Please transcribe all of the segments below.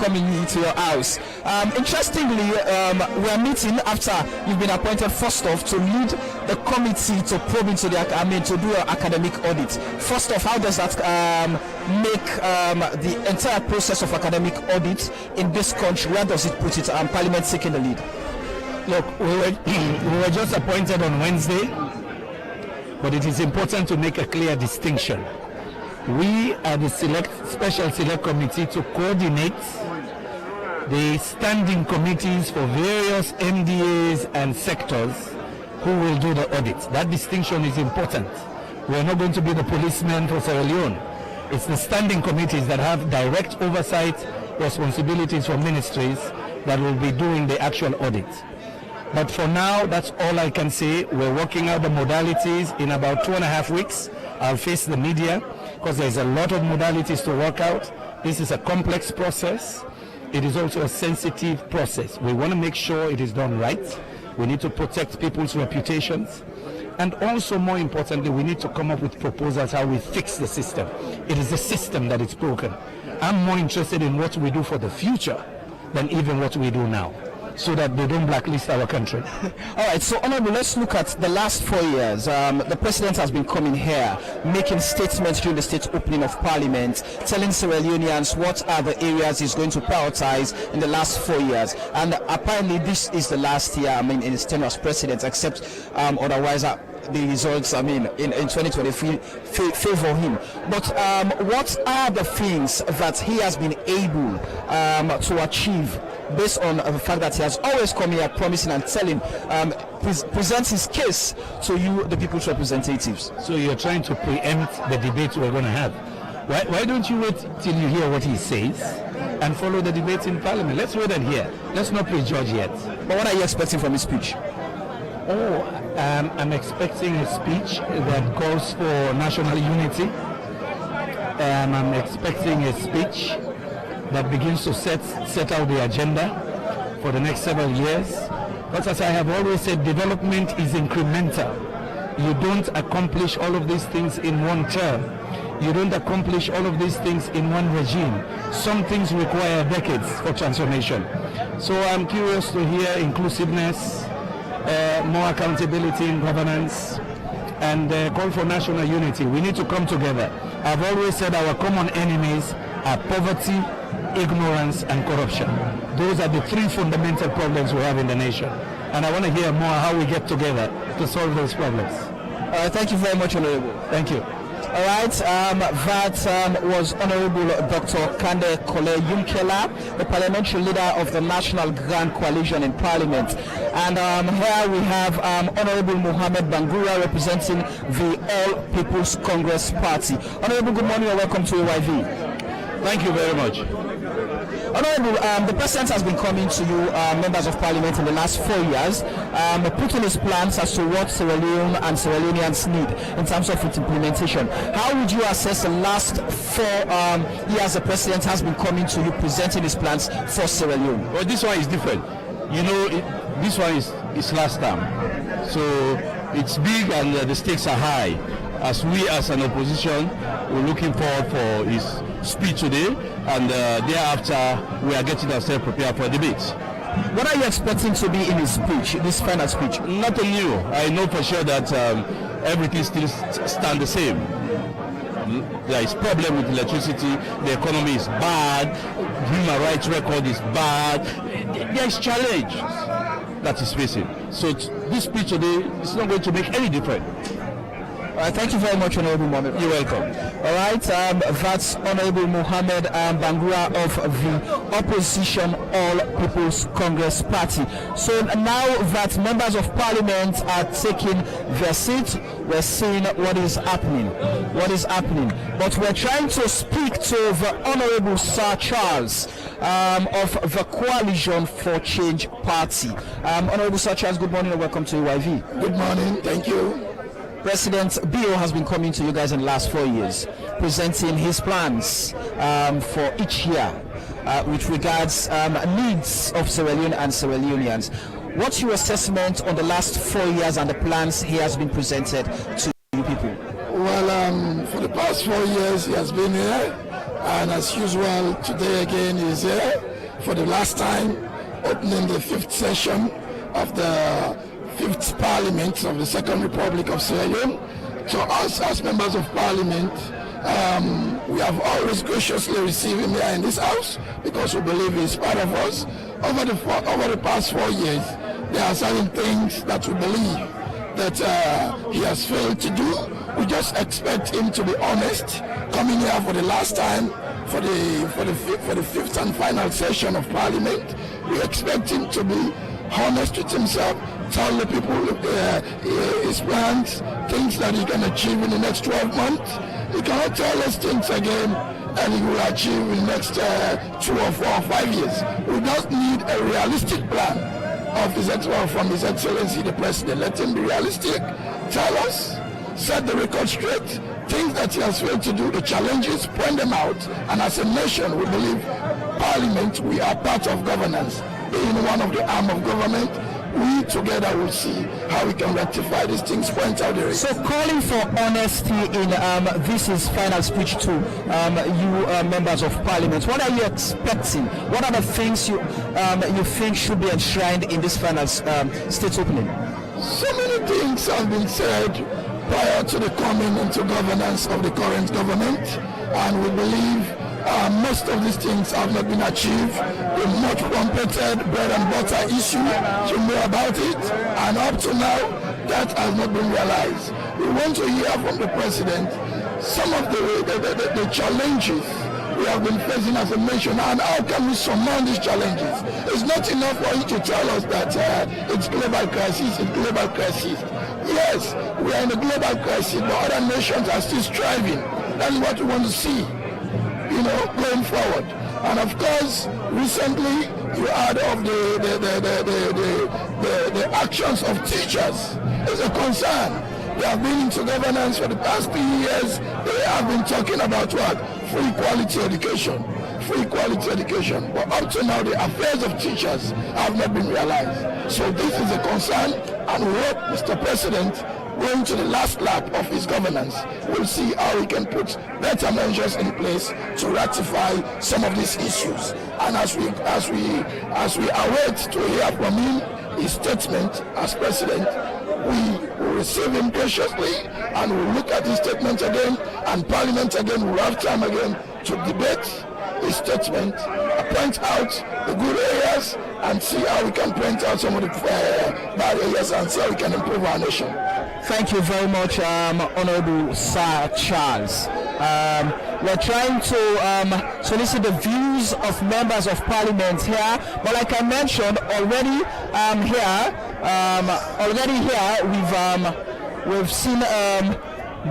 coming to your house. Interestingly, we are meeting after you've been appointed first off to lead the committee to probe into to do an academic audit. First off, how does that make the entire process of academic audit in this country? Where does it put it? Parliament taking the lead. Look, we were just appointed on Wednesday, but it is important to make a clear distinction. We are the special select committee to coordinate the standing committees for various MDAs and sectors who will do the audit. That distinction is important. We are not going to be the policemen for Sierra Leone. It's the standing committees that have direct oversight responsibilities for ministries that will be doing the actual audit. But for now, that's all I can say. We're working out the modalities. In about 2.5 weeks, I'll face the media because there's a lot of modalities to work out. This is a complex process. It is also a sensitive process. We want to make sure it is done right. We need to protect people's reputations. And also, more importantly, we need to come up with proposals how we fix the system. It is the system that is broken. I'm more interested in what we do for the future than even what we do now, so that they don't blacklist our country. All right, so Honorable, let's look at the last 4 years. The president has been coming here, making statements during the state opening of Parliament, telling Sierra Leoneans what are the areas he's going to prioritize in the last 4 years. And apparently this is the last year, in his tenure as president, except otherwise the results, in 2023 favor him. But what are the things that he has been able to achieve based on the fact that he has always come here promising and telling, presents his case to you, the people's representatives? So you're trying to preempt the debate we're going to have. Why don't you wait till you hear what he says and follow the debate in Parliament? Let's wait and hear. Let's not prejudge yet. But what are you expecting from his speech? I'm expecting a speech that calls for national unity. I'm expecting a speech that begins to set out the agenda for the next several years. But as I have always said, development is incremental. You don't accomplish all of these things in one term. You don't accomplish all of these things in one regime. Some things require decades for transformation. So I'm curious to hear inclusiveness, more accountability in governance, and call for national unity. We need to come together. I've always said our common enemies are poverty, ignorance, and corruption. Those are the three fundamental problems we have in the nation. And I want to hear more how we get together to solve those problems. Thank you very much, Honorable. Thank you. All right, that was Honorable Dr. Kande Kole Yunkela, the parliamentary leader of the National Grand Coalition in Parliament. And here we have Honorable Mohammed Bangura representing the All People's Congress Party. Honorable, good morning and welcome to AYV. Thank you very much. Honorable, the president has been coming to you, members of parliament, in the last 4 years, putting his plans as to what Sierra Leone and Sierra Leoneans need in terms of its implementation. How would you assess the last 4 years the president has been coming to you, presenting his plans for Sierra Leone? Well, this one is different. This one is last time. So it's big and the stakes are high. As we as an opposition, we're looking forward for his speech today, and thereafter we are getting ourselves prepared for debate. What are you expecting to be in his speech, this final speech? Nothing new. I know for sure that everything still stands the same. There is problem with electricity, the economy is bad, human rights record is bad. There is challenge that is facing. So this speech today is not going to make any difference. Thank you very much, Honorable Mohammed. You're welcome. All right, that's Honorable Mohammed Bangura of the Opposition All People's Congress Party. So now that members of Parliament are taking their seat, we're seeing what is happening. But we're trying to speak to the Honorable Sir Charles of the Coalition for Change Party. Honorable Sir Charles, good morning and welcome to AYV. Good morning, thank you. President Bio has been coming to you guys in the last 4 years, presenting his plans for each year with regards needs of Sierra Leone and Sierra Leoneans. What's your assessment on the last 4 years and the plans he has been presented to you people? Well, for the past 4 years he has been here, and as usual, today again he is here. for the last time, opening the 5th session of the 5th Parliament of the Second Republic of Sierra Leone. To us as members of Parliament, we have always graciously received him here in this house because we believe he's part of us. Over the past 4 years, there are certain things that we believe that he has failed to do. We just expect him to be honest, coming here for the last time for the 5th and final session of Parliament. We expect him to be honest with himself, tell the people his plans, things that he can achieve in the next 12 months. He cannot tell us things again and he will achieve in the next 2 or 4 or 5 years. We just need a realistic plan from His Excellency the President. Let him be realistic, tell us, set the record straight, things that he has failed to do, the challenges, point them out. And as a nation, we believe Parliament, we are part of governance. Being one of the arm of government, we together will see how we can rectify these things, point out the risks. So calling for honesty in this is final speech to you members of Parliament. What are you expecting? What are the things you think should be enshrined in this final state opening? So many things have been said prior to the coming into governance of the current government, and we believe most of these things have not been achieved. The much trumpeted bread and butter issue, you know about it, and up to now, that has not been realized. We want to hear from the President some of the challenges we have been facing as a nation, and how can we surmount these challenges. It's not enough for you to tell us that it's global crisis, Yes, we are in a global crisis, but other nations are still striving. That's what we want to see, going forward. And of course, recently you heard of the actions of teachers. It's a concern. They have been into governance for the past 3 years. They have been talking about what? Free quality education. But up to now, the affairs of teachers have not been realized. So this is a concern, and we hope Mr. President, going to the last lap of his governance, we'll see how we can put better measures in place to ratify some of these issues. And as we await to hear from him, his statement as president, we will receive him graciously and we'll look at his statement again, and Parliament again will have time again to debate his statement, point out the good areas and see how we can point out some of the bad areas and see how we can improve our nation. Thank you very much, Honorable Sir Charles. We're trying to solicit the views of members of Parliament here, but like I mentioned already, we've seen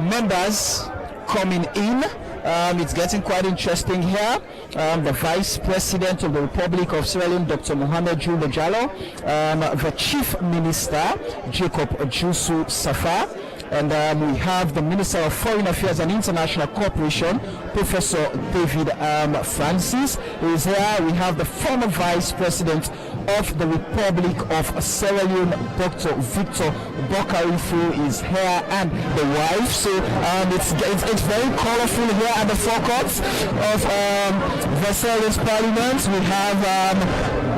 members coming in. It's getting quite interesting here. The Vice President of the Republic of Sierra Leone, Dr. Mohamed Jules Jallo, the Chief Minister, Jacob Jusu Safa, and we have the Minister of Foreign Affairs and International Cooperation, Professor David Francis is here. We have the former Vice President of the Republic of Sierra Leone, Dr. Victor Bokarifu is here, and the wife. So it's very colorful here at the forecourts of the Sierra Leone Parliament. We have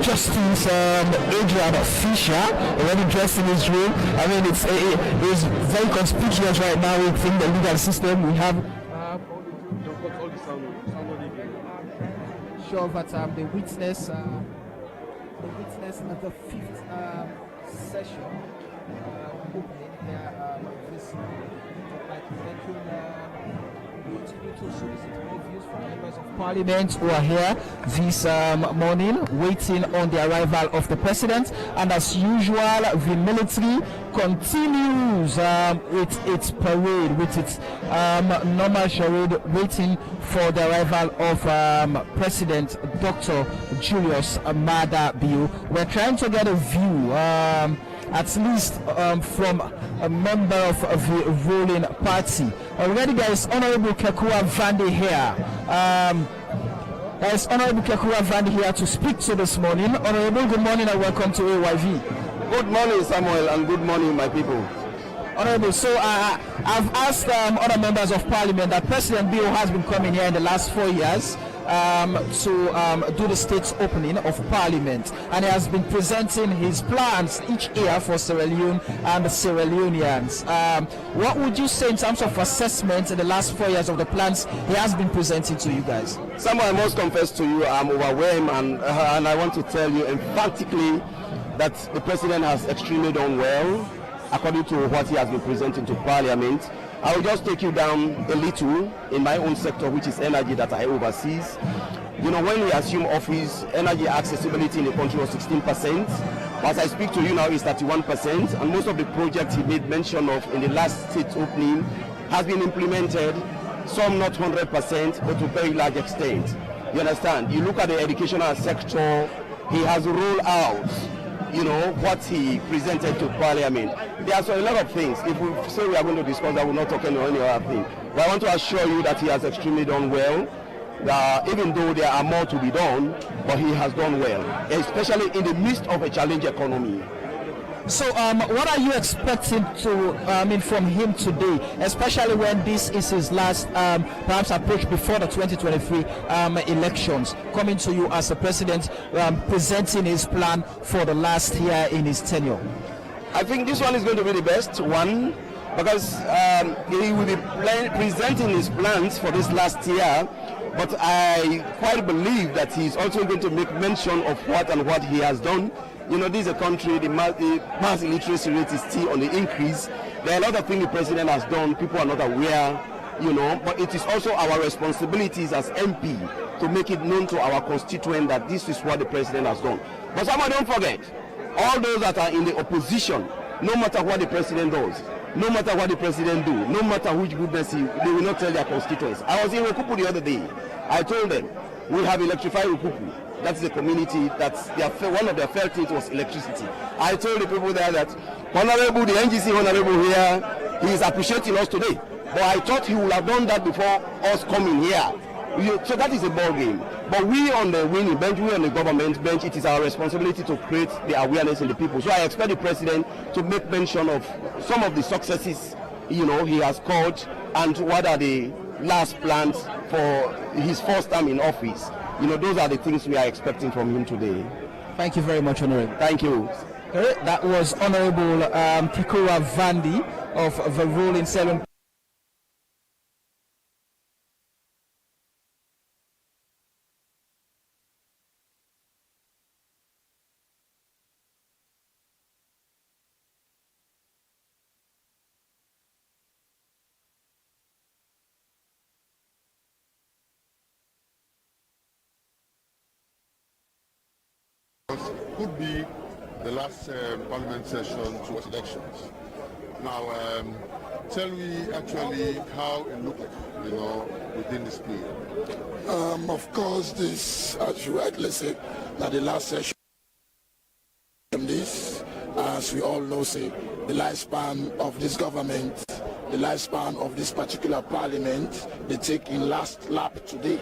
Justice Adrian Fisher already dressed in his room. I mean, it's very conspicuous right now within the legal system. We have sure that the witness at the 5th session opening here this continue to solicit more views from members of Parliament who are here this morning waiting on the arrival of the President, and as usual the military continues with its parade, with its normal charade, waiting for the arrival of President Dr. Julius Maada Bio. We're trying to get a view at least from a member of the ruling party. Already there is Honorable Kekua Vande here. There is Honorable Kekua Vande here to speak to this morning. Honorable, good morning and welcome to AYV. Good morning, Samuel, and good morning, my people. Honorable, so I've asked other members of Parliament that President Bio has been coming here in the last 4 years, to do the state's opening of Parliament, and he has been presenting his plans each year for Sierra Leone and the Sierra Leoneans. What would you say in terms of assessment in the last 4 years of the plans he has been presenting to you guys? Samuel, I must confess to you, I'm overwhelmed, and I want to tell you emphatically that the president has extremely done well according to what he has been presenting to Parliament. I will just take you down a little in my own sector, which is energy that I oversees. You know, when we assumed office, energy accessibility in the country was 16%. As I speak to you now, it's 31%, and most of the projects he made mention of in the last state opening has been implemented, some not 100%, but to a very large extent. You understand? You look at the educational sector, he has rolled out, you know, what he presented to Parliament. There are a lot of things. If we say we are going to discuss, I will not talk any other thing. But I want to assure you that he has extremely done well. Even though there are more to be done, but he has done well, especially in the midst of a challenging economy. So what are you expecting from him today, especially when this is his last perhaps approach before the 2023 elections, coming to you as a president, presenting his plan for the last year in his tenure? I think this one is going to be the best one, because he will be presenting his plans for this last year, but I quite believe that he's also going to make mention of what he has done. You know, this is a country, the mass illiteracy rate is still on the increase. There are a lot of things the president has done, people are not aware, you know, but it is also our responsibilities as MP to make it known to our constituent that this is what the president has done. But someone don't forget, all those that are in the opposition, no matter what the president does, no matter what the president do, no matter which goodness they will not tell their constituents. I was in Rukupu the other day. I told them, we have electrified Rukupu. That's the community, that's one of their felt it was electricity. I told the people there that Honorable, the NGC Honorable here, he is appreciating us today. But I thought he would have done that before us coming here. So that is a ball game. But we on the winning bench, we on the government bench, it is our responsibility to create the awareness in the people. So I expect the president to make mention of some of the successes, you know, he has called, and what are the last plans for his first term in office. You know, those are the things we are expecting from him today. Thank you very much, Honorable. Thank you. That was Honorable Kikura Vandi of the ruling Salem. Could be the last parliament session towards elections. Now, tell me actually how it looked, you know, within this period. Of course, this, as you rightly said, that the last session, this, as we all know, say, the lifespan of this government, the lifespan of this particular parliament, they take in last lap today,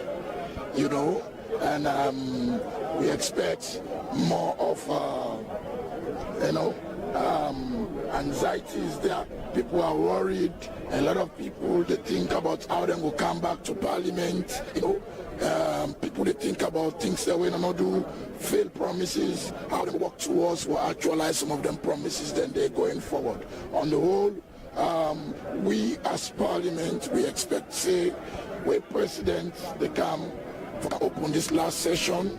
you know, and we expect more of, you know, anxieties there. People are worried. A lot of people, they think about how they will come back to parliament. You know, people, they think about things that we not do, failed promises, how they work towards or actualize some of them promises, then they're going forward. On the whole, we as parliament, we expect, say, we president, they come open this last session.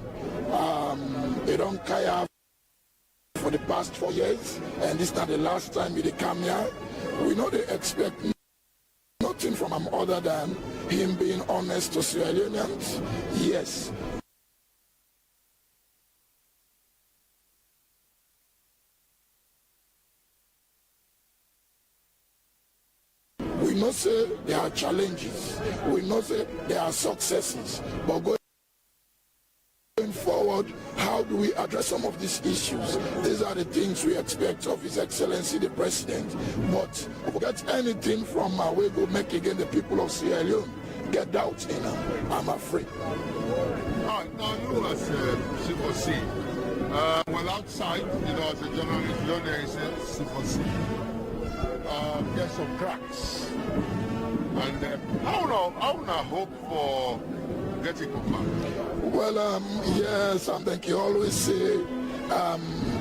They don't care for the past 4 years, and this is not the last time they come here. We know they expect nothing from him other than him being honest to Sierra Leoneans. Yes. We know say there are challenges. We know say there are successes, but going forward, how do we address some of these issues? These are the things we expect of His Excellency the President. But forget anything from our way to make again the people of Sierra Leone get doubt in them, I'm afraid. Now you as C4C, well outside, you know, as a journalist, you know there is a C4C. There's some cracks. And I would hope for get it confirmed? Well, yes, and like you always say,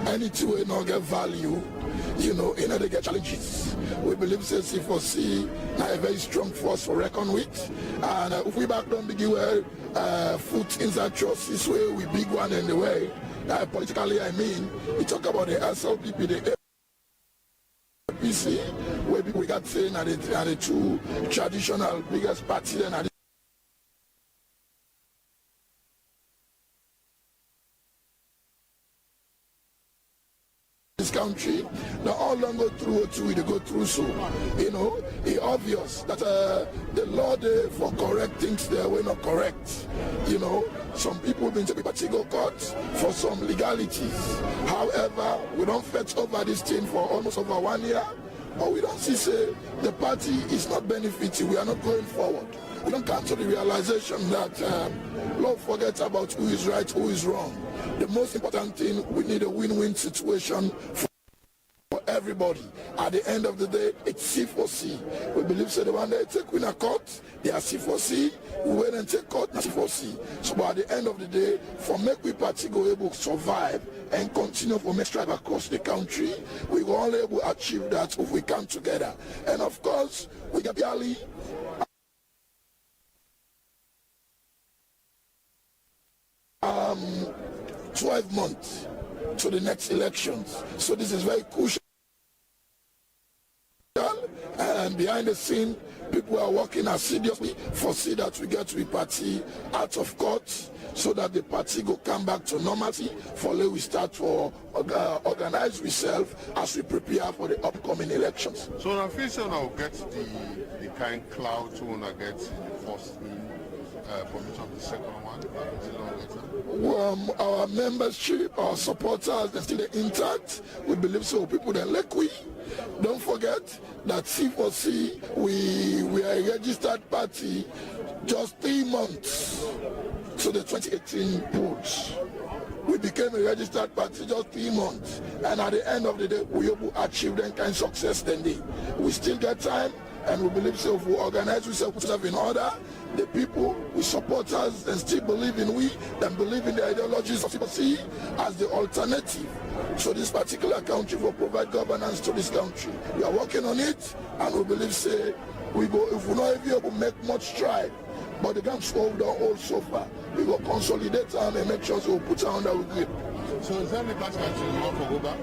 anything we not get value, you know, in order to get challenges. We believe C4C now a very strong force for reckon with, and if we back don't begin well, foot inside trust this way, we big one in the way. Politically, I mean, we talk about the SLBC, the APC, where we got saying are the two traditional biggest parties and this country. Now all long go through they go through, so you know it's obvious that the law there for correct things there were not correct. You know, some people been to the particular court for some legalities. However, we don't fetch over this thing for almost over 1 year, but we don't see say the party is not benefiting. We are not going forward. We don't come to the realization that Lord forgets about who is right, who is wrong. The most important thing, we need a win-win situation for everybody. At the end of the day, it's C4C. We believe so the one that take winner court, they are C4C. We wait and take court, not C4C. So by the end of the day, for make we party go able to survive and continue for make strive across the country, we will only able to achieve that if we come together. And of course, we get barely 12 months to the next elections. So this is very crucial. And behind the scene, people are working assiduously for see that we get the party out of court so that the party go come back to normality for let we start for organize ourselves as we prepare for the upcoming elections. So I feel so now get the kind cloud to wanna get in the first permission of the second one. Our membership, our supporters, they're still intact. We believe so. People that like we don't forget that C4C, we are a registered party just 3 months to the 2018 polls. We became a registered party just 3 months, and at the end of the day, we will achieve that kind of success. Then we still get time, and we believe so. If we organize ourselves in order, the people who support us and still believe in we, then believe in the ideologies of C4C as the alternative. So this particular country will provide governance to this country. We are working on it, and we believe say we go. If we not able to make much stride, but the guns hold on all so far, we will consolidate them and make sure we will put on our grip. So is there any part that you want to go back?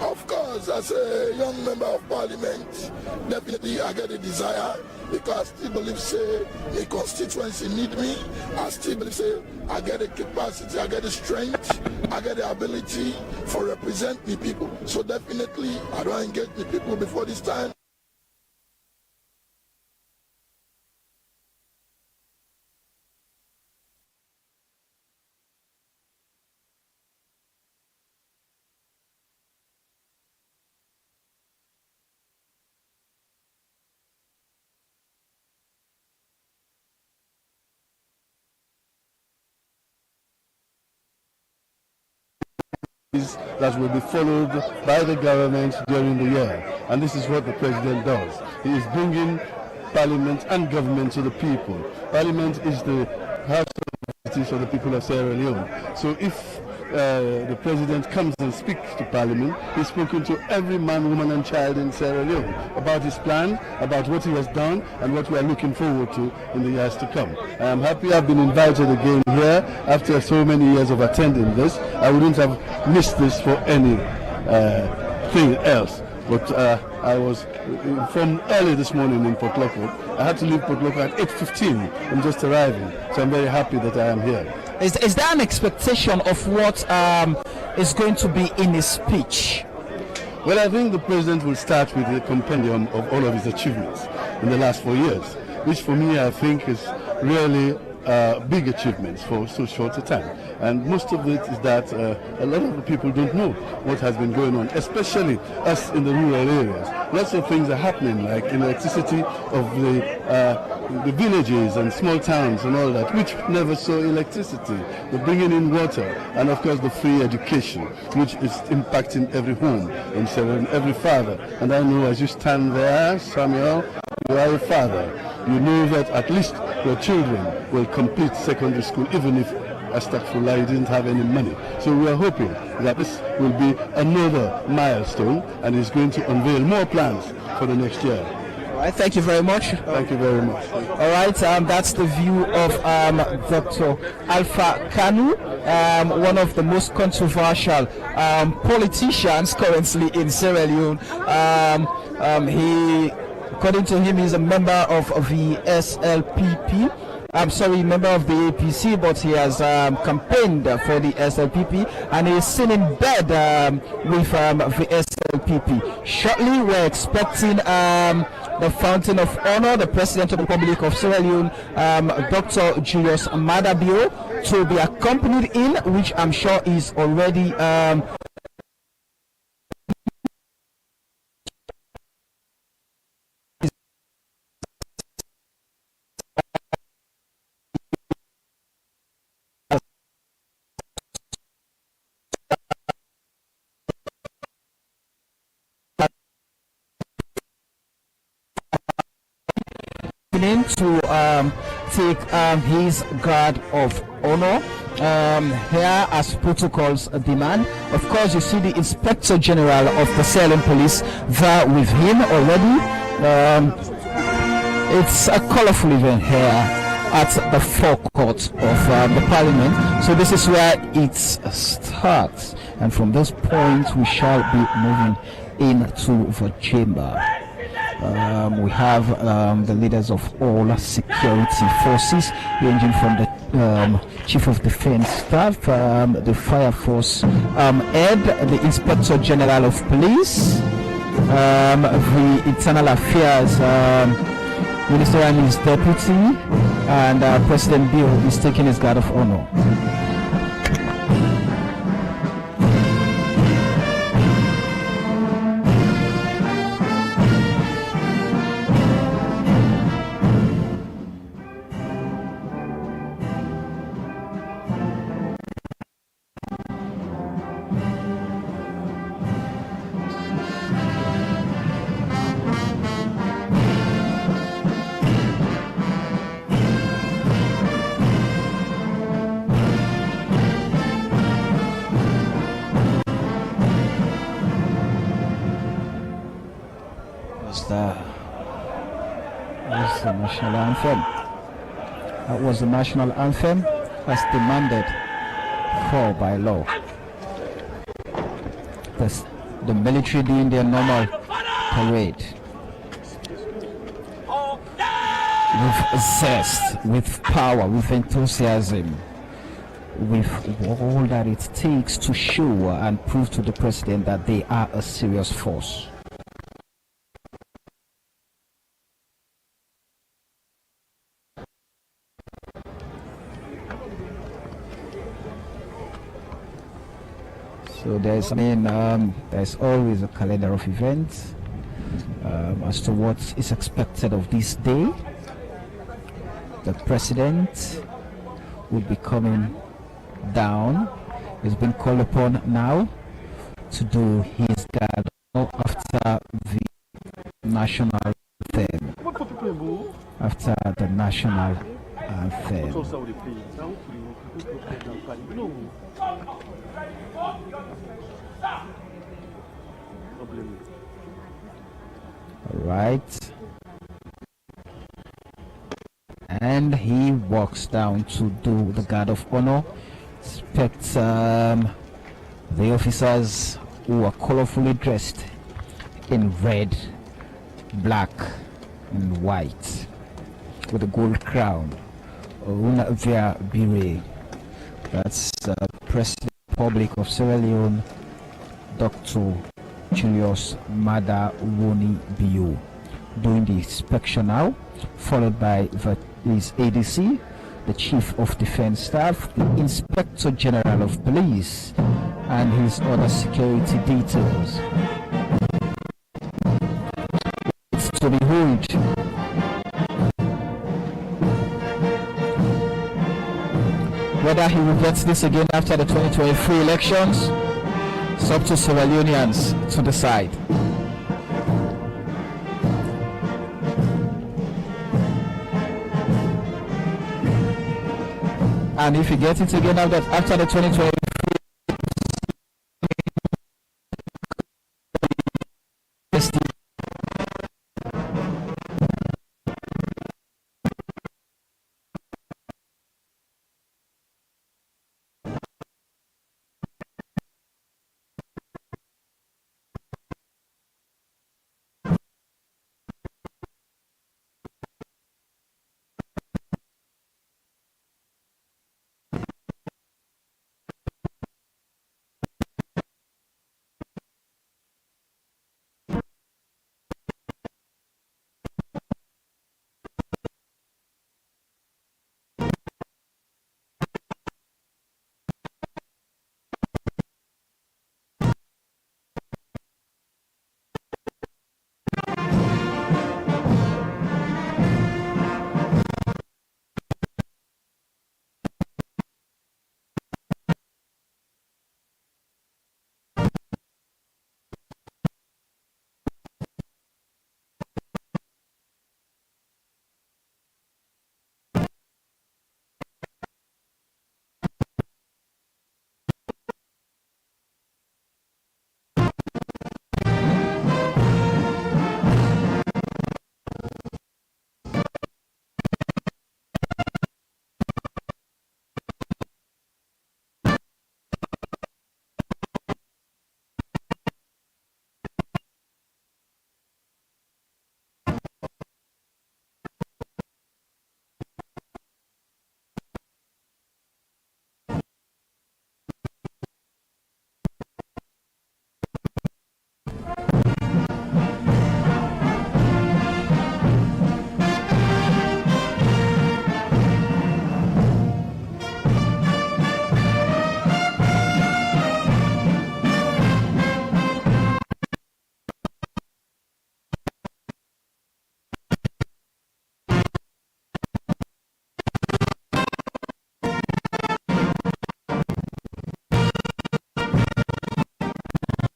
Of course, as a young member of parliament, definitely I get a desire because I still believe say the constituency need me. I still believe say I get the capacity, I get the strength, I get the ability for represent the people. So definitely I don't engage the people before this time. That will be followed by the government during the year, and this is what the president does. He is bringing parliament and government to the people. Parliament is the house of representatives of the people of Sierra Leone. So if the president comes and speaks to parliament, he's spoken to every man, woman and child in Sierra Leone about his plan, about what he has done and what we are looking forward to in the years to come. I am happy I've been invited again here after so many years of attending this. I wouldn't have missed this for any thing else. But I was informed early this morning in Port Lockwart. I had to leave Port Lockwart at 8:15. I'm just arriving, so I'm very happy that I am here. Is there an expectation of what is going to be in his speech? Well, I think the president will start with a compendium of all of his achievements in the last 4 years, which for me I think is really big achievements for so short a time. And most of it is that a lot of the people don't know what has been going on, especially us in the rural areas. Lots of things are happening, like electricity of the villages and small towns and all that, which never saw electricity. The bringing in water, and of course the free education, which is impacting every home in Sierra Leone, every father. And I know as you stand there, Samuel, you are a father, you know that at least your children will complete secondary school, even if, astaghfirullah, you didn't have any money. So we are hoping that this will be another milestone and is going to unveil more plans for the next year. All right, thank you very much. Thank you very much. All right, that's the view of Dr. Alpha Kanu, one of the most controversial politicians currently in Sierra Leone. According to him, he's a member of the SLPP. I'm sorry, member of the APC, but he has campaigned for the SLPP, and he's seen in bed with the SLPP. Shortly, we're expecting the Fountain of Honor, the President of the Republic of Sierra Leone, Dr. Julius Madabio, to be accompanied in, which I'm sure is already to take his guard of honor here as protocols demand. Of course, you see the Inspector General of the Sierra Leone Police there with him already. It's a colorful event here at the forecourt of the Parliament. So this is where it starts, and from this point we shall be moving into the chamber. We have the leaders of all security forces, ranging from the Chief of Defense Staff, the Fire Force head, the Inspector General of Police, the Internal Affairs Minister and his deputy, and President Bill is taking his guard of honor. The national anthem. That was the national anthem as demanded for by law. The military doing their normal parade with zest, with power, with enthusiasm, with all that it takes to show and prove to the president that they are a serious force. So there's always a calendar of events as to what is expected of this day. The president will be coming down. He's been called upon now to do his guard after the national anthem. After the national anthem. Right, and he walks down to do the guard of honor. Expect the officers who are colorfully dressed in red, black, and white with a gold crown. Via Bire. That's President of the Republic of Sierra Leone, Dr. Julius Madabio, doing the inspection now, followed by his ADC, the Chief of Defense Staff, the Inspector General of Police, and his other security details. It's to behold whether he will get this again after the 2023 elections. It's up to Sierra Leoneans to decide. And if you get it again after the 2020,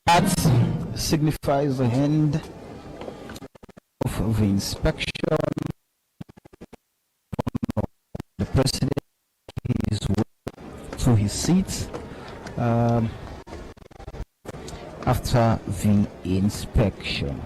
that signifies the end of the inspection. The president is to his seat after the inspection.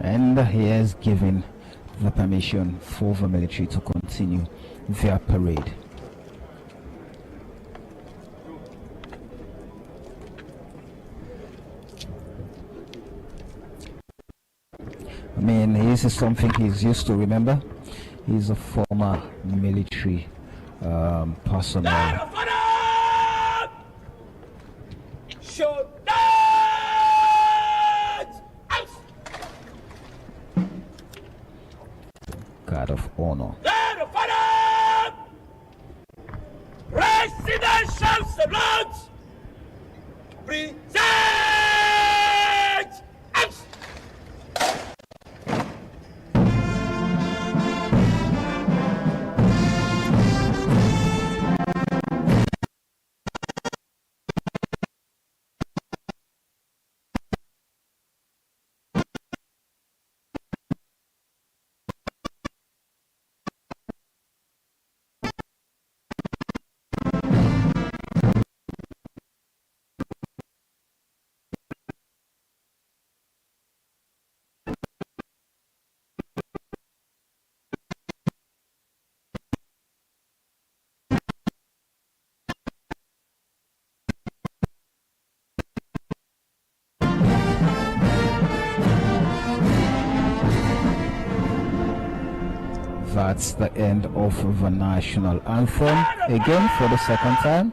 And he has given the permission for the military to continue their parade. I mean, this is something he's used to. Remember, he's a former military personnel. Guard of honor. Presidential salute! Present! That's the end of the national anthem again for the second time.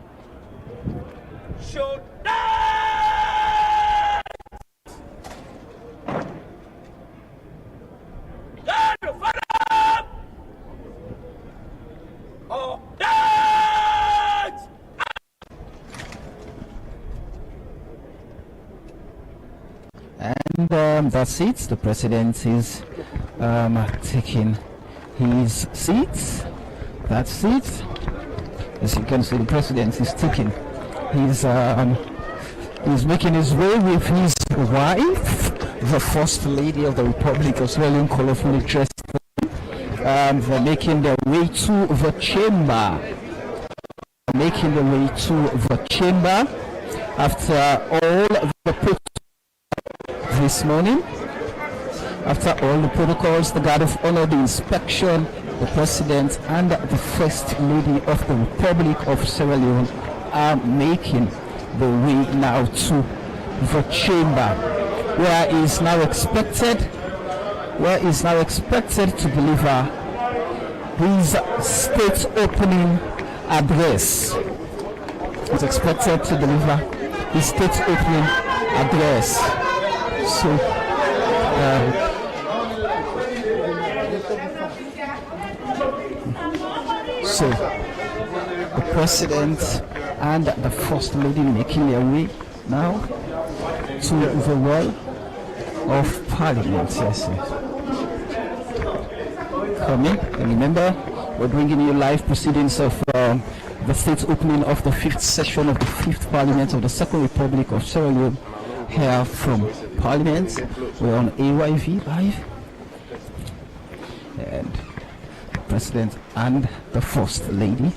And that's it. The president is taking his seat. That's it. As you can see, the president is taking his he's making his way with his wife, the first lady of the Republic of Sierra Leone, colorfully dressed. They're making their way to the chamber. Making their way to the chamber after all the protocols this morning. After all the protocols, the guard of honor, the inspection, the president and the first lady of the Republic of Sierra Leone are making the way now to the chamber, where is now expected to deliver his state opening address. Is expected to deliver his state opening address. So the president and the first lady making their way now to the wall of Parliament. Yes. Coming, and remember, we're bringing you live proceedings of the state opening of the 5th session of the 5th Parliament of the Second Republic of Sierra Leone here from Parliament. We're on AYV live, and the President and the First Lady.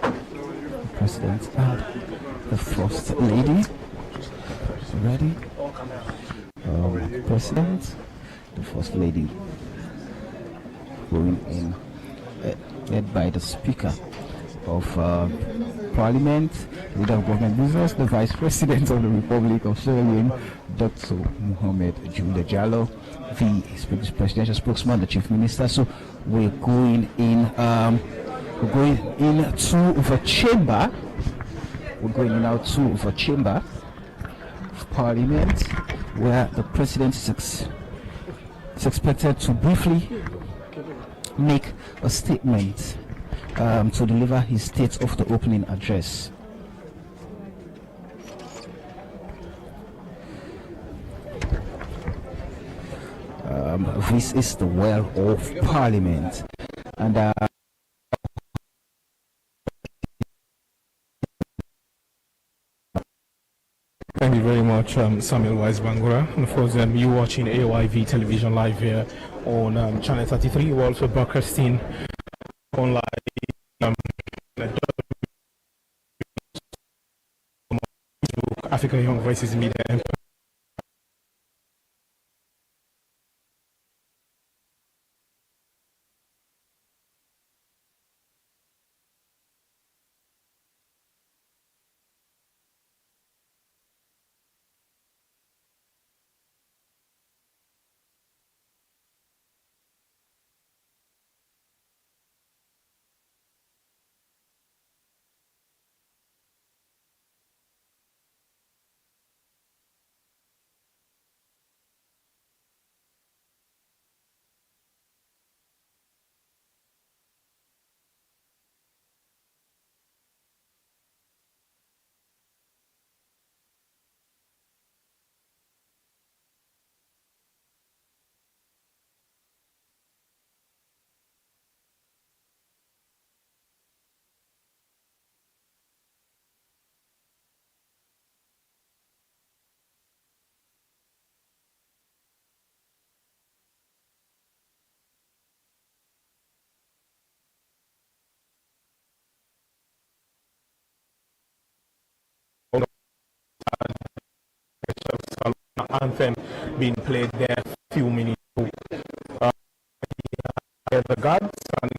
The President and the First Lady. Ready? The President, the First Lady, going in, led by the Speaker of Parliament, Leader of Government Business, the Vice President of the Republic of Sierra Leone, Dr. Mohamed Jude Jallo, the Presidential Spokesman, the Chief Minister. So we're going in. We're going into the chamber. We're going in now to the chamber of Parliament, where the President is expected to briefly make a statement to deliver his state of the opening address. This is the well of Parliament, and thank you very much, Samuel Wise Bangura. And of course, you're watching AYV television live here on channel 33. We're also broadcasting online. Africa Young Voices Media Empire. Anthem being played there a few minutes ago. The guards and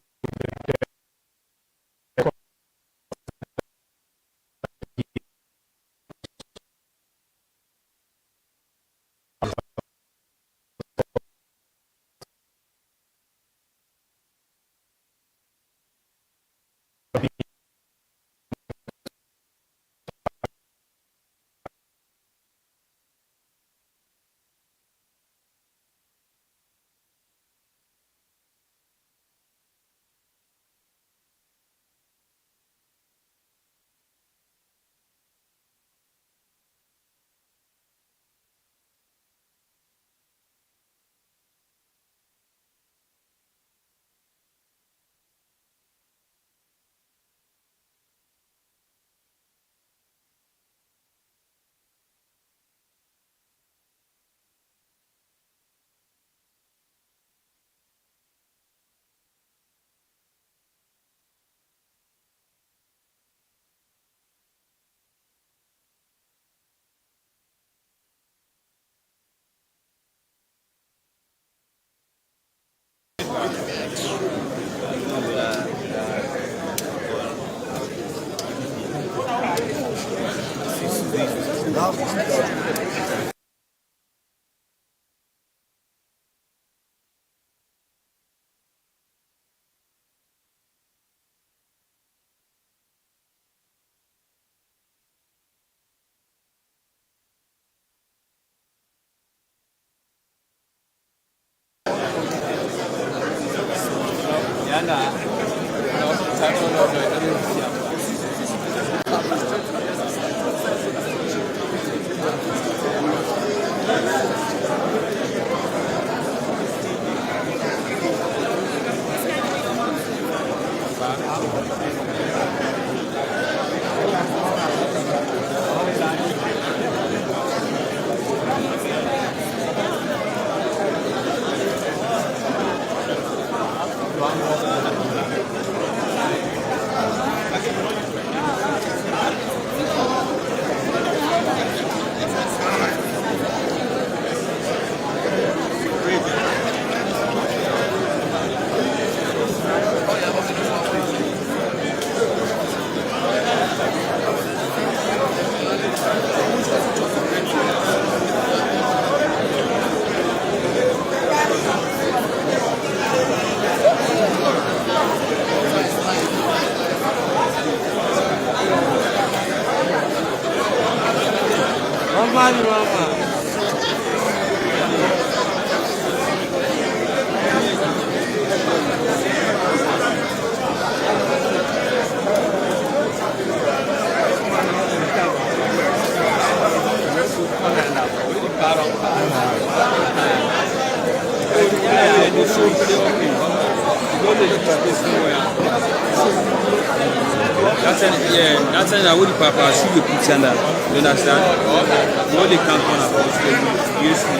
That's I would papa see the picture that. You understand? What they can't on about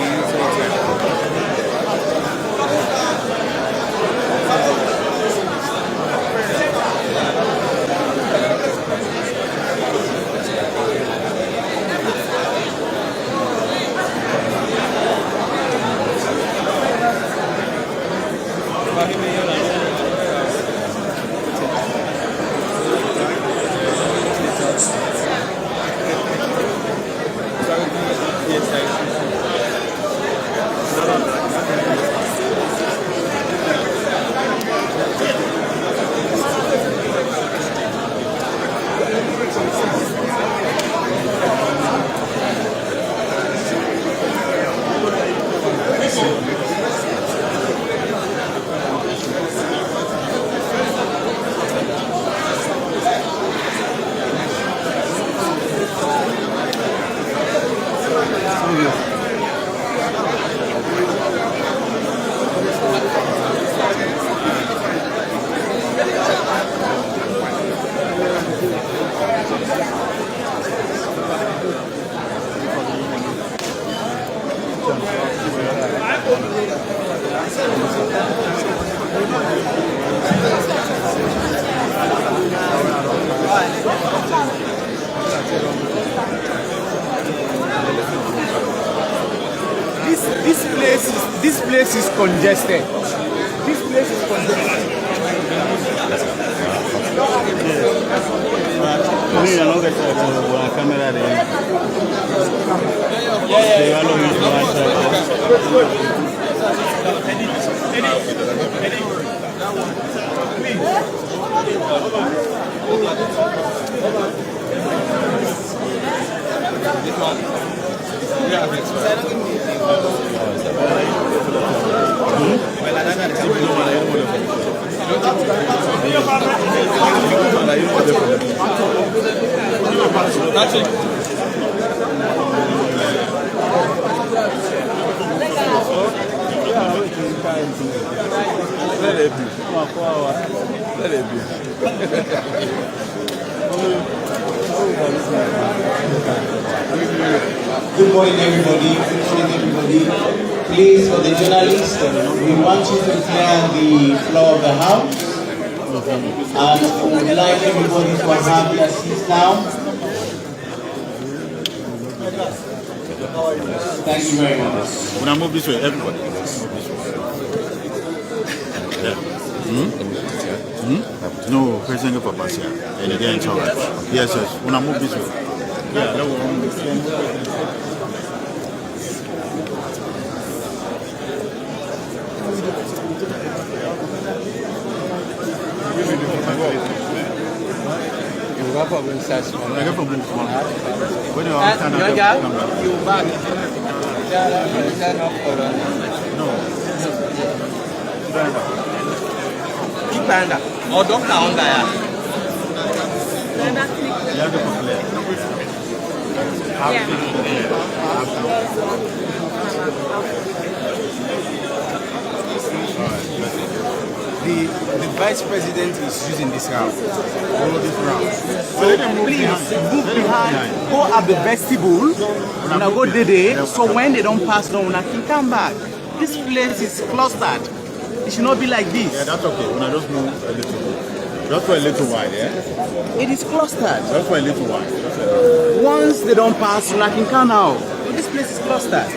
This place is congested. This place is congested. Good morning, everybody. Please, for the journalists, we want you to clear the floor of the house. And we would like everybody to have their seats now. Thank you very much. When I move this way, everybody. No, President of Abasia, and again, yes, yes. When I move this way. Yeah, problem, sir. I get problem tomorrow. When you You back. No. Ipanda. Or doctor on there. The vice president is using this route. Follow this route. So please move behind, go at the vestibule, and go there. So when they don't pass on, I can come back. This place is clustered. It should not be like this. Yeah, that's okay. When I just move a little bit. Just for a little while, yeah? It is clustered. Just for a little while. Once they don't pass, I can come out. This place is clustered.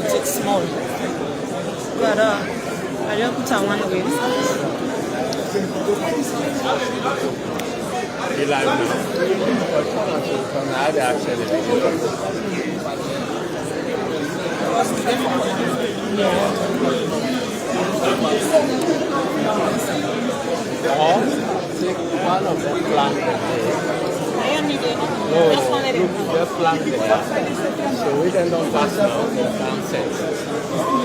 Take small. But I don't put on one way. Take one of the plant. Just plant there. So we then don't pass now the downset.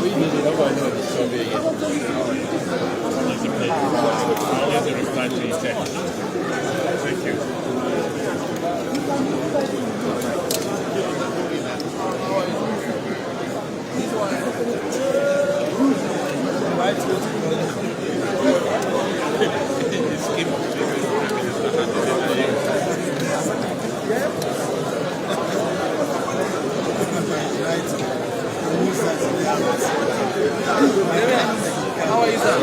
We did it over the survey. Thank you. How are you, sir?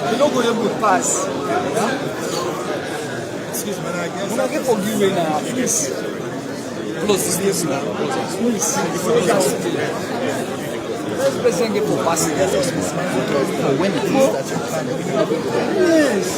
You don't go able to pass. Excuse me, I guess. When I get forgiven now, please. Close this now. Please. Let's present it for passing. When it is that you can. Yes.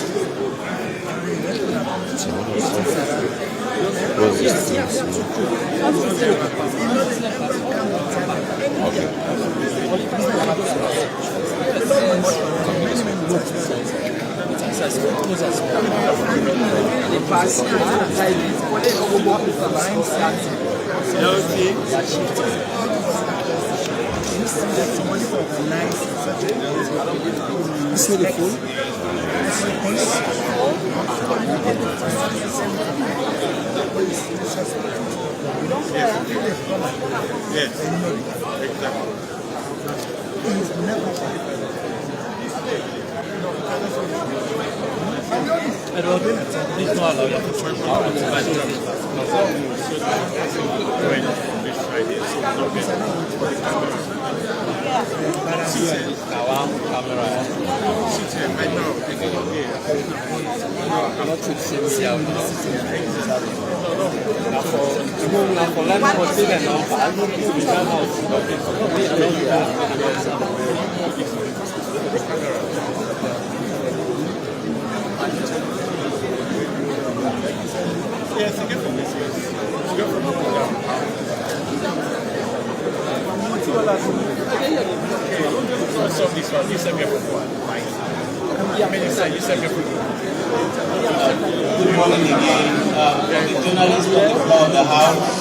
Good morning again. The journalists on the floor of the House,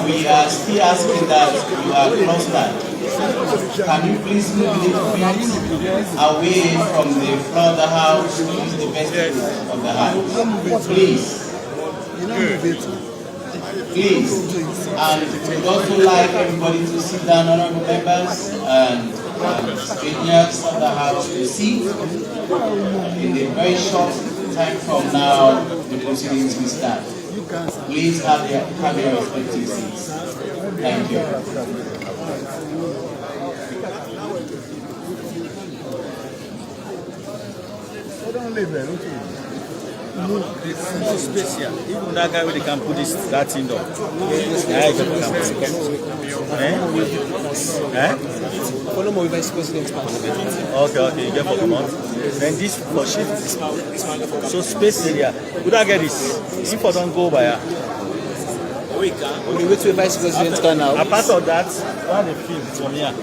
we are still asking that you are clustered. Can you please move a little bit away from the floor of the house to use the vestibule of the house? Please. Please. And we'd also like everybody to sit down, honorable members, and strangers of the house to see. In a very short time from now, the proceedings will start. Please have your respective seats. Thank you. It's more special. Even that guy they can put that indoor. Follow Vice President. Okay, you get for come out. Then this for shift. So space area. Would I get this? If I don't go by we can. We wait to Vice President can now. Apart of that, one the field from here.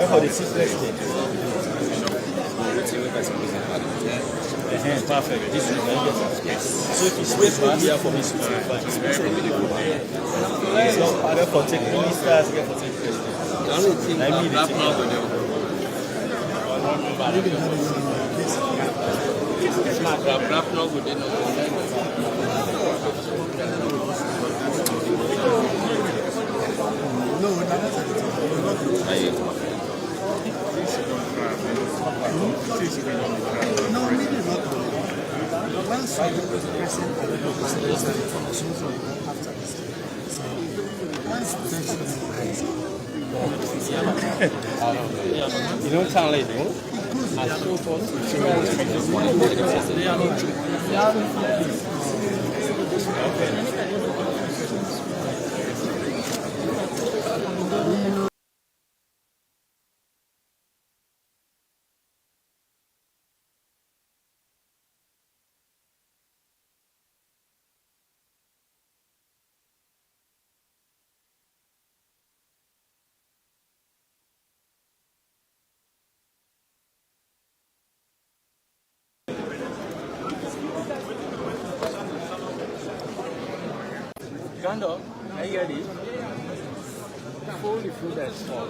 For the secret thing. Perfect. This is very good. So if it's space right here for me, it's fine. So get for take ministers, get for take president. The only thing I mean is you don't sound like that. Gando, are you ready? Fully through that spot.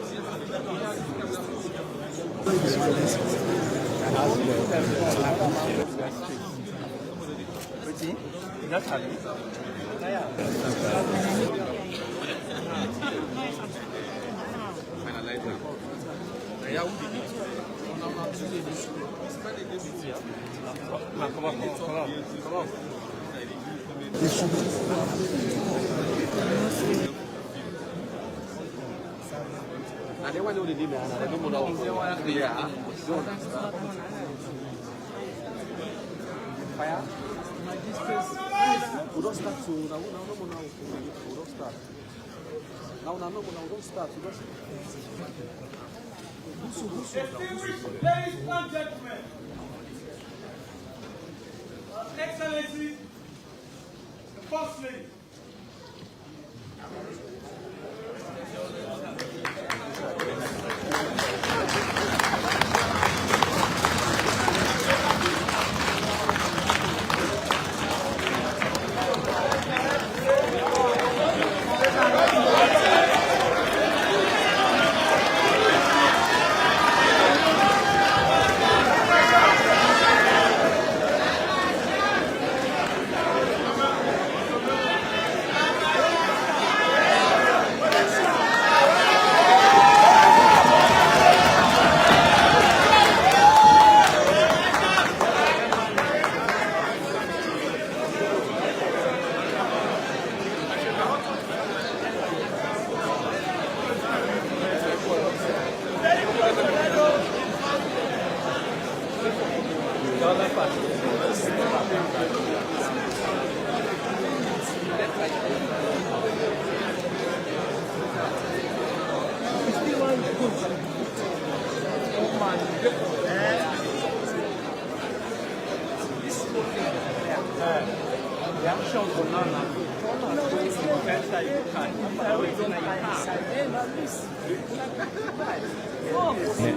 That's happy. Come on. I don't want to do that. I don't want to do that. Fire? We don't start to now. We don't start. Now, don't start. Distinguished ladies and gentlemen, Excellency, the First Lady.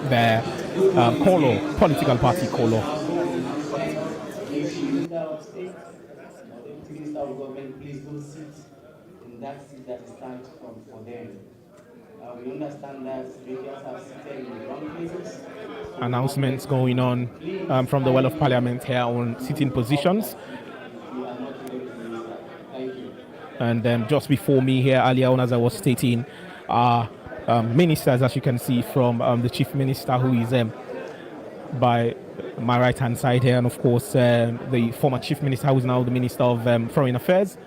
Their political party colo. Please don't sit in in that seat that stands for them. We understand that radios are seated in the wrong places. Announcements going on from the Well of Parliament here on sitting positions. And just before me here, earlier on, as I was stating, ministers, as you can see from the Chief Minister, who is by my right-hand side here, and of course the former Chief Minister, who is now the Minister of Foreign Affairs,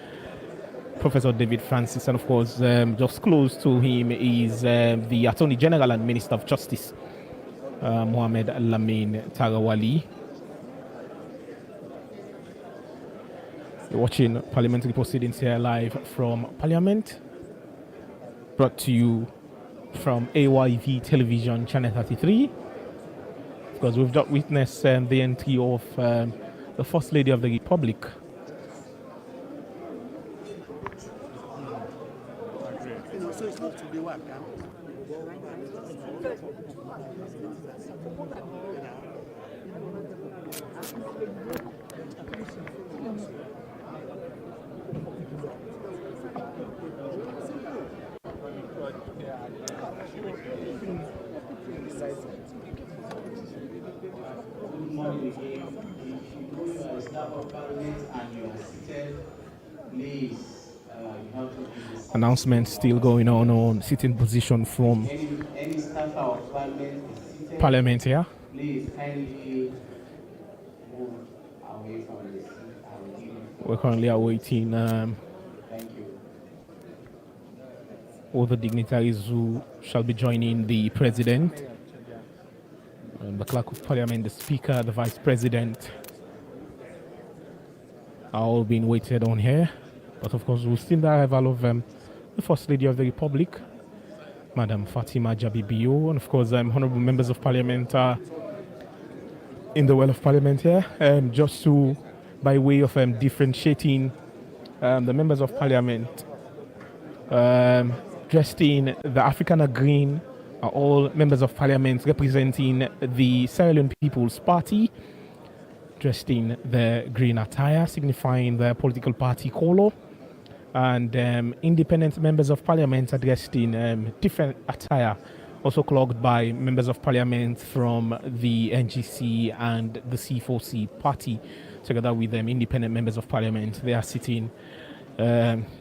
Professor David Francis, and of course just close to him is the Attorney General and Minister of Justice, Mohamed Lamin Tarawali. You're watching parliamentary proceedings here live from Parliament, brought to you from AYV Television Channel 33. Because we've just witnessed the entry of the First Lady of the Republic. Announcement still going on sitting position from any staff of Parliament here. Please kindly move away from the seat. We're currently awaiting Thank you. all the dignitaries who shall be joining the President, the Clerk of Parliament, the Speaker, the Vice President, are all being waited on here. But of course, we've seen the arrival of the First Lady of the Republic, Madam Fatima Jabibio, and of course, honourable members of Parliament are in the Well of Parliament here, just to, by way of differentiating the members of Parliament dressed in the African green are all members of Parliament representing the Sierra Leone People's Party, dressed in the green attire, signifying their political party colour. And independent members of Parliament are dressed in different attire, also clogged by members of Parliament from the NGC and the C4C party, together with independent members of Parliament. They are sitting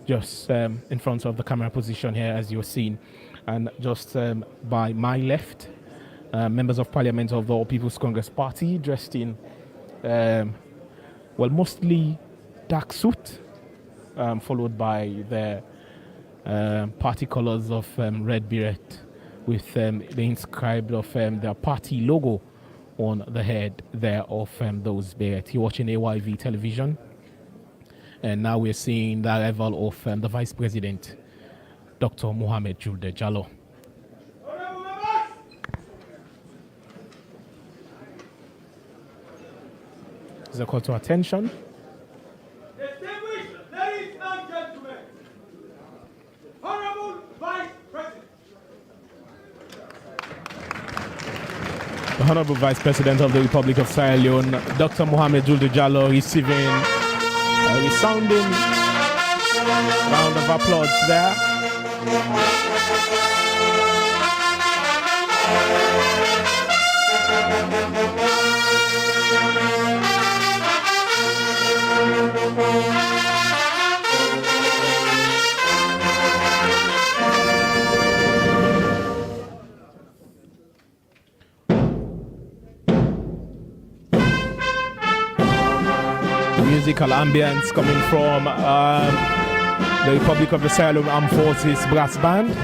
just in front of the camera position here, as you're seeing. And just by my left, members of Parliament of the All People's Congress Party, dressed in, well, mostly dark suit, followed by the party colors of red beret with the inscribed of their party logo on the head there of those beret. You're watching AYV television, and now we're seeing the arrival of the Vice President, Dr. Mohamed Julde Jallow. There's a call to attention. Distinguished ladies and gentlemen, Honorable Vice President. The Honorable Vice President of the Republic of Sierra Leone, Dr. Mohamed Julde Jallow, receiving a resounding round of applause there. Musical ambience coming from the Republic of the Sierra Leone Armed Forces Brass Band.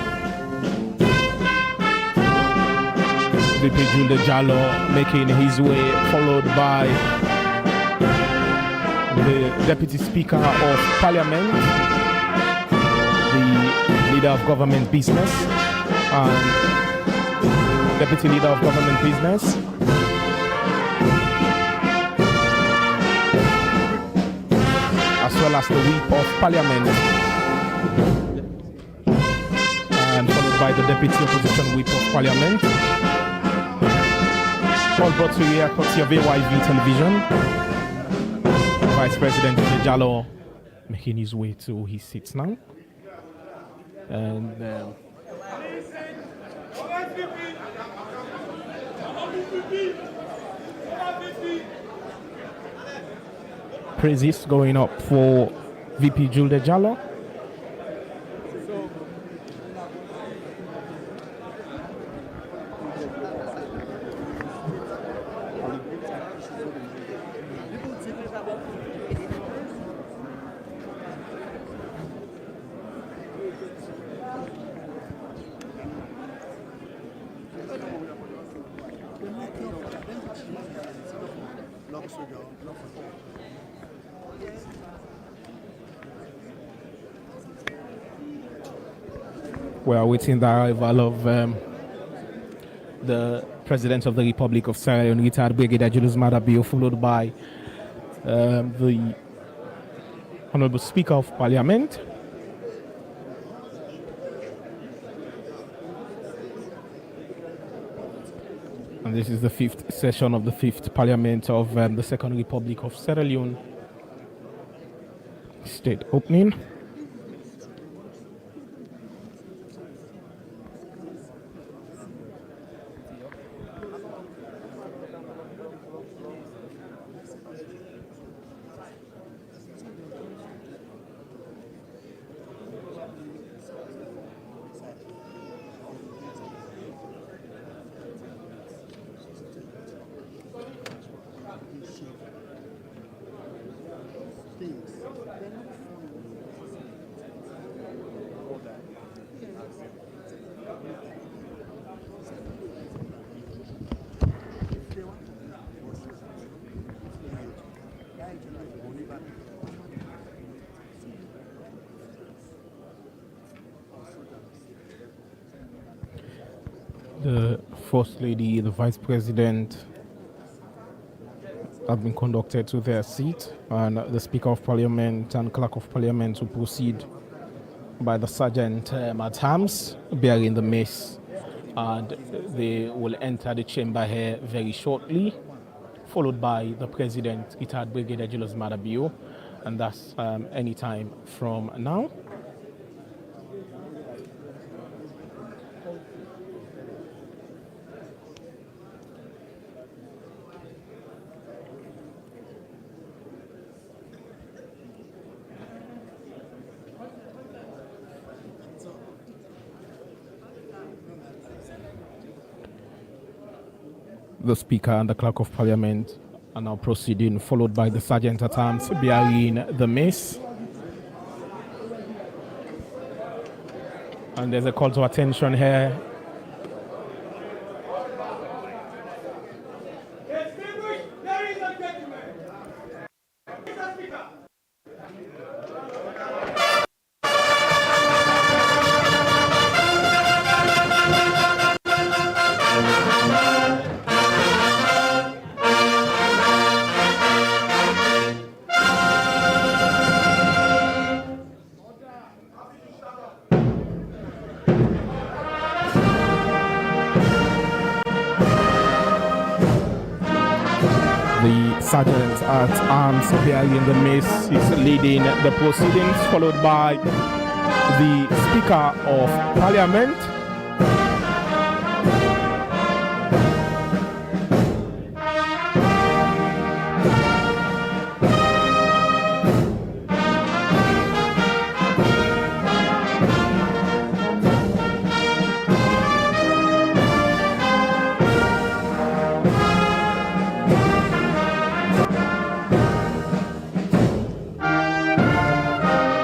VP Julde Jallow making his way, followed by the Deputy Speaker of Parliament, the Leader of Government Business, and Deputy Leader of Government Business, as well as the Whip of Parliament, and followed by the Deputy Opposition Whip of Parliament. All brought to you courtesy of AYV Television. Vice President Jallow making his way to his seats now. And praises going up for VP Julde Jallo. We are waiting the arrival of the President of the Republic of Sierra Leone, retired Brigadier Julius Maada Bio, followed by the Honorable Speaker of Parliament. And this is the 5th session of the 5th Parliament of the Second Republic of Sierra Leone. State opening. The First Lady, the Vice President have been conducted to their seat, and the Speaker of Parliament and Clerk of Parliament will proceed by the Sergeant at Arms bearing the mace, and they will enter the chamber here very shortly, followed by the President, retired Brigadier Julius Maada Bio, and that's any time from now. The Speaker and the Clerk of Parliament are now proceeding, followed by the Sergeant at Arms bearing the mace. And there's a call to attention here. Sergeant at Arms bearing the mace is leading the proceedings, followed by the Speaker of Parliament.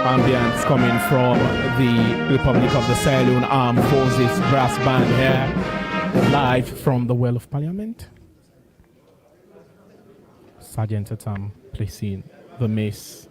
Ambience coming from the Republic of the Sierra Leone Armed Forces brass band here, live from the Well of Parliament. Sergeant at Arms placing the mace.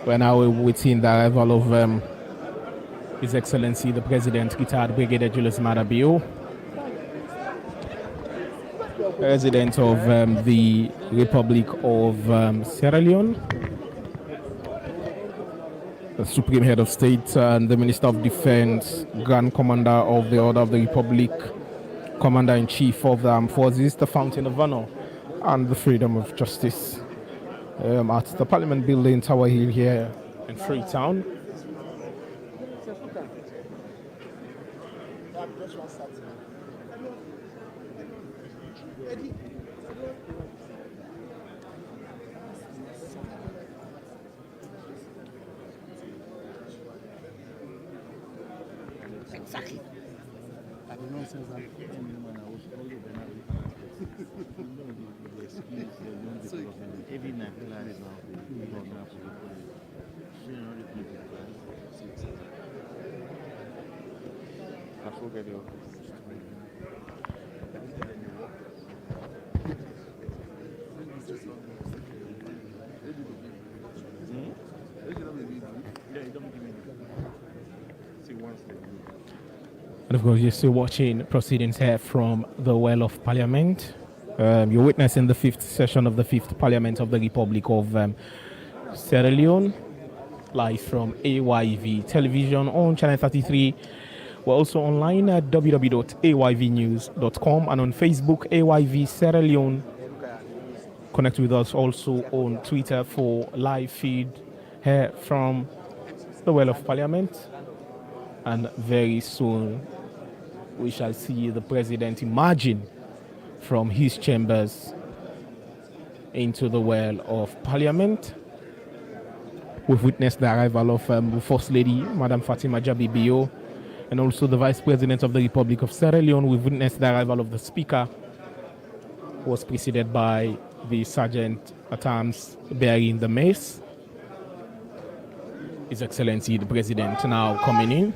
We're now within the arrival of His Excellency the President, retired Brigadier Julius Madabio, President of the Republic of Sierra Leone, the Supreme Head of State and the Minister of Defense, Grand Commander of the Order of the Republic, Commander-in-Chief of the Armed Forces, the Fountain of Honor and the Freedom of Justice at the Parliament Building, Tower Hill here in Freetown. Exactly. And of course, you're still watching proceedings here from the Well of Parliament. You're witnessing the 5th session of the 5th Parliament of the Republic of Sierra Leone, live from AYV television on Channel 33. We're also online at www.ayvnews.com and on Facebook, AYV Sierra Leone. Connect with us also on Twitter for live feed here from the Well of Parliament. And very soon, we shall see the President emerging from his chambers into the Well of Parliament. We've witnessed the arrival of the First Lady, Madam Fatima Jabi-Bio, and also the Vice President of the Republic of Sierra Leone. We've witnessed the arrival of the Speaker, who was preceded by the Sergeant at Arms bearing the mace. His Excellency the President now coming in.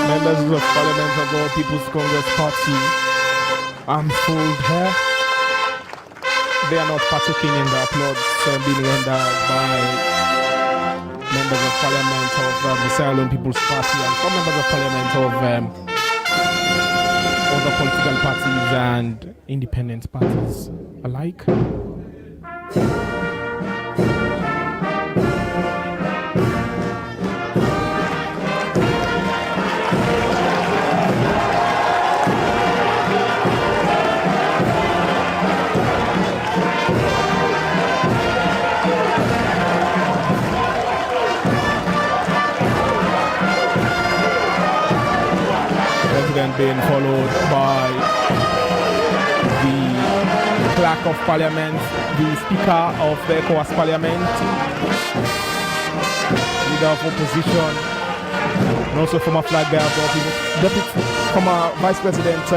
Members of Parliament of the People's Congress Party unfold here. They are not partaking in the applause being rendered by members of Parliament of the Sierra Leone People's Party and some members of Parliament of other political parties and independent parties alike. Being followed by the Clerk of Parliament, the Speaker of the ECOWAS Parliament, Leader of Opposition, and also former flag bearer, former Vice President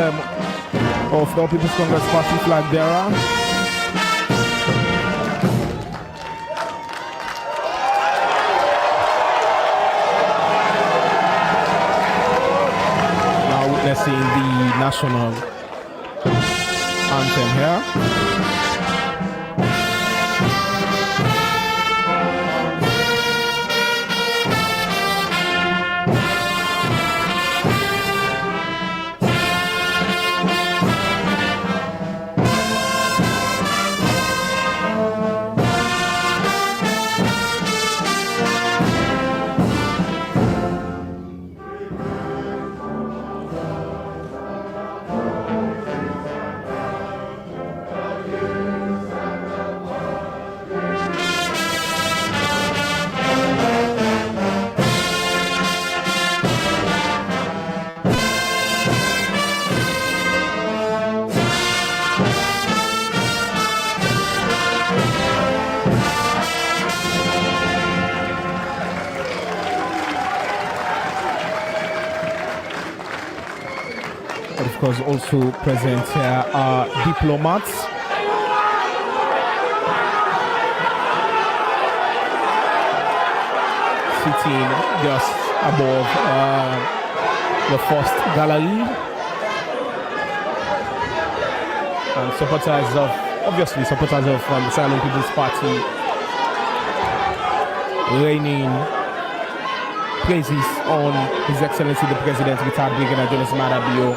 of the People's Congress Party flag bearer. Witnessing the National Anthem here. because also present here are diplomats. Sitting just above the first gallery. And supporters of the Sierra Leone People's Party raining praises on His Excellency the President, retired Brigadier Jonas Madabio,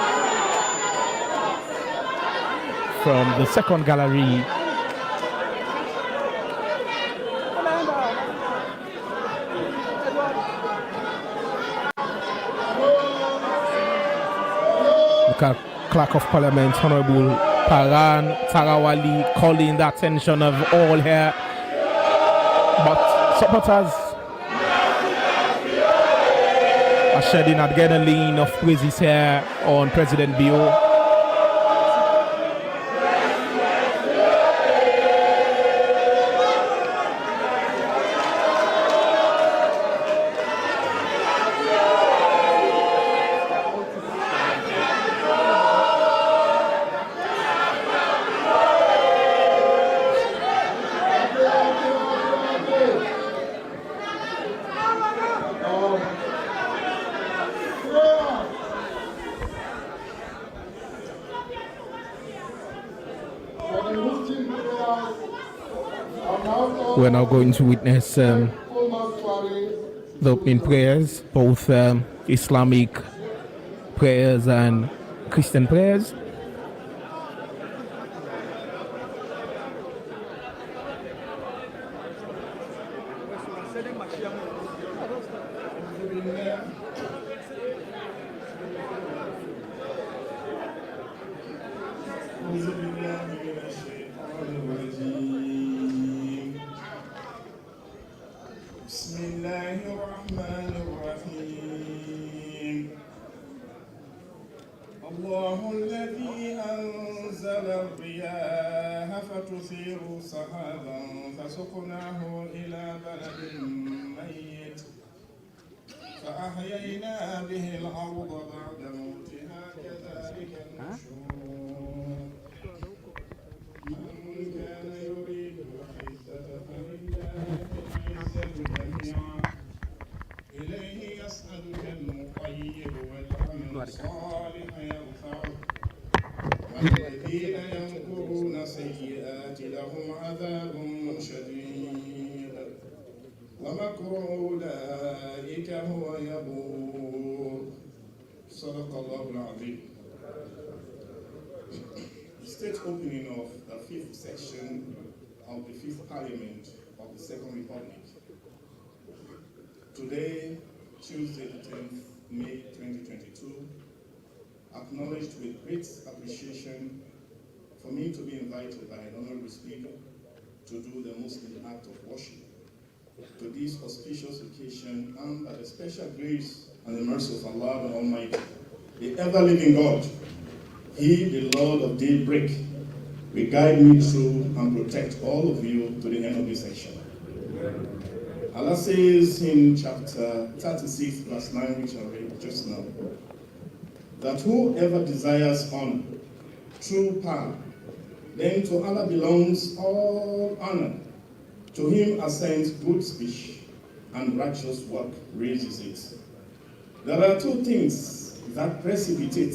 from the second gallery. The Clerk of Parliament, Honorable Paran Tarawali, calling the attention of all here. But supporters are shedding adrenaline of praises here on President Bio. We're now going to witness the opening prayers, both Islamic prayers and Christian prayers. الله الذي أنزل الرياح فتثير سحابا فسقناه إلى بلد ميت فأحيينا به الأرض بعد موتها كذلك النشور من كان يريد العزة فلله العزة جميعا إليه يصعد المطيب والعمل الصالح يرفعه والذين يمكرون السيئات لهم عذاب شديد ومكر أولئك هو يبور. صدق الله العظيم. The state opening of the fifth section of the fifth parliament of the Second Republic. Today, Tuesday the 10th May 2022, acknowledged with great appreciation for me to be invited by an honorable speaker to do the Muslim act of worship to this auspicious occasion, and by the special grace and the mercy of Allah the Almighty, the ever-living God, He, the Lord of daybreak, will guide me through and protect all of you to the end of this section. Allah says in chapter 36, verse 9, which I read just now, that whoever desires honor, true power, then to Allah belongs all honor. To Him ascends good speech, and righteous work raises it. There are two things that precipitate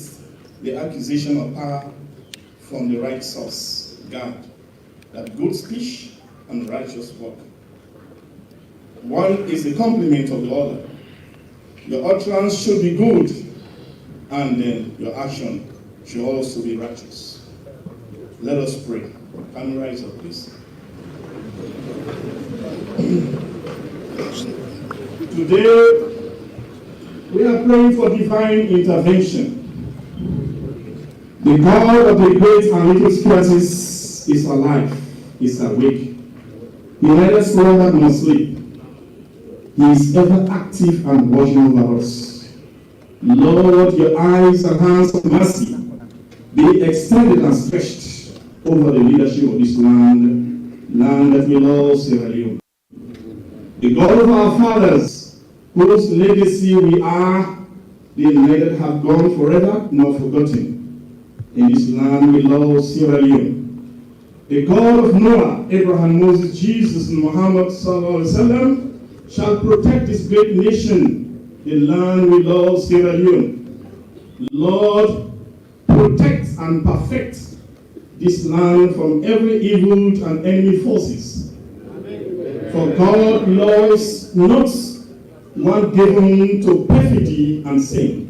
the accusation of power from the right source, God, that good speech and righteous work. One is the complement of the other. Your utterance should be good, and then your action should also be righteous. Let us pray. Can you rise up, please? Today, we are praying for divine intervention. The God of the great and little crisis is alive, is awake. He neither slumbered nor sleep. He is ever active and watching over us. Lord, your eyes and hands of mercy be extended and stretched over the leadership of this land that we love, Sierra Leone. The God of our fathers, whose legacy we are, they neither have gone forever nor forgotten. in this land we love, Sierra Leone. The God of Noah, Abraham, Moses, Jesus, and Muhammad ﷺ shall protect this great nation, the land we love, Sierra Leone. Lord, protect and perfect this land from every evil and enemy forces. For God loves not one given to perfidy and sin.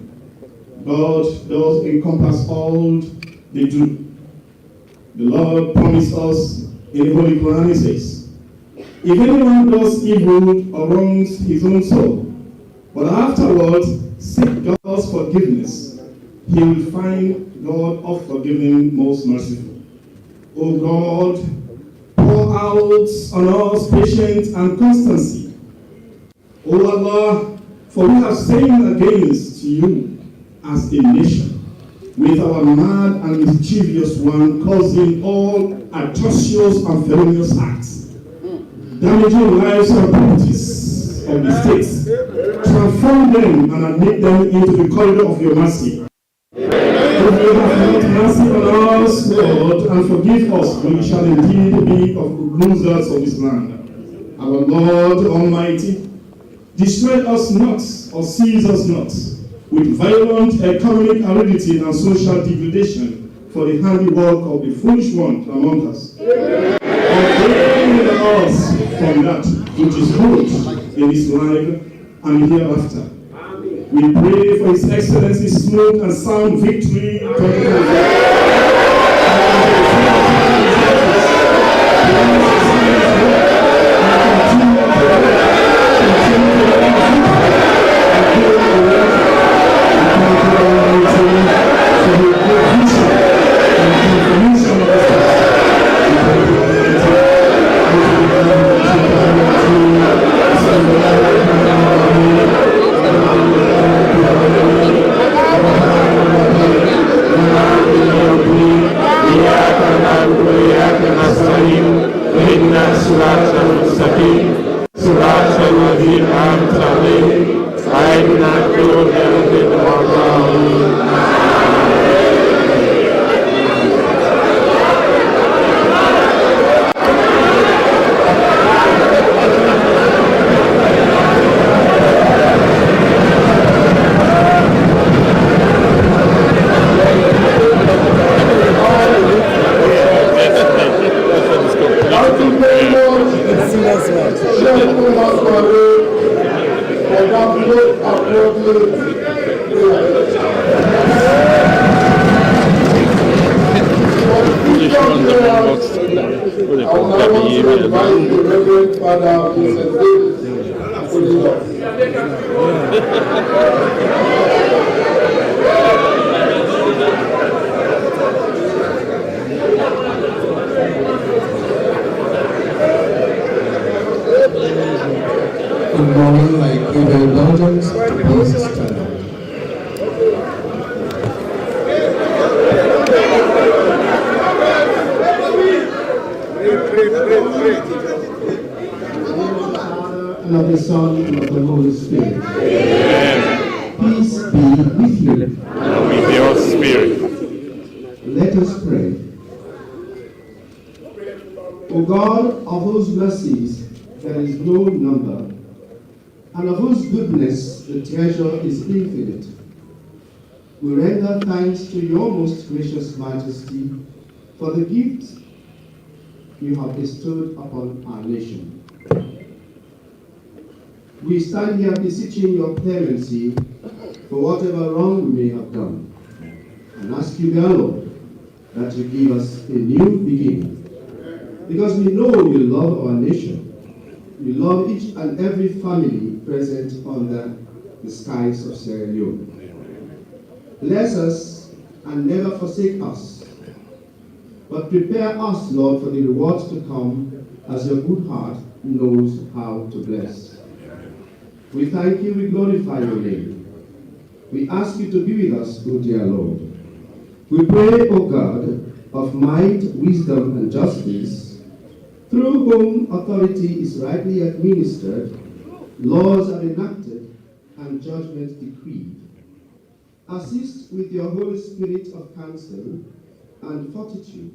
God does encompass all they do. The Lord promised us in the Holy Quran, he says, if anyone does evil or wrongs his own soul, but afterwards seek God's forgiveness, he will find God of forgiving, most merciful. O God, pour out on us patience and constancy. O Allah, for we have sinned against you as a nation, with our mad and mischievous one causing all atrocious and felonious acts, damaging lives and properties of the states, transform them and admit them into the corridor of your mercy. If you have not mercy on us, Lord, and forgive us, we shall indeed be of losers of this land. Our Lord Almighty, destroy us not or seize us not with violent economic aridity and social degradation for the handiwork of the foolish one among us. Ordain us from that which is good in this life and hereafter. We pray for His Excellency's smooth and sound victory. Good morning, my fellow indulgence. Please stand up. And of the Son and of the Holy Spirit. Amen. Peace be with you. And with your spirit. Let us pray. O God, of whose mercies there is no number, and of whose goodness the treasure is infinite, we render thanks to your most gracious majesty for the gift you have bestowed upon our nation. We stand here beseeching your clemency for whatever wrong we may have done, and ask you, dear Lord, that you give us a new beginning, because we know you love our nation. You love each and every family present under the skies of Sierra Leone. Bless us and never forsake us, but prepare us, Lord, for the rewards to come as your good heart knows how to bless. We thank you, we glorify your name. We ask you to be with us, O dear Lord. We pray, O God, of might, wisdom, and justice, through whom authority is rightly administered, laws are enacted, and judgment decreed. assist with your Holy Spirit of counsel and fortitude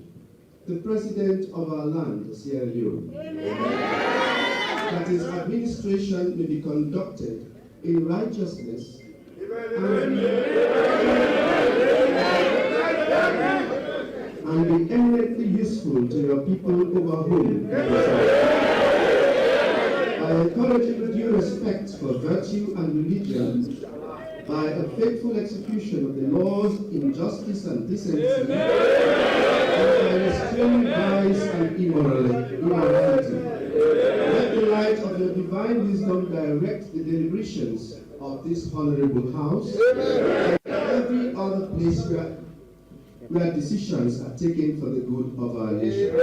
the President of our land, Sierra Leone, that his administration may be conducted in righteousness and be eminently useful to your people over whom he presides. I encourage you with due respect for virtue and religion by a faithful execution of the laws in justice and decency, and by restraining vice and immorality. Let the light of your divine wisdom direct the deliberations of this honorable house and every other place where decisions are taken for the good of our nation.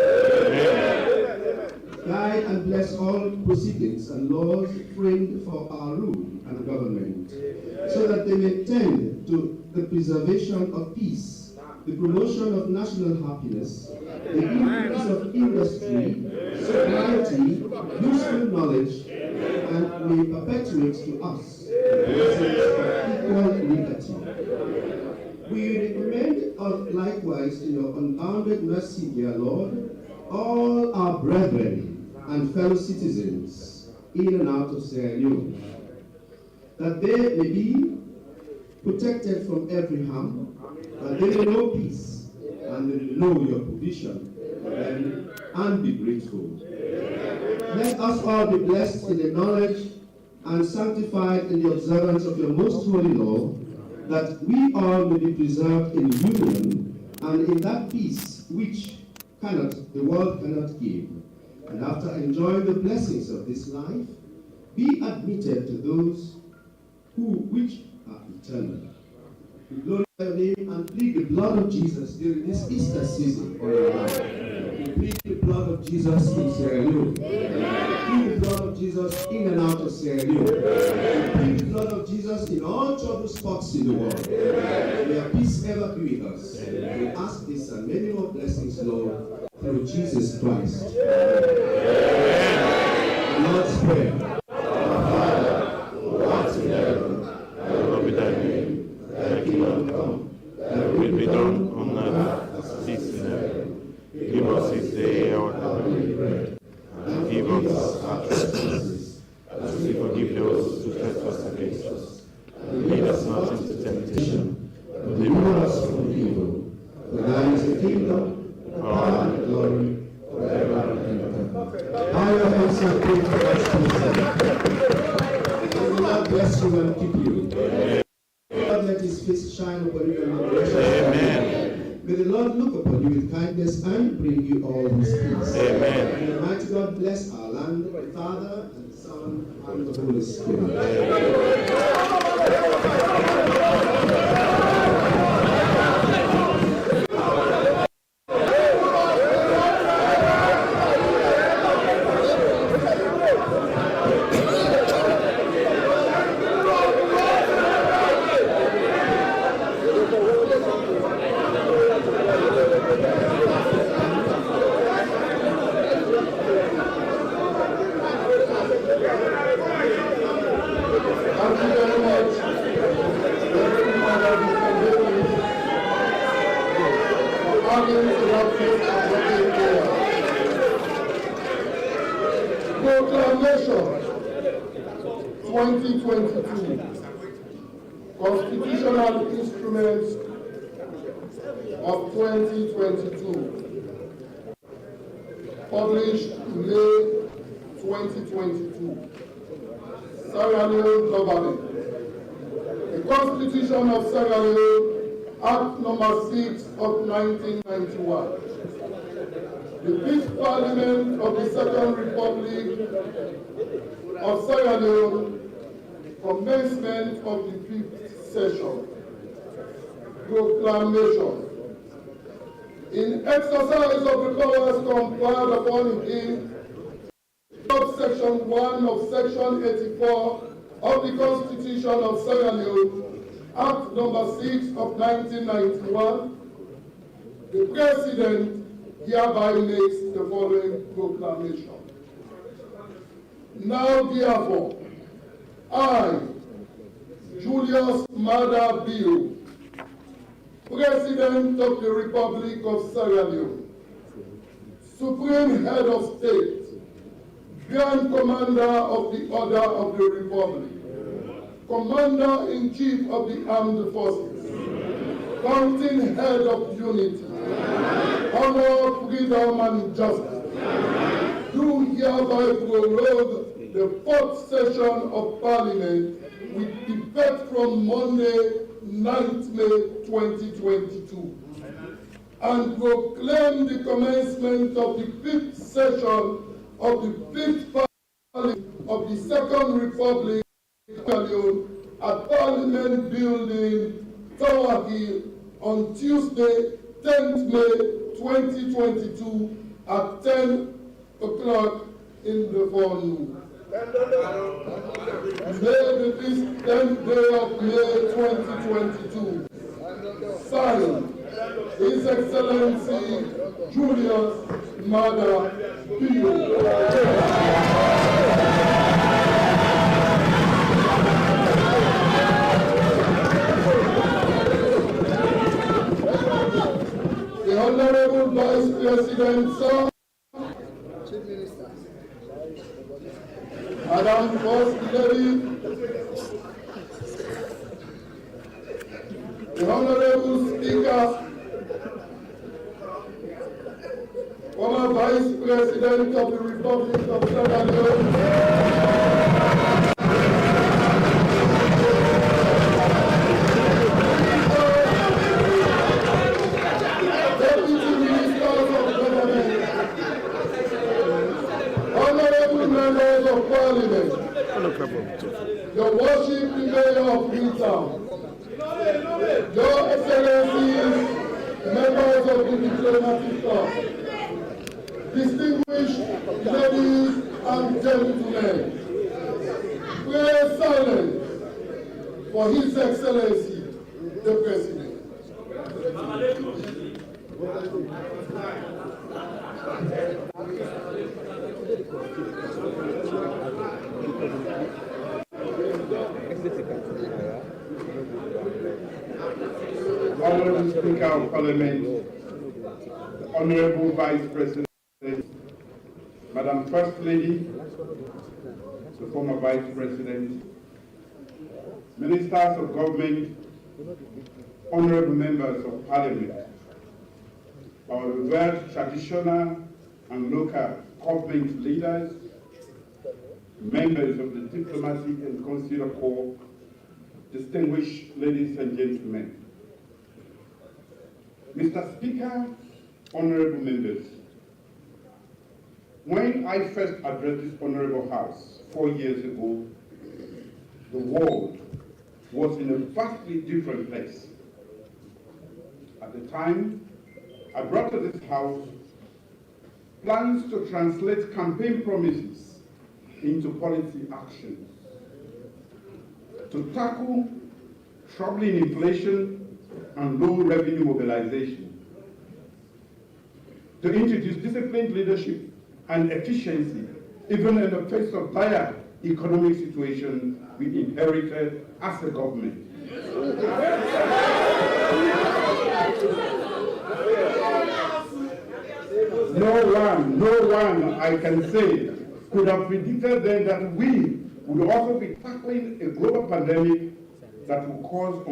Guide and bless all proceedings and laws framed for our rule and government, so that they may tend to the preservation of peace, the promotion of national happiness, the increase of industry, sobriety, useful knowledge, and may perpetuate to us the blessings of equal liberty. We recommend likewise in your unbounded mercy, dear Lord, all our brethren and fellow citizens in and out of Sierra Leone, that they may be protected from every harm, that they may know peace, and they may know your provision for them, and be grateful. Let us all be blessed in the knowledge and sanctified in the observance of your most holy law, that we all may be preserved in union and in that peace which the world cannot give. And after enjoying the blessings of this life, be admitted to those which are eternal. We glorify your name and plead the blood of Jesus during this Easter season for your life. We plead the blood of Jesus in Sierra Leone. We plead the blood of Jesus in and out of Sierra Leone. We plead the blood of Jesus in all trouble spots in the world. May your peace ever be with us. We ask this and many more blessings, Lord, through Jesus Christ. The Lord's Prayer. Our Father, who art in heaven, hallowed be thy name. Thy kingdom come, thy will be done on earth as it is in heaven. Give us this day our daily bread, and give us our trespasses, as we forgive those who trespass against us. And lead us not into temptation, but deliver us from evil. For thine is the kingdom, power and glory, forever and ever. Bow your heads and pray for us, may the Lord bless you and keep you. God let his face shine upon you and be gracious. Amen. May the Lord look upon you with kindness and bring you all his peace. Amen. May the mighty God bless our land, the Father, and the Son, and the Holy Spirit. Proclamation 2022 Constitutional Instruments of 2022 published May 2022. Sierra Leone Government. The Constitution of Sierra Leone, Act number 6 of 1991. The 5th Parliament of the Second Republic of Sierra Leone, commencement of the 5th session. Proclamation. In exercise of the powers conferred upon him, subsection 1 of section 84 of the Constitution of Sierra Leone, Act number 6 of 1991, the President hereby makes the following proclamation. Now therefore, I, Julius Maada Bio, President of the Republic of Sierra Leone, Supreme Head of State, Grand Commander of the Order of the Republic, Commander-in-Chief of the Armed Forces, Fountain Head of Unity, Honor, Freedom, and Justice, do hereby prorogue the 4th session of Parliament with effect from Monday, 9th May 2022, and proclaim the commencement of the 5th session of the 5th Parliament of the Second Republic of Sierra Leone at Parliament Building, Tower Hill, on Tuesday, 10th May 2022 at 10 o'clock in the forenoon. May this 10th day of May 2022, signed, His Excellency Julius Maada Bio. The Honorable Vice President, sir, Madam First Lady, the Honorable Speaker, former Vice President of the Republic of Sierra Leone, of Parliament, your worship the Mayor of Freetown, your Excellencies, members of the diplomatic corps, distinguished ladies and gentlemen, pray silence for His Excellency, the President. Honorable Speaker of Parliament, Honorable Vice President, Madam First Lady, the former Vice President, Ministers of Government, Honorable Members of Parliament, our revered traditional and local government leaders, members of the diplomatic and consular corps, distinguished ladies and gentlemen. Mr. Speaker, honorable members, when I first addressed this honorable house 4 years ago, the world was in a vastly different place. At the time, I brought to this house plans to translate campaign promises into policy actions, to tackle troubling inflation and low revenue mobilization, to introduce disciplined leadership and efficiency even in the face of dire economic situation we inherited as a government. No one, I can say, could have predicted then that we would also be tackling a global pandemic that will cause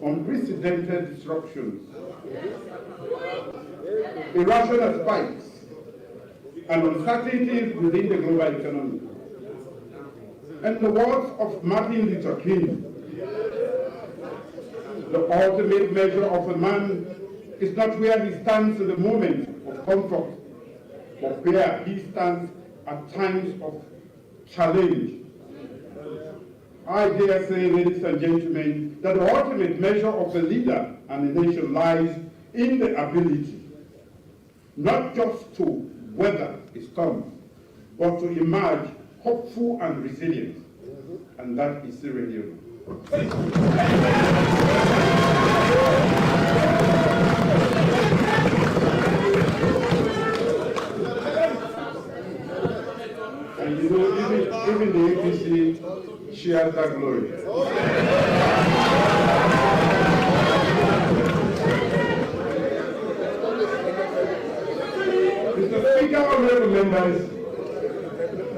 unprecedented disruptions, irrational spikes, and uncertainties within the global economy. In the words of Martin Luther King, the ultimate measure of a man is not where he stands in the moment of comfort, but where he stands at times of challenge. I dare say, ladies and gentlemen, that the ultimate measure of a leader and a nation lies in the ability not just to weather a storm, but to emerge hopeful and resilient. And that is Sierra Leone. And you know, even the APC shares that glory. Mr. Speaker, honorable members,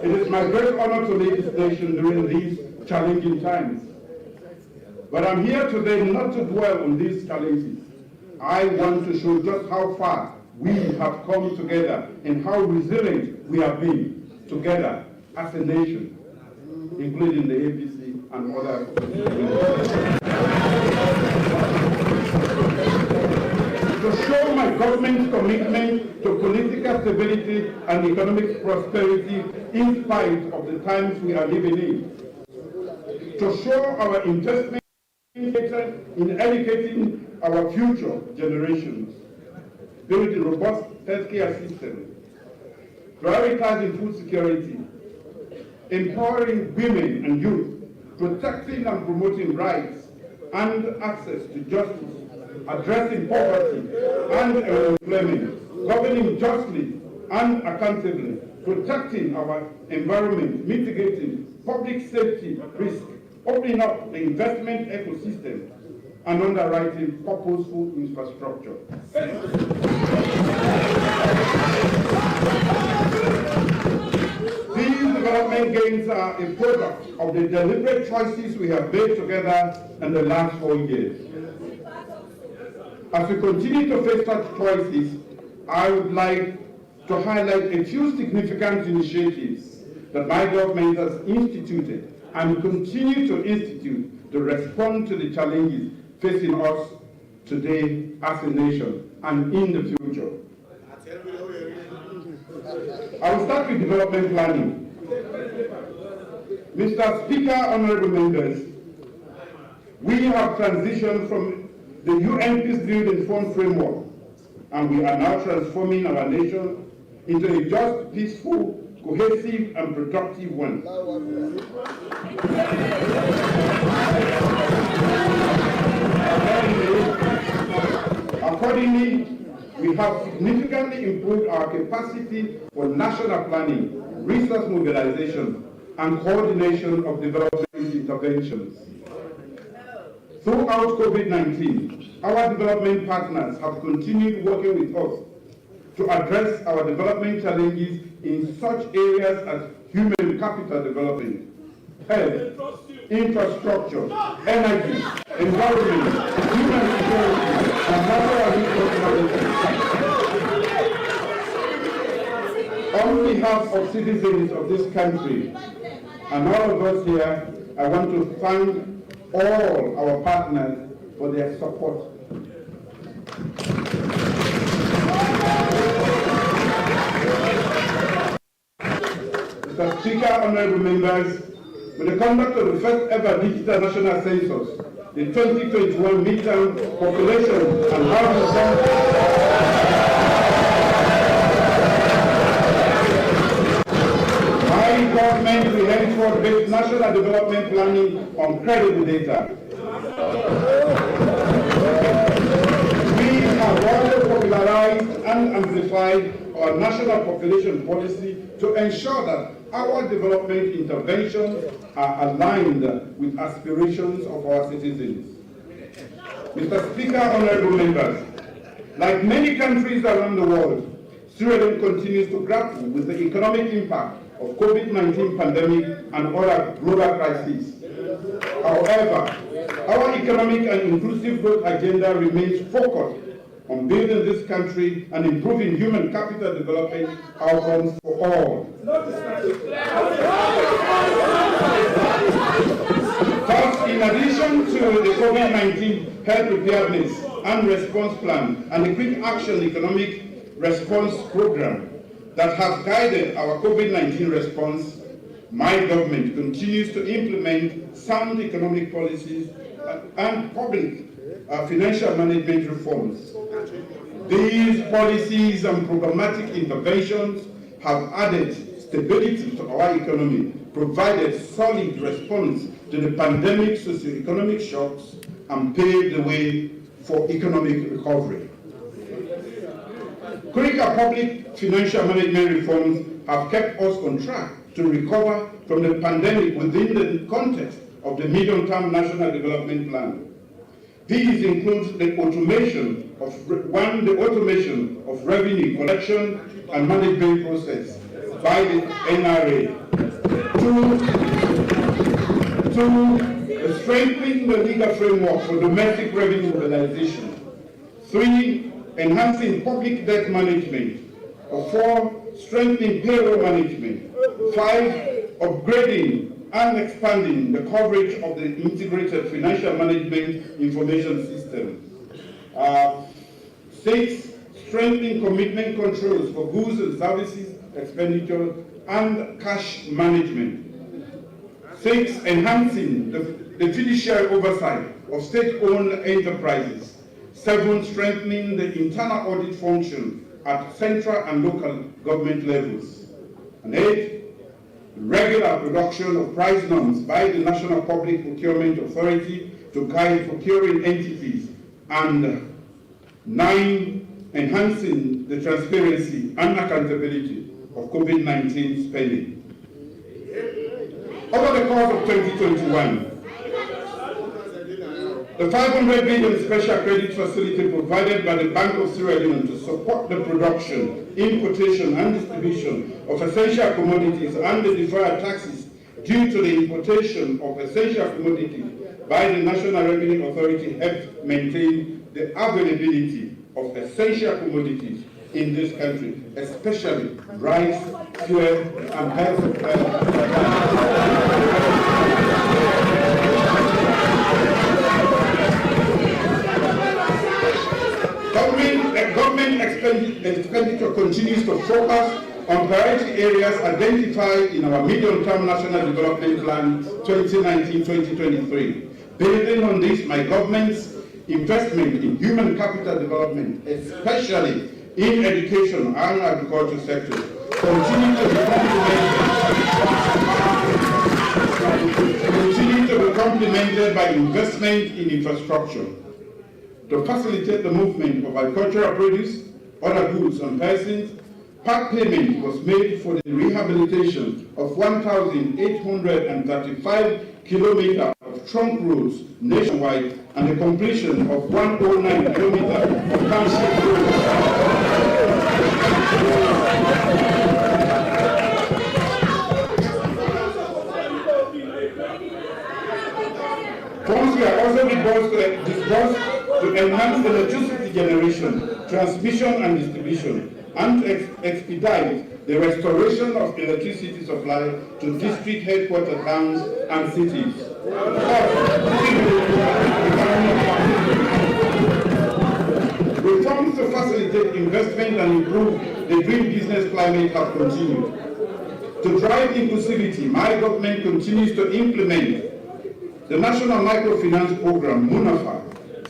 it is my great honor to lead this nation during these challenging times. But I'm here today not to dwell on these challenges. I want to show just how far we have come together and how resilient we have been together as a nation, including the APC and other. To show my government's commitment to political stability and economic prosperity in spite of the times we are living in. To show our investment in educating our future generations, building robust healthcare system, prioritizing food security, empowering women and youth, protecting and promoting rights and access to justice, addressing poverty and unemployment, governing justly and accountably, protecting our environment, mitigating public safety risk, opening up the investment ecosystem, and underwriting purposeful infrastructure. These development gains are a product of the deliberate choices we have made together in the last 4 years. As we continue to face such choices, I would like to highlight a few significant initiatives that my government has instituted and continue to institute to respond to the challenges facing us today as a nation and in the future. I will start with development planning. Mr. Speaker, honorable members, we have transitioned from the UN Peace Building Fund framework, and we are now transforming our nation into a just, peaceful, cohesive, and productive one. Accordingly, we have significantly improved our capacity for national planning, resource mobilization, and coordination of development interventions. Throughout COVID-19, our development partners have continued working with us to address our development challenges in such areas as human capital development, health, infrastructure, energy, environment, human security, and natural resource management. On behalf of citizens of this country and all of us here, I want to thank all our partners for their support. Mr. Speaker, honorable members, with the conduct of the first ever digital national census, the 2021 midterm population and housing census, my government will henceforth base national development planning on credible data. We have also popularized and amplified our national population policy to ensure that our development interventions are aligned with aspirations of our citizens. Mr. Speaker, honorable members, like many countries around the world, Sierra Leone continues to grapple with the economic impact of COVID-19 pandemic and other global crises. However, our economic and inclusive growth agenda remains focused on building this country and improving human capital development outcomes for all. First, in addition to the COVID-19 health preparedness and response plan and the quick action economic response program that has guided our COVID-19 response, my government continues to implement sound economic policies and public financial management reforms. These policies and programmatic interventions have added stability to our economy, provided solid response to the pandemic socioeconomic shocks, and paved the way for economic recovery. Critical public financial management reforms have kept us on track to recover from the pandemic within the context of the medium-term National Development Plan. These include the automation of revenue collection and management process by the NRA. Two, strengthening the legal framework for domestic revenue mobilization. 3, enhancing public debt management. 4, strengthening payroll management. 5, upgrading and expanding the coverage of the integrated financial management information system. 6, strengthening commitment controls for goods and services expenditure and cash management. 6, enhancing the fiduciary oversight of state-owned enterprises. 7, strengthening the internal audit function at central and local government levels. And 8, regular production of price norms by the National Public Procurement Authority to guide procuring entities. And 9, enhancing the transparency and accountability of COVID-19 spending. Over the course of 2021, the 500 billion special credit facility provided by the Bank of Sierra Leone to support the production, importation and distribution of essential commodities and the deferred taxes due to the importation of essential commodities by the National Revenue Authority helped maintain the availability of essential commodities in this country, especially rice, fuel, and health. Government expenditure continues to focus on priority areas identified in our medium-term National Development Plan 2019-2023. Building on this, my government's investment in human capital development, especially in education and agriculture sectors, continue to be complemented by investment in infrastructure. To facilitate the movement of agricultural produce, other goods and persons, part payment was made for the rehabilitation of 1,835 kilometers of trunk roads nationwide and the completion of 109 kilometers of township roads. Funds were also disbursed to enhance the electricity generation, transmission and distribution, and to expedite the restoration of electricity supply to district headquarter towns and cities. Reforms to facilitate investment and improve the green business climate have continued. To drive inclusivity, my government continues to implement the National Microfinance Program, MUNAFA,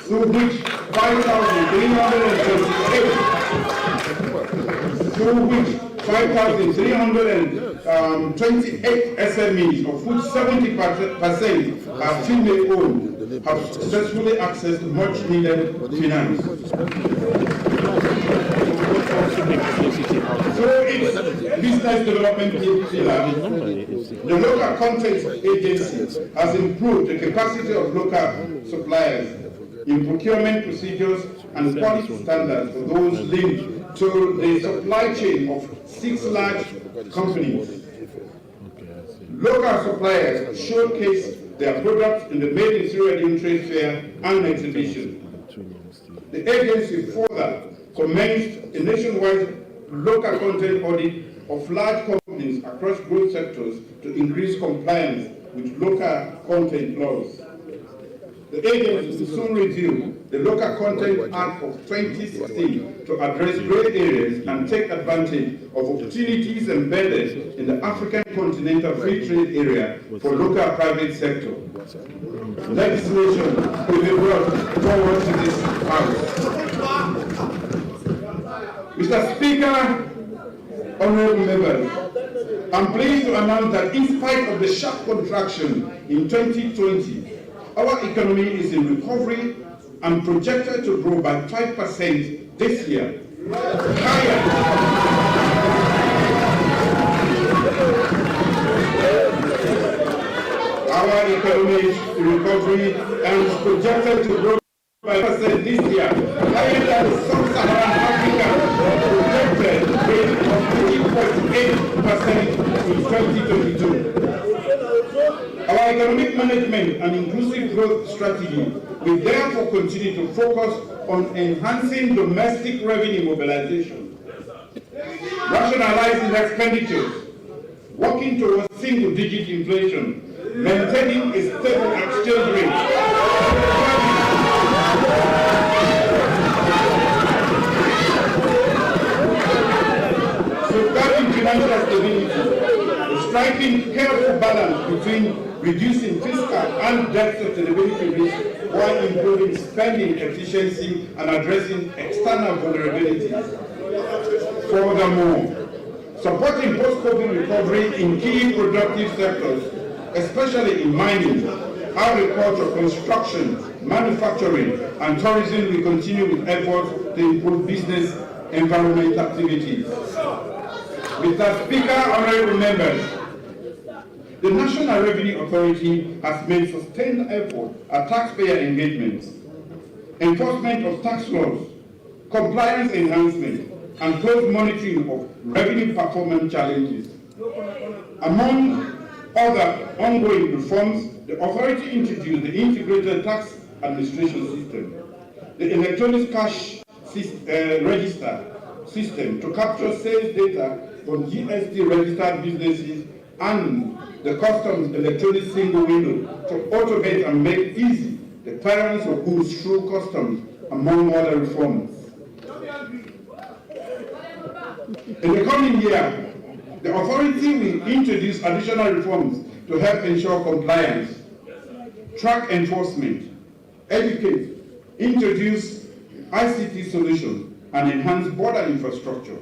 through which 5,328 SMEs, of which 70% are female-owned, have successfully accessed much-needed finance. Through its business development pillar, the local content agency has improved the capacity of local suppliers in procurement procedures and quality standards for those linked to the supply chain of 6 large companies. Local suppliers showcase their products in the Made in Sierra Leone Trade Fair and exhibition. The agency further commenced a nationwide local content audit of large companies across growth sectors to increase compliance with local content laws. The agency will soon review the Local Content Act of 2016 to address gray areas and take advantage of opportunities embedded in the African Continental Free Trade Area for local private sector. Legislation will be brought forward to this House. Mr. Speaker, honorable members, I'm pleased to announce that in spite of the sharp contraction in 2020, our economy is in recovery and projected to grow by 5% this year, higher manage the recovery and is projected to grow by 5% this year, higher than the sub-Saharan Africa projected rate of 3.8% in 2022. Our economic management and inclusive growth strategy will therefore continue to focus on enhancing domestic revenue mobilization, rationalizing expenditures, working towards single-digit inflation, maintaining a stable exchange rate, safeguarding financial stability, striking careful balance between reducing fiscal and debt sustainability risks while improving spending efficiency and addressing external vulnerabilities. Furthermore, supporting post-COVID recovery in key productive sectors, especially in mining, agriculture, construction, manufacturing, and tourism will continue with efforts to improve business environment activities. Mr. Speaker, honorable members, the National Revenue Authority has made sustained effort at taxpayer engagement, enforcement of tax laws, compliance enhancement, and close monitoring of revenue performance challenges. Among other ongoing reforms, the authority introduced the Integrated Tax Administration System, the Electronic Cash Register System to capture sales data from GST-registered businesses, and the Customs Electronic Single Window to automate and make easy the clearance of goods through customs, among other reforms. In the coming year, the authority will introduce additional reforms to help ensure compliance, track enforcement, educate, introduce ICT solutions, and enhance border infrastructure.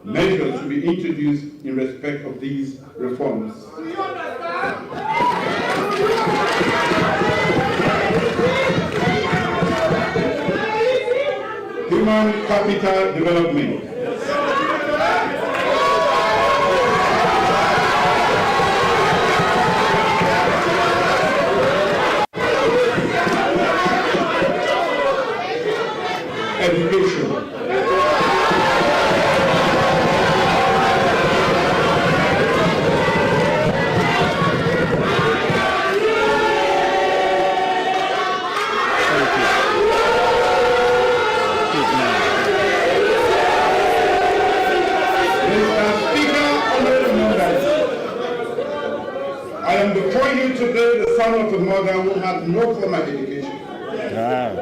Measures to be introduced in respect of these reforms. Human capital development. Education. Today, the son of a mother who had no formal education,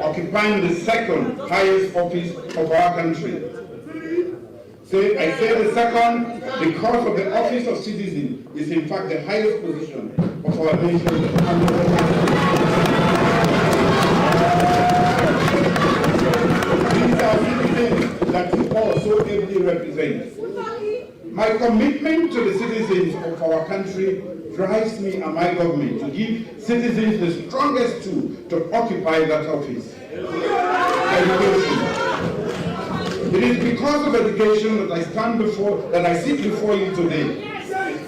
occupying the second highest office of our country. I say the second because of the office of citizen is in fact the highest position of our nation. These are citizens that you all so ably represent. My commitment to the citizens of our country drives me and my government to give citizens the strongest tool to occupy that office. Education. It is because of education that I sit before you today.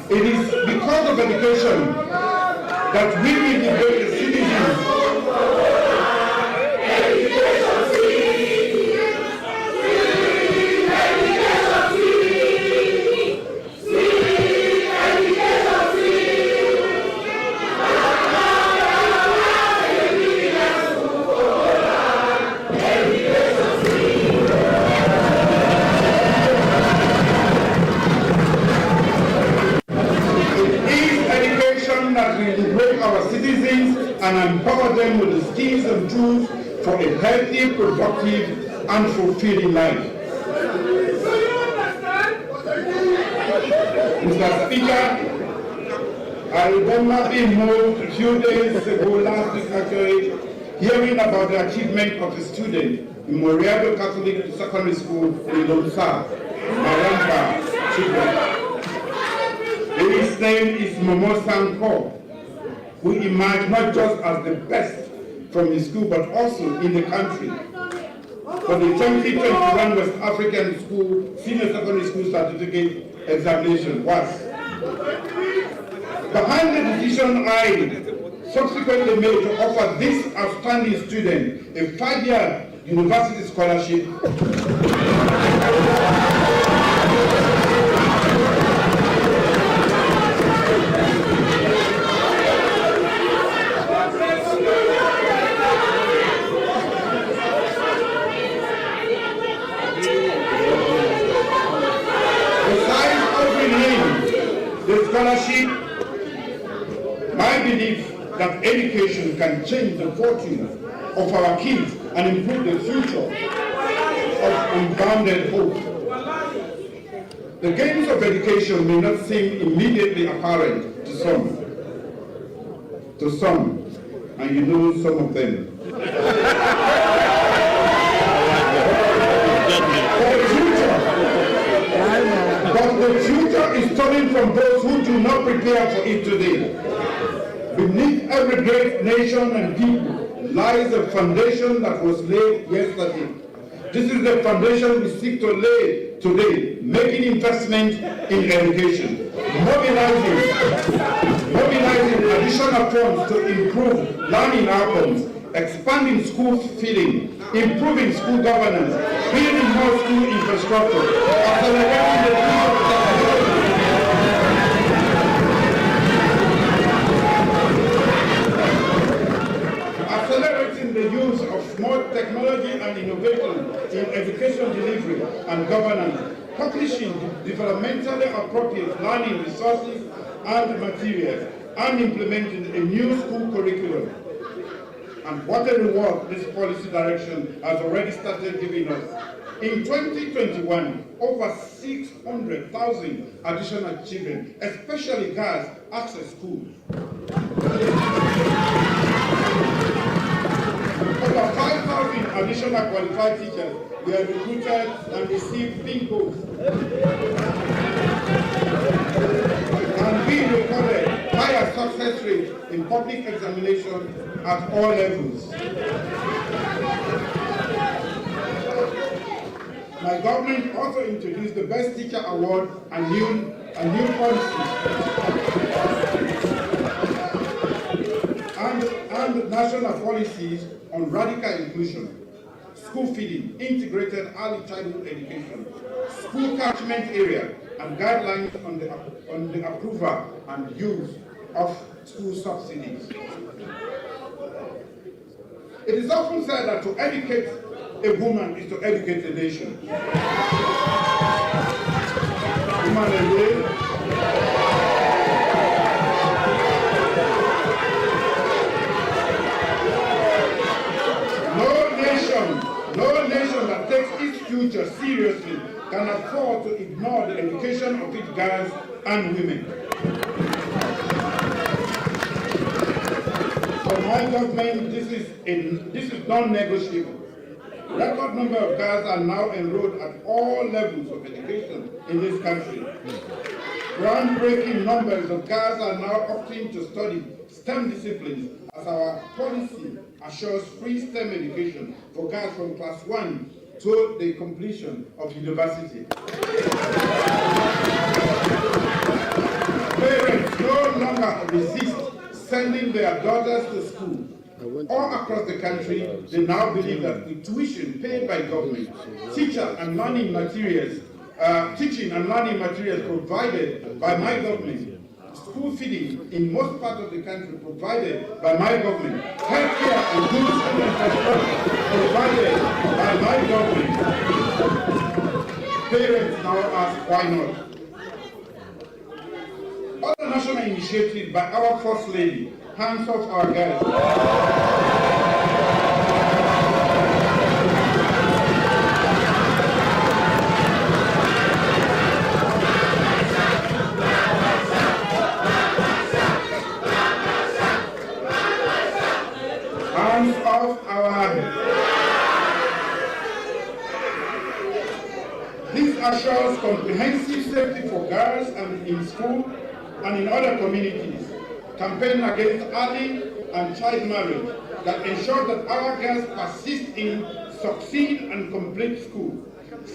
It is because of education that we will debate the citizens. And empower them with the skills and tools for a healthy, productive, and fulfilling life. Mr. Speaker, I remember being moved a few days ago, last week actually, hearing about the achievement of a student in Moriado Catholic Secondary School in Lomsa, Maramba, Children. His name is Momo Sanko, who emerged not just as the best from his school, but also in the country. For the 2021 West African School Senior Secondary School Certificate Examination was. Behind the decision I subsequently made to offer this outstanding student a 5-year university scholarship. Besides offering him the scholarship, my belief that education can change the fortune of our kids and improve the future of unbounded hope. The gains of education may not seem immediately apparent to some, and you know some of them. But the future is stolen from those who do not prepare for it today. Beneath every great nation and people lies a foundation that was laid yesterday. This is the foundation we seek to lay today, making investment in education, mobilizing additional funds to improve learning outcomes, expanding school feeding, improving school governance, building more school infrastructure, accelerating the use of technology. Accelerating the use of smart technology and innovation in education delivery and governance, publishing developmentally appropriate learning resources and materials, and implementing a new school curriculum. And what a reward this policy direction has already started giving us. In 2021, over 600,000 additional children, especially girls, access schools. Over 5,000 additional qualified teachers were recruited and received pincos. And we recorded higher success rates in public examination at all levels. My government also introduced the Best Teacher Award and new policy and national policies on radical inclusion, school feeding, integrated early childhood education, school catchment area, and guidelines on the approval and use of school subsidies. It is often said that to educate a woman is to educate a nation. No nation that takes its future seriously can afford to ignore the education of its girls and women. For my government, this is non-negotiable. Record number of girls are now enrolled at all levels of education in this country. Groundbreaking numbers of girls are now opting to study STEM disciplines as our policy assures free STEM education for girls from class 1 to the completion of university. Parents no longer resist sending their daughters to school. All across the country, they now believe that with tuition paid by government, teaching and learning materials provided by my government, school feeding in most parts of the country provided by my government, healthcare and good school infrastructure provided by my government. Parents now ask why not. Other national initiatives by our First Lady, hands off our girls. Hands off our. This assures comprehensive safety for girls and in school and in other communities. Campaign against early and child marriage that ensures that our girls persist in, succeed and complete school.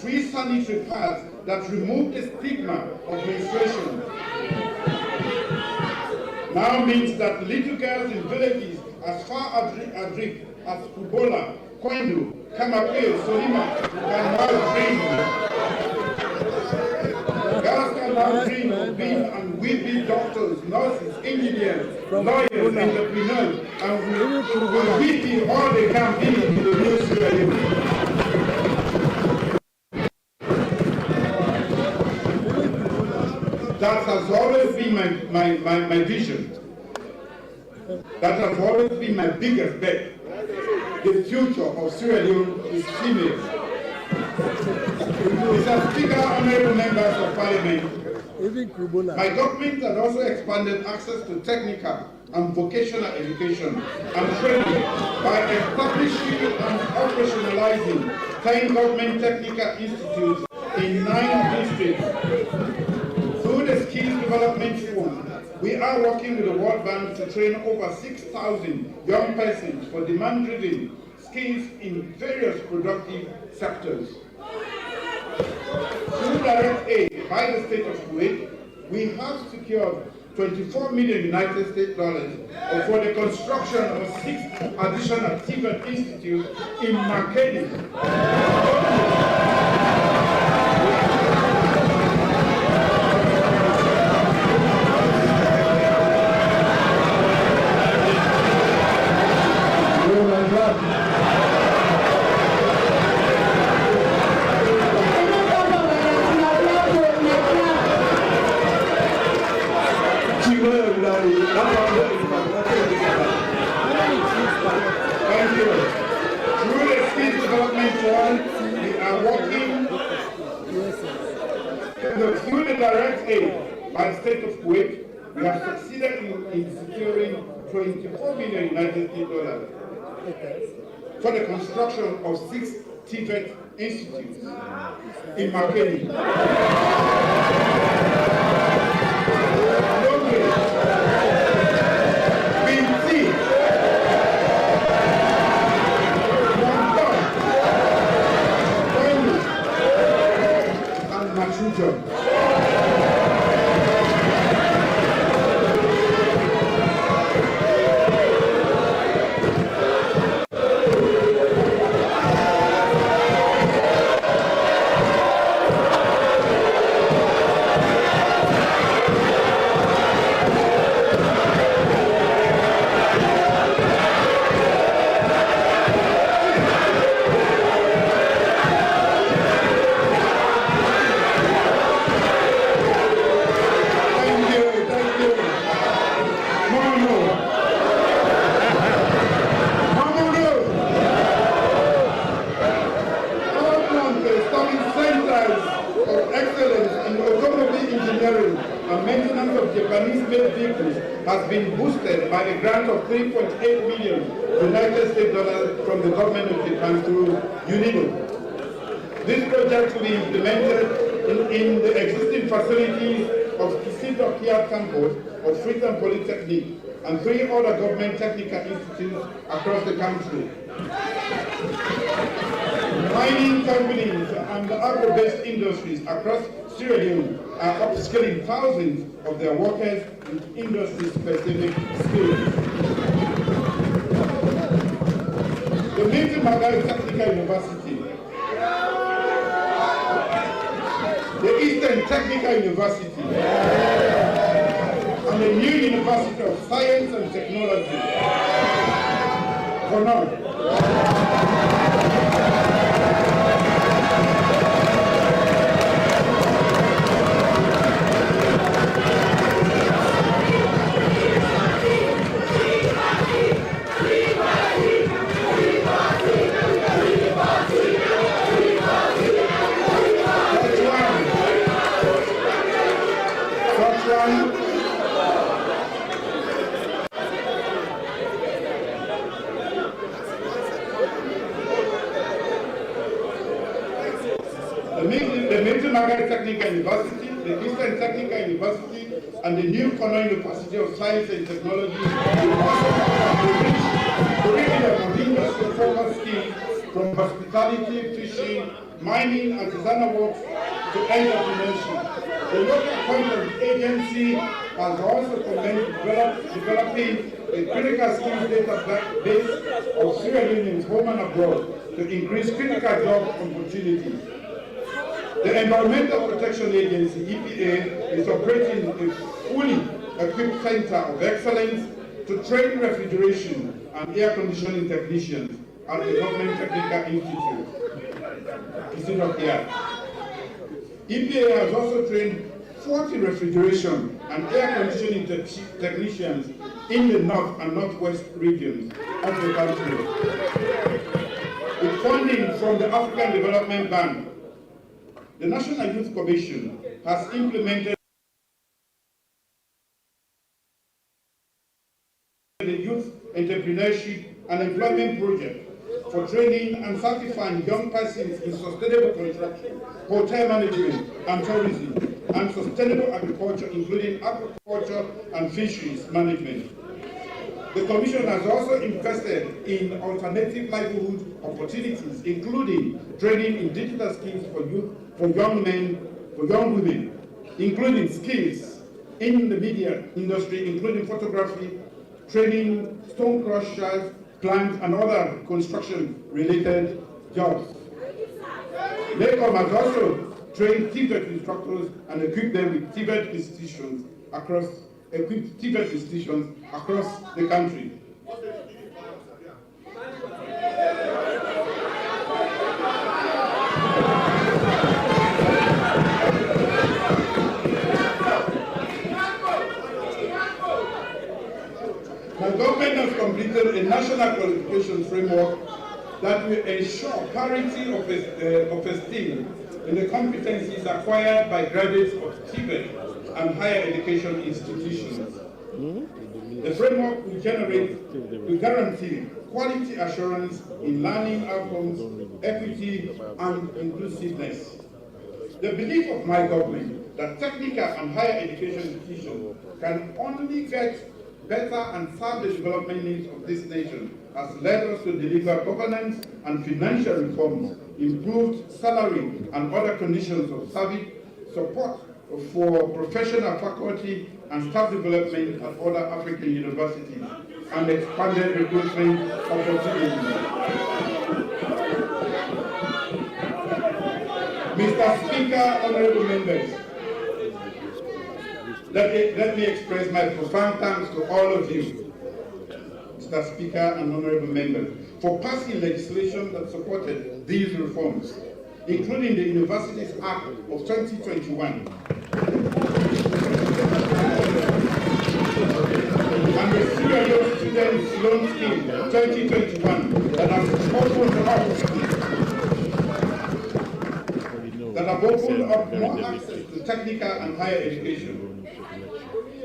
Free sanitary pads that remove the stigma of menstruation. now means that little girls in villages as far adrift as Kubola, Kwendu, Kamakwe, Solima can now dream. Girls can now dream of being and will be doctors, nurses, engineers, lawyers, entrepreneurs, and will be all they can be in the new Sierra Leone. That has always been my vision. That has always been my biggest bet. The future of Sierra Leone is female. Mr. Speaker, honorable members of Parliament, my government has also expanded access to technical and vocational education and training by establishing and operationalizing 10 government technical institutes in 9 districts. Through the Skills Development Fund, we are working with the World Bank to train over 6,000 young persons for demand-driven skills in various productive sectors. Through direct aid by the state of Kuwait, we have secured 24 million United States dollars for the construction of 6 additional TVET institutes in Makeni. Thank you. Through the Skills Development Fund, we are working through the direct aid by the state of Kuwait. We have succeeded in securing 24 million United States dollars for the construction of 6 TVET institutes in Makeni. Has been boosted by a grant of 3.8 million United States dollars from the government of Japan through UNIDO. This project will be implemented in the existing facilities of Kisidok Kia campus of Freetown Polytechnic and 3 other government technical institutes across the country. Mining companies and agro-based industries across Sierra Leone are upskilling thousands of their workers with industry-specific skills. The Milton Magai Technical University, the Eastern Technical University, and the new University of Science and Technology. For now, the Milton Magai Technical University, the Eastern Technical University, and the new Kono University of Science and Technology will also have the rich curriculum of industry-focused skills from hospitality, fishing, mining, artisanal works to entrepreneurship. The local content agency has also commenced developing a critical skills database of Sierra Leoneans home and abroad to increase critical job opportunities. The Environmental Protection Agency, EPA, is operating a fully equipped center of excellence to train refrigeration and air conditioning technicians at the Government Technical Institute of Air. EPA has also trained 40 refrigeration and air conditioning technicians in the north and northwest regions of the country. With funding from the African Development Bank, the National Youth Commission has implemented the Youth Entrepreneurship and Employment Project for training and certifying young persons in sustainable construction, hotel management and tourism, and sustainable agriculture, including agriculture and fisheries management. The Commission has also invested in alternative livelihood opportunities, including training in digital skills for youth, for young men, for young women, including skills in the media industry, including photography, training, stone crushers, plant and other construction-related jobs. NACOM has also trained Tibet instructors and equipped them with Tibet institutions across the country. The government has completed a national qualification framework that will ensure parity of esteem in the competencies acquired by graduates of Tibet and higher education institutions. The framework will guarantee quality assurance in learning outcomes, equity, and inclusiveness. The belief of my government that technical and higher education institutions can only get better and serve the development needs of this nation has led us to deliver governance and financial reforms, improved salary and other conditions of service, support for professional faculty and staff development at other African universities, and expanded recruitment opportunities. Mr. Speaker, honorable members, let me express my profound thanks to all of you, Mr. Speaker and honorable members, for passing legislation that supported these reforms, including the Universities Act of 2021 and the Sierra Leone Students Loan Scheme 2021 that have opened up more access to technical and higher education.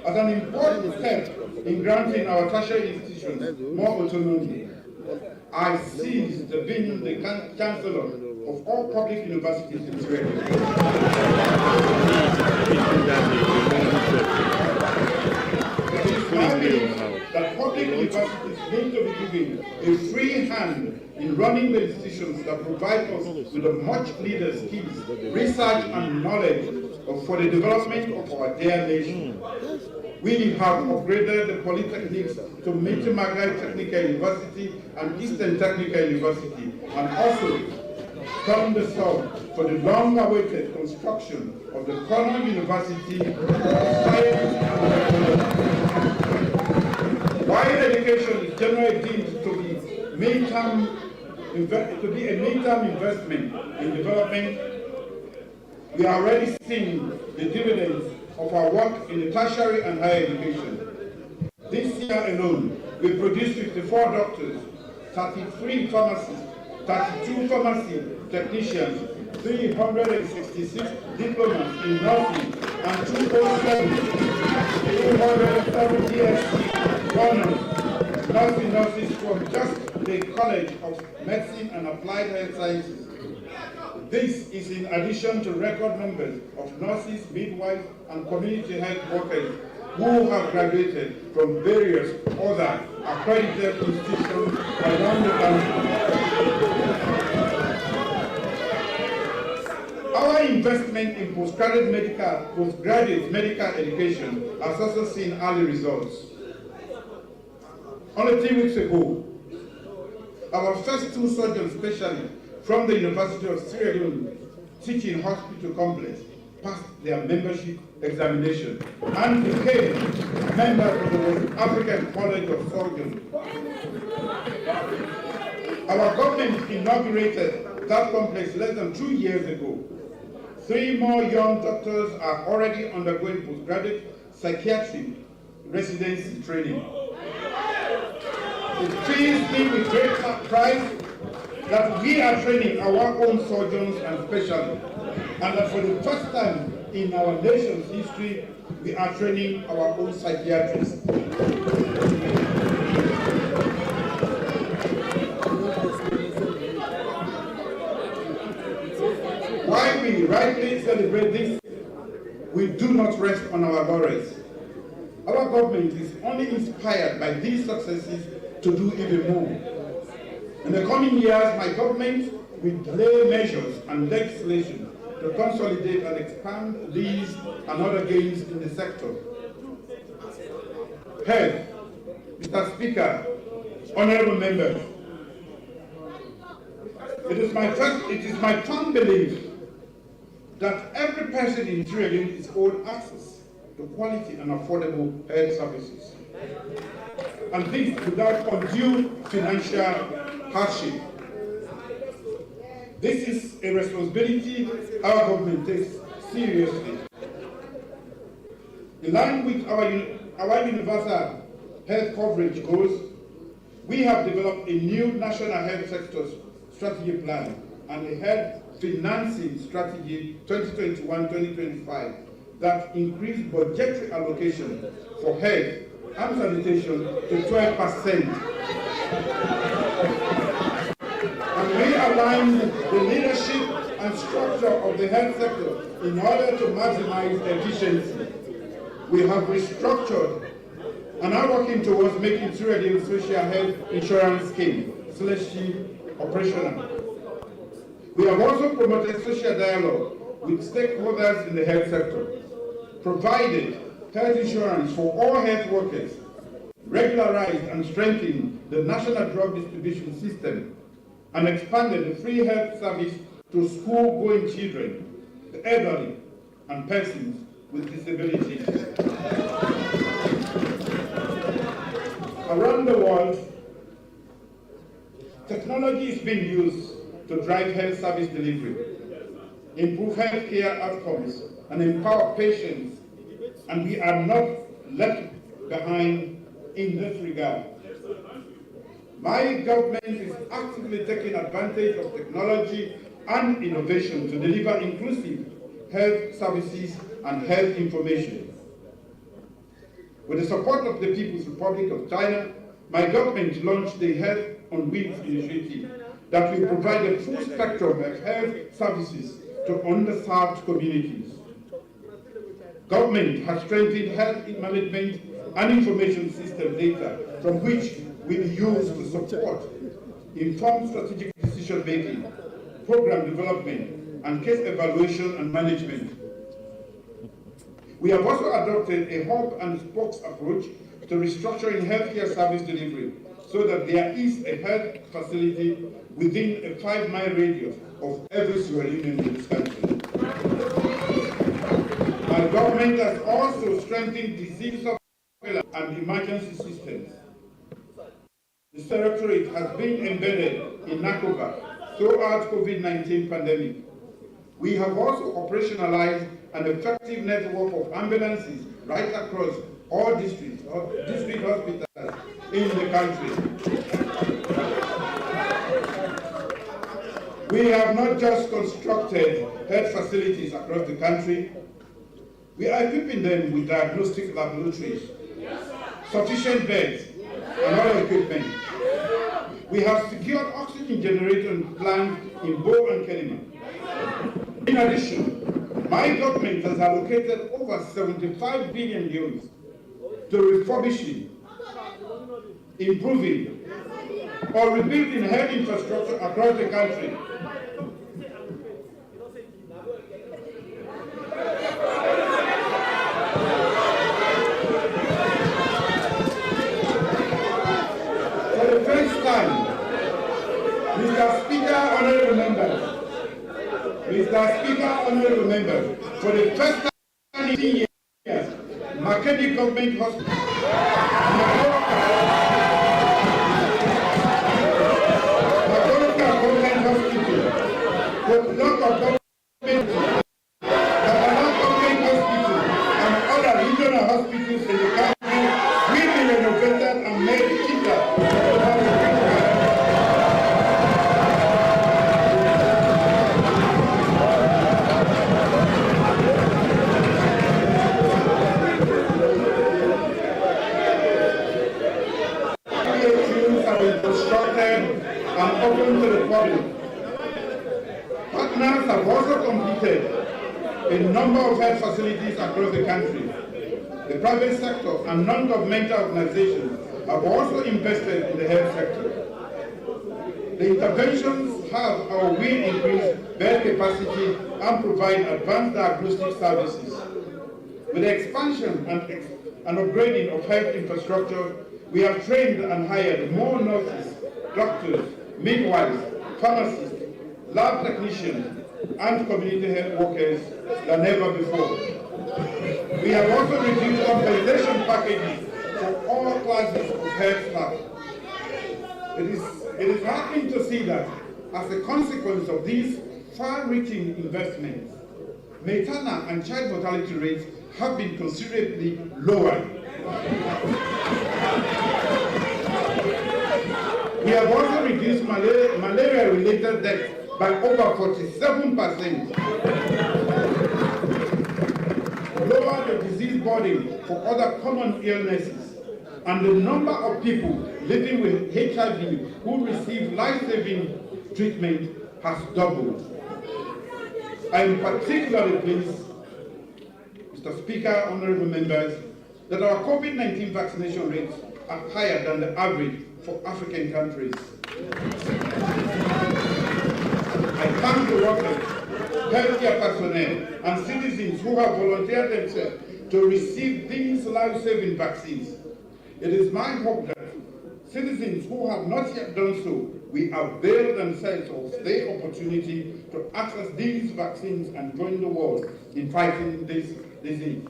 As an important step in granting our tertiary institutions more autonomy, I ceased being the Chancellor of all public universities in Sierra Leone. It is my belief that public universities need to be given a free hand in running the institutions that provide us with the much needed skills, research and knowledge for the development of our dear nation. We have upgraded the polytechnics to Maitre Margaret Technical University and Eastern Technical University, and also turned the sub for the long-awaited construction of the Cornell University of Science and Technology. While education is generally deemed to be a midterm investment in development, we are already seeing the dividends of our work in the tertiary and higher education. This year alone, we produced 54 doctors, 33 pharmacists, 32 pharmacy technicians, 366 diplomas in nursing, and 270 SC honors nurses from just the College of Medicine and Applied Health Sciences. This is in addition to record numbers of nurses, midwives, and community health workers who have graduated from various other accredited institutions around the country. Our investment in postgraduate medical education has also seen early results. Only 3 weeks ago, our first 2 surgeons specialists from the University of Sierra Leone Teaching Hospital Complex passed their membership examination and became members of the West African College of Surgeons. Our government inaugurated that complex less than 2 years ago. 3 more young doctors are already undergoing postgraduate psychiatric residency training. It fills me with great pride that we are training our own surgeons and specialists, and that for the first time in our nation's history, we are training our own psychiatrists. While we rightly celebrate this, we do not rest on our laurels. Our government is only inspired by these successes to do even more. In the coming years, my government will lay measures and legislation to consolidate and expand these and other gains in the sector. Health, Mr. Speaker, honorable members, it is my firm belief that every person in Sierra Leone is owed access to quality and affordable health services, and this without undue financial hardship. This is a responsibility our government takes seriously. In line with our universal health coverage goals, we have developed a new national health sector strategy plan and a health financing strategy 2021-2025 that increased budgetary allocation for health and sanitation to 12%. And realigned the leadership and structure of the health sector in order to maximize efficiency. We have restructured and are working towards making Sierra Leone social health insurance scheme operational. We have also promoted social dialogue with stakeholders in the health sector, provided health insurance for all health workers, regularized and strengthened the national drug distribution system, and expanded the free health service to school-going children, the elderly, and persons with disabilities. Around the world, technology is being used to drive health service delivery, improve healthcare outcomes, and empower patients, and we are not left behind in this regard. My government is actively taking advantage of technology and innovation to deliver inclusive health services and health information. With the support of the People's Republic of China, my government launched the Health on Wheels initiative that will provide a full spectrum of health services to underserved communities. Government has strengthened health management and information system data from which will be used to support informed strategic decision-making, program development, and case evaluation and management. We have also adopted a hub and spokes approach to restructuring healthcare service delivery so that there is a health facility within a 5-mile radius of every Sierra Leonean in this country. My government has also strengthened disease surveillance and emergency systems. The Directorate has been embedded in NACOVA throughout COVID-19 pandemic. We have also operationalized an effective network of ambulances right across all district hospitals in the country. We have not just constructed health facilities across the country, we are equipping them with diagnostic laboratories, sufficient beds, and other equipment. We have secured oxygen generation plants in Bo and Kenema. In addition, my government has allocated over 75 billion euros to refurbishing, improving, or rebuilding health infrastructure across the country. Mr. Speaker, honorable members, for the first time in 10 years, Makeni Government Hospital, Government Hospital, with lot of government, and other regional hospitals in the country will be renovated and made cheaper. Constructed and open to the public. Partners have also completed a number of health facilities across the country. The private sector and non-governmental organizations have also invested in the health sector. The interventions have or will increase bed capacity and provide advanced diagnostic services. With the expansion and upgrading of health infrastructure, we have trained and hired more nurses, doctors, midwives, pharmacists, lab technicians, and community health workers than ever before. We have also reduced compensation packages for all classes of health staff. It is heartening to see that as a consequence of these far-reaching investments, maternal and child mortality rates have been considerably lowered. We have also reduced malaria-related deaths by over 47%, lowered the disease burden for other common illnesses, and the number of people living with HIV who receive life-saving treatment has doubled. I am particularly pleased, Mr. Speaker, honorable members, that our COVID-19 vaccination rates are higher than the average for African countries. I thank the workers, healthcare personnel, and citizens who have volunteered themselves to receive these life-saving vaccines. It is my hope that citizens who have not yet done so will avail themselves of the opportunity to access these vaccines and join the world in fighting this disease.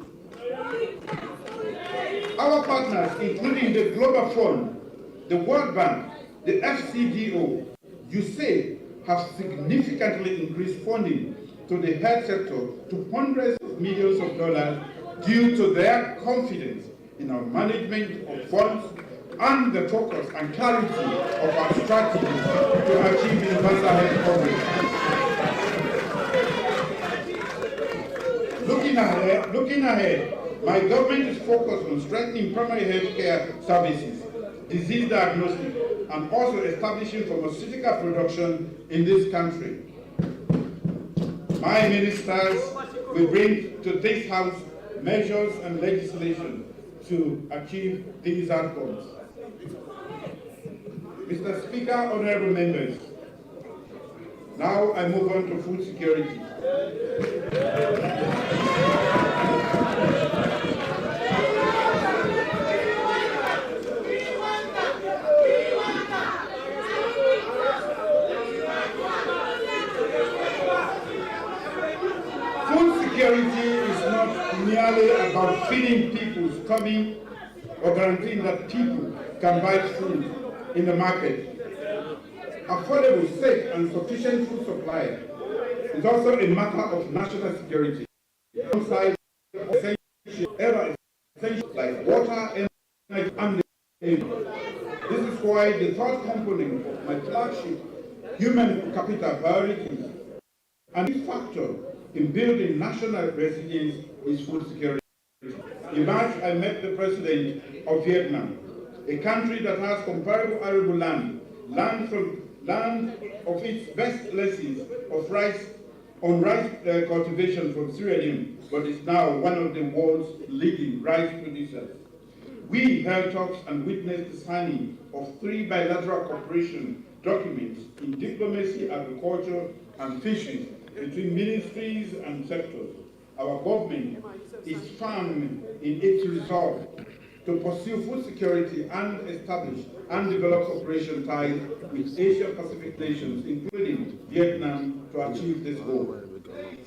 Our partners, including the Global Fund, the World Bank, the FCDO, USAID, have significantly increased funding to the health sector to hundreds of millions of dollars due to their confidence in our management of funds and the focus and clarity of our strategies to achieve universal health coverage. Looking ahead, my government is focused on strengthening primary health care services, disease diagnosis, and also establishing pharmaceutical production in this country. My ministers will bring to this House measures and legislation to achieve these outcomes. Mr. Speaker, honorable members, now I move on to food security. Food security is not merely about feeding people's tummy or guaranteeing that people can buy food in the market. Affordable, safe, and sufficient food supply is also a matter of national security. Alongside essential like water, energy, and energy. This is why the third component of my flagship human capital priorities and this factor in building national resilience is food security. In March, I met the president of Vietnam, a country that has comparable arable land of its best lessons of rice cultivation from Sierra Leone, but is now one of the world's leading rice producers. We held talks and witnessed the signing of 3 bilateral cooperation documents in diplomacy, agriculture, and fisheries between ministries and sectors. Our government is firm in its resolve to pursue food security and establish and develop cooperation ties with Asia-Pacific nations, including Vietnam, to achieve this goal.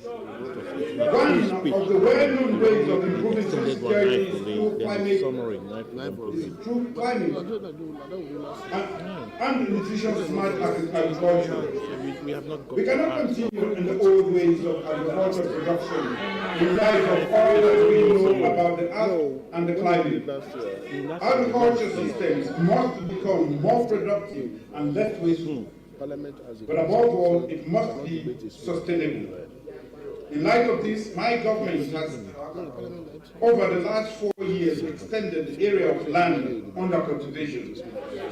One of the well-known ways of improving food security is through climate and nutrition-smart agriculture. We cannot continue in the old ways of agricultural production in light of all that we know about the earth and the climate. Agriculture systems must become more productive and less wasteful. But above all, it must be sustainable. In light of this, my government has, over the last 4 years, extended the area of land under cultivation,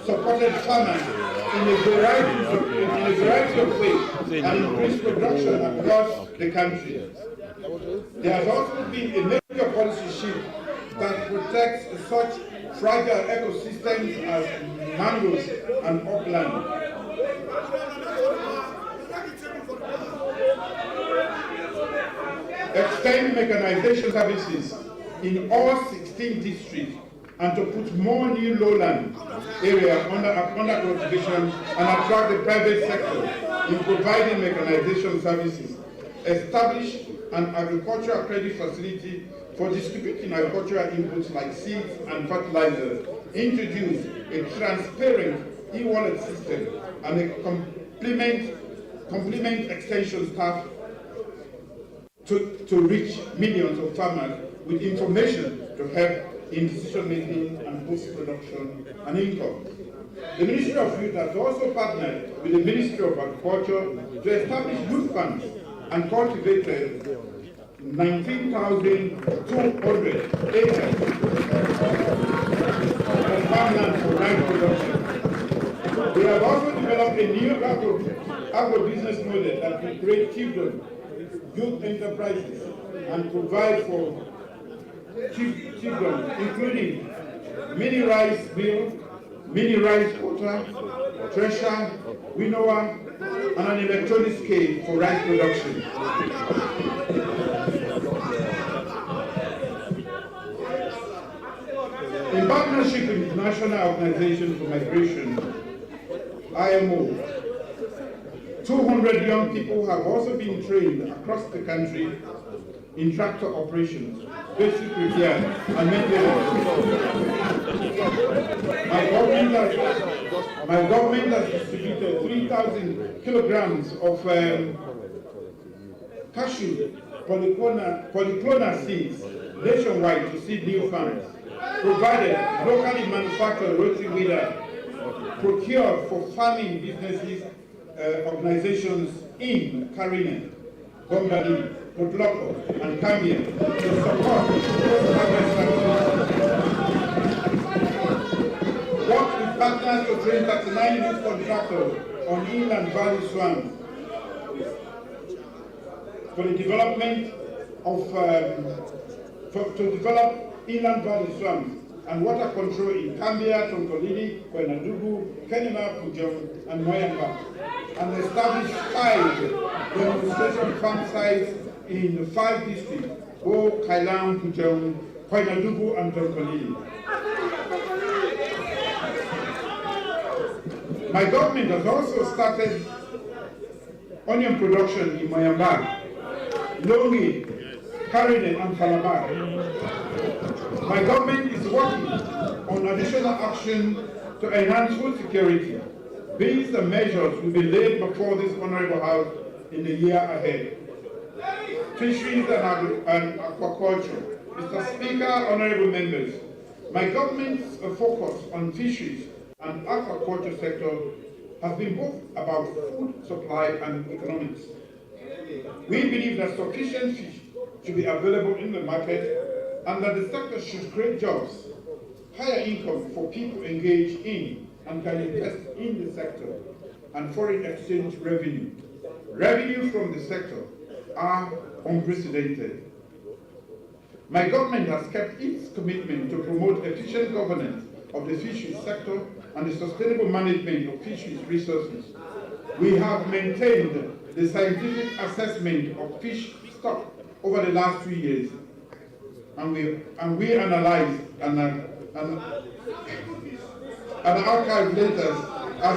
supported farmers in a variety of ways, and increased production across the country. There has also been a major policy shift that protects such fragile ecosystems as mangroves and upland. Extend mechanization services in all 16 districts and to put more new lowland areas under cultivation and attract the private sector in providing mechanization services. Establish an agricultural credit facility for distributing agricultural inputs like seeds and fertilizers. Introduce a transparent e-wallet system and a complement extension staff to reach millions of farmers with information to help in decision making and post-production and income. The Ministry of Youth has also partnered with the Ministry of Agriculture to establish youth funds and cultivated 19,200 acres of farmland for rice production. We have also developed a new agro-business model that will create children, youth enterprises, and provide for children, including mini rice mill, mini rice cutter, thresher, winnower, and an electronic scale for rice production. In partnership with the International Organization for Migration, IMO, 200 young people have also been trained across the country in tractor operations, basic repair, and maintenance. My government has distributed 3,000 kilograms of cashew polyclonal seeds nationwide to seed new farms, provided locally manufactured rotary weeder, procured for farming businesses, organizations in Karine, Bombali, Mutloko, and Kambia to support post-harvest activities. Work with partners to train 39 youth contractors on inland valley swamps for the development of to develop inland valley swamps and water control in Kambia, Tonkolili, Kwenadugu, Kenema, Pujong, and Moyamba, and establish 5 demonstration farm sites in 5 districts: Bo, Kailan, Pujong, Kwenadugu, and Tonkolili. My government has also started onion production in Moyamba, Longi, Karine, and Calabar. My government is working on additional action to enhance food security. These measures will be laid before this Honorable House in the year ahead. Fisheries and aquaculture. Mr. Speaker, Honorable Members, my government's focus on fisheries and aquaculture sector has been both about food supply and economics. We believe that sufficient fish should be available in the market and that the sector should create jobs, higher income for people engaged in and can invest in the sector, and foreign exchange revenue. Revenue from the sector are unprecedented. My government has kept its commitment to promote efficient governance of the fisheries sector and the sustainable management of fisheries resources. We have maintained the scientific assessment of fish stock over the last 2 years, and we analyze and archive data as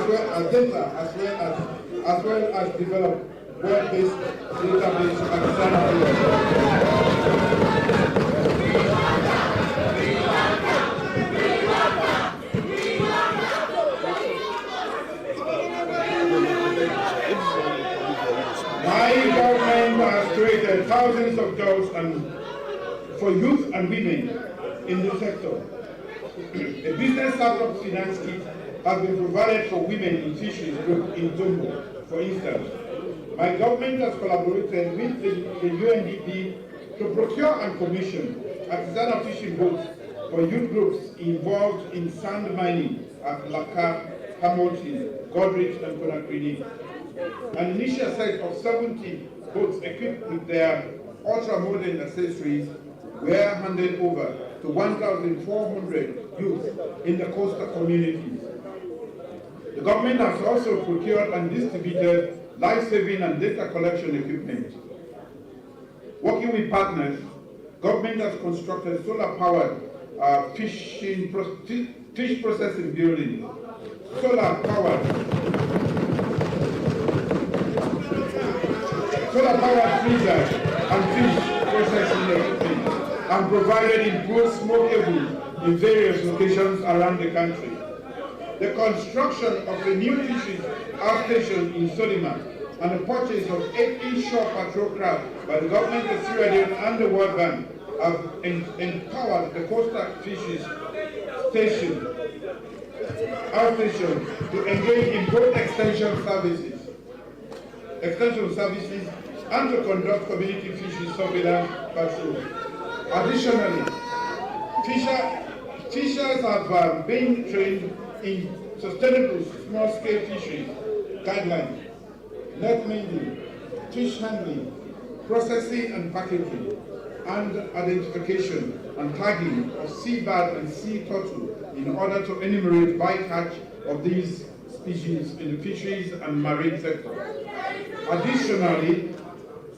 well as develop web-based database My government has created thousands of jobs for youth and women in the sector. A business startup finance kit has been provided for women in fisheries group in Zombo, for instance. My government has collaborated with the UNDP to procure and commission artisanal fishing boats for youth groups involved in sand mining at Laka, Hamilton, Godrich, and Conakry. An initial set of 70 boats equipped with their ultra-modern accessories were handed over to 1,400 youth in the coastal communities. The government has also procured and distributed life-saving and data collection equipment. Working with partners, government has constructed solar-powered fish processing buildings, solar-powered freezers and fish processing equipment, and provided improved smokables in various locations around the country. The construction of a new fishing outstation in Solima and the purchase of 80 shore patrol craft by the government of Sierra Leone and the World Bank have empowered the coastal fisheries outstation to engage in both extension services and to conduct community fisheries surveillance patrols. Additionally, fishers have been trained in sustainable small-scale fisheries guidelines, net mending, fish handling, processing and packaging, and identification and tagging of seabird and sea turtle in order to enumerate bycatch of these species in the fisheries and marine sector.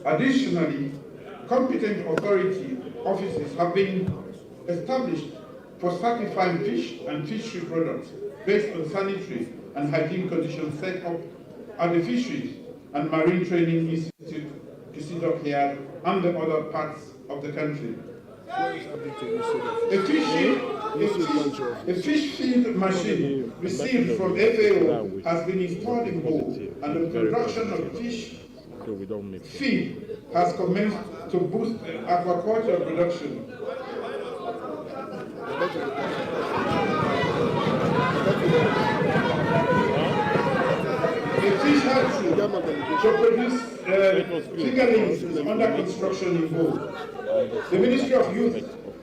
Additionally, competent authority offices have been established for certifying fish and fishery products based on sanitary and hygiene conditions set up at the Fisheries and Marine Training Institute, Kisidok and the other parts of the country. A fish feed machine received from FAO has been installed in Bo, and the production of fish feed has commenced to boost aquaculture production. A fish hatchery to produce fingerlings is under construction in Bo. The Ministry of Youth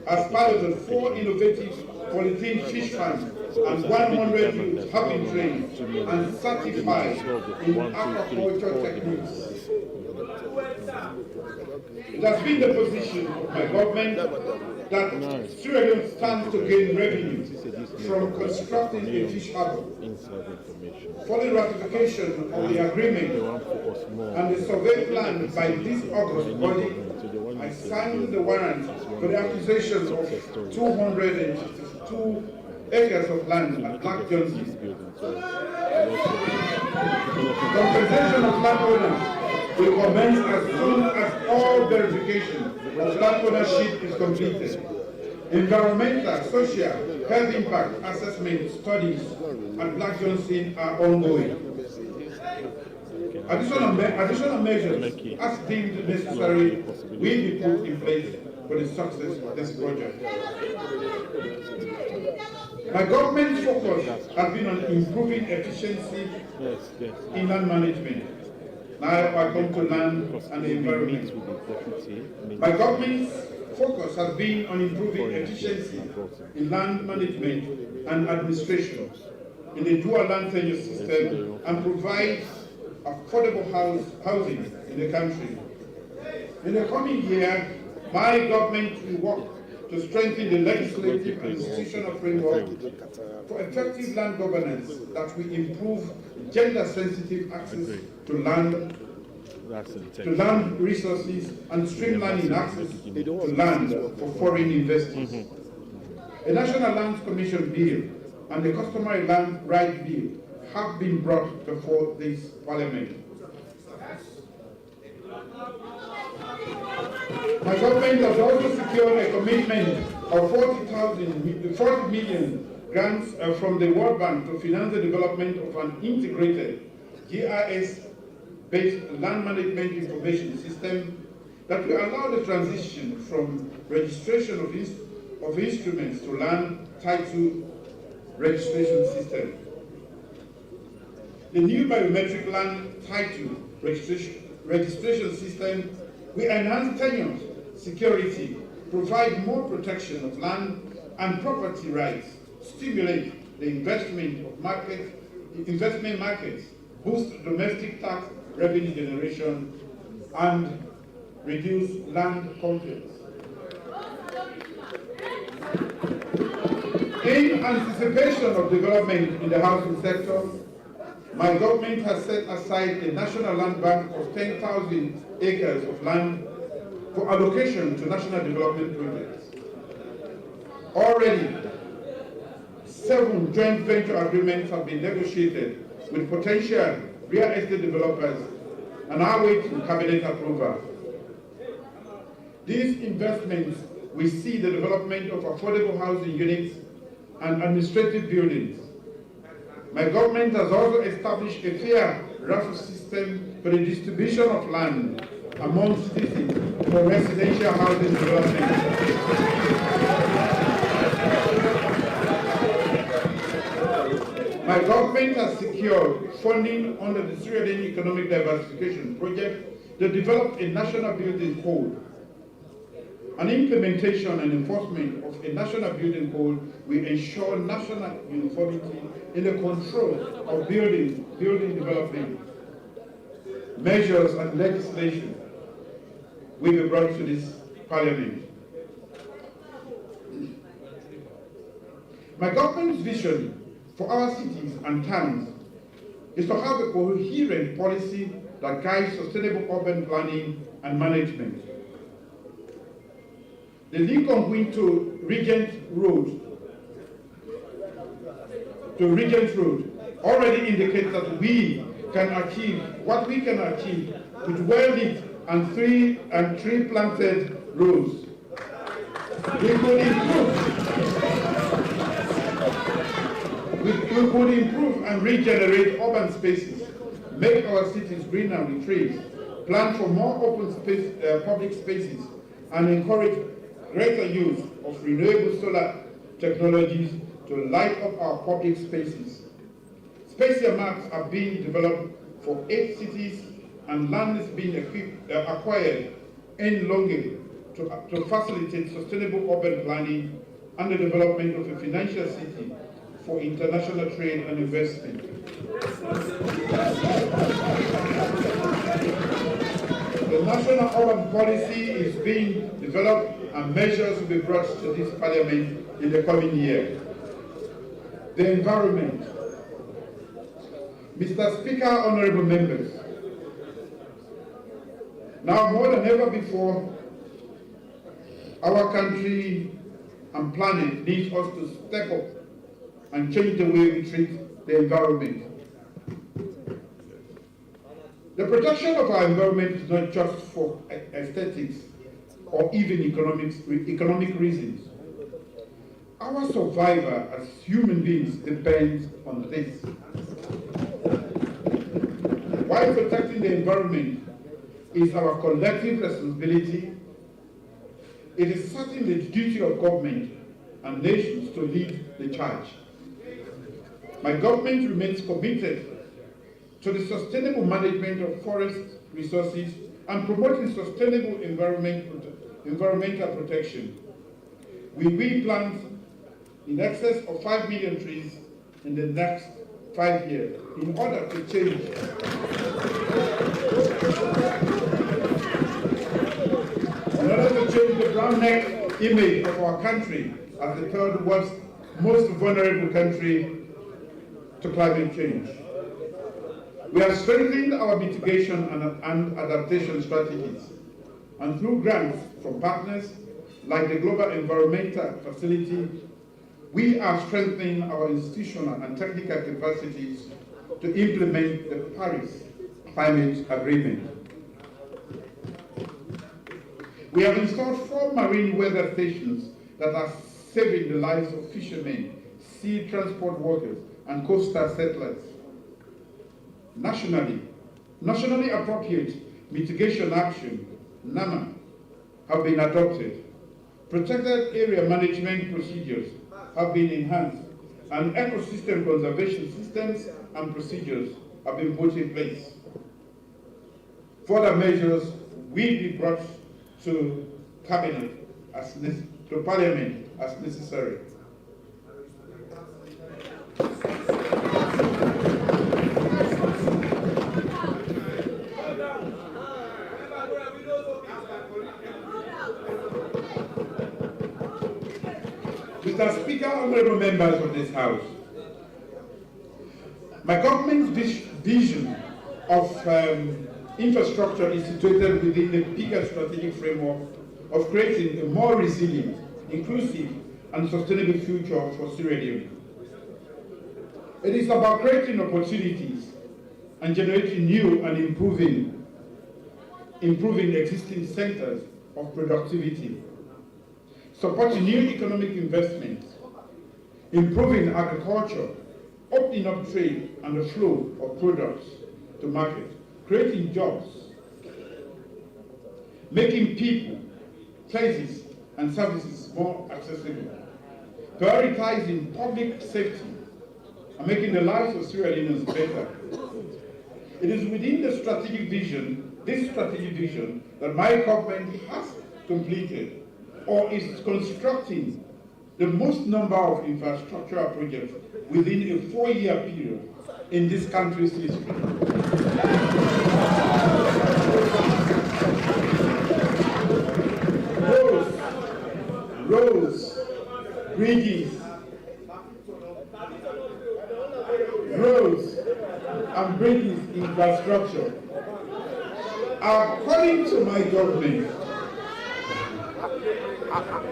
has piloted 4 innovative polythene fish farms, and 100 youth have been trained and certified in aquaculture techniques. It has been the position of my government that Sierra Leone stands to gain revenue from constructing a fish harbour. Following ratification of the agreement and the survey plan by this August body, I signed the warrant for the acquisition of 252 acres of land at Black Johnson. Compensation of landowners will commence as soon as all verification of land ownership is completed. Environmental, social, health impact assessment studies at Black Johnson are ongoing. Additional measures as deemed necessary will be put in place for the success of this project. My government's focus has been on improving efficiency in land management. Now I come to land and the environment. My government's focus has been on improving efficiency in land management and administration in the dual land tenure system and provide affordable housing in the country. In the coming year, my government will work to strengthen the legislative and institutional framework for effective land governance that will improve gender-sensitive access to land resources and streamlining access to land for foreign investors. A National Land Commission bill and the Customary Land Right Bill have been brought before this Parliament. My government has also secured a commitment of 40 million grants from the World Bank to finance the development of an integrated GIS-based land management information system that will allow the transition from registration of instruments to land title registration system. The new biometric land title registration system will enhance tenure, security, provide more protection of land and property rights, stimulate the investment markets, boost domestic tax revenue generation, and reduce land conflicts. In anticipation of development in the housing sector, my government has set aside a national land bank of 10,000 acres of land for allocation to national development projects. Already, 7 joint venture agreements have been negotiated with potential real estate developers and are waiting cabinet approval. These investments will see the development of affordable housing units and administrative buildings. My government has also established a fair raffle system for the distribution of land among citizens for residential housing development. My government has secured funding under the Sierra Leone Economic Diversification Project to develop a national building code. An implementation and enforcement of a national building code will ensure national uniformity in the control of building development. Measures and legislation will be brought to this parliament. My government's vision for our cities and towns is to have a coherent policy that guides sustainable urban planning and management. The Lincoln to Regent Road already indicates that we can achieve what we can achieve with well-lit and tree planted roads. We could improve and regenerate urban spaces, make our cities greener with trees, plan for more open space, public spaces, and encourage greater use of renewable solar technologies to light up our public spaces. Spatial maps are being developed for 8 cities, and land is being acquired in Longe to facilitate sustainable urban planning and the development of a financial city for international trade and investment. The national urban policy is being developed and measures will be brought to this parliament in the coming year. The environment. Mr. Speaker, honorable members, now more than ever before, our country and planet needs us to step up and change the way we treat the environment. The protection of our environment is not just for aesthetics or even economic reasons. Our survival as human beings depends on this. While protecting the environment is our collective responsibility, it is certainly the duty of government and nations to lead the charge. My government remains committed to the sustainable management of forest resources and promoting sustainable environmental protection. We will plant in excess of 5 million trees in the next 5 years in order to change the brown neck image of our country as the third world's most vulnerable country to climate change. We have strengthened our mitigation and adaptation strategies, and through grants from partners like the Global Environmental Facility, we are strengthening our institutional and technical capacities to implement the Paris Climate Agreement. We have installed 4 marine weather stations that are saving the lives of fishermen, sea transport workers, and coastal settlers. Nationally appropriate mitigation action, NAMA, have been adopted. Protected area management procedures have been enhanced, and ecosystem conservation systems and procedures have been put in place. Further measures will be brought to Cabinet to Parliament as necessary. Mr. Speaker, honorable members of this House, my government's vision of infrastructure is situated within the bigger strategic framework of creating a more resilient, inclusive, and sustainable future for Sierra Leone. It is about creating opportunities and generating new and improving existing centers of productivity, supporting new economic investments, improving agriculture, opening up trade and the flow of products to market, creating jobs, making people, places, and services more accessible, prioritizing public safety, and making the lives of Sierra Leoneans better. It is within this strategic vision, that my government has completed or is constructing the most number of infrastructural projects within a 4-year period in this country's history. Roads, bridges, and bridges infrastructure. According to my government,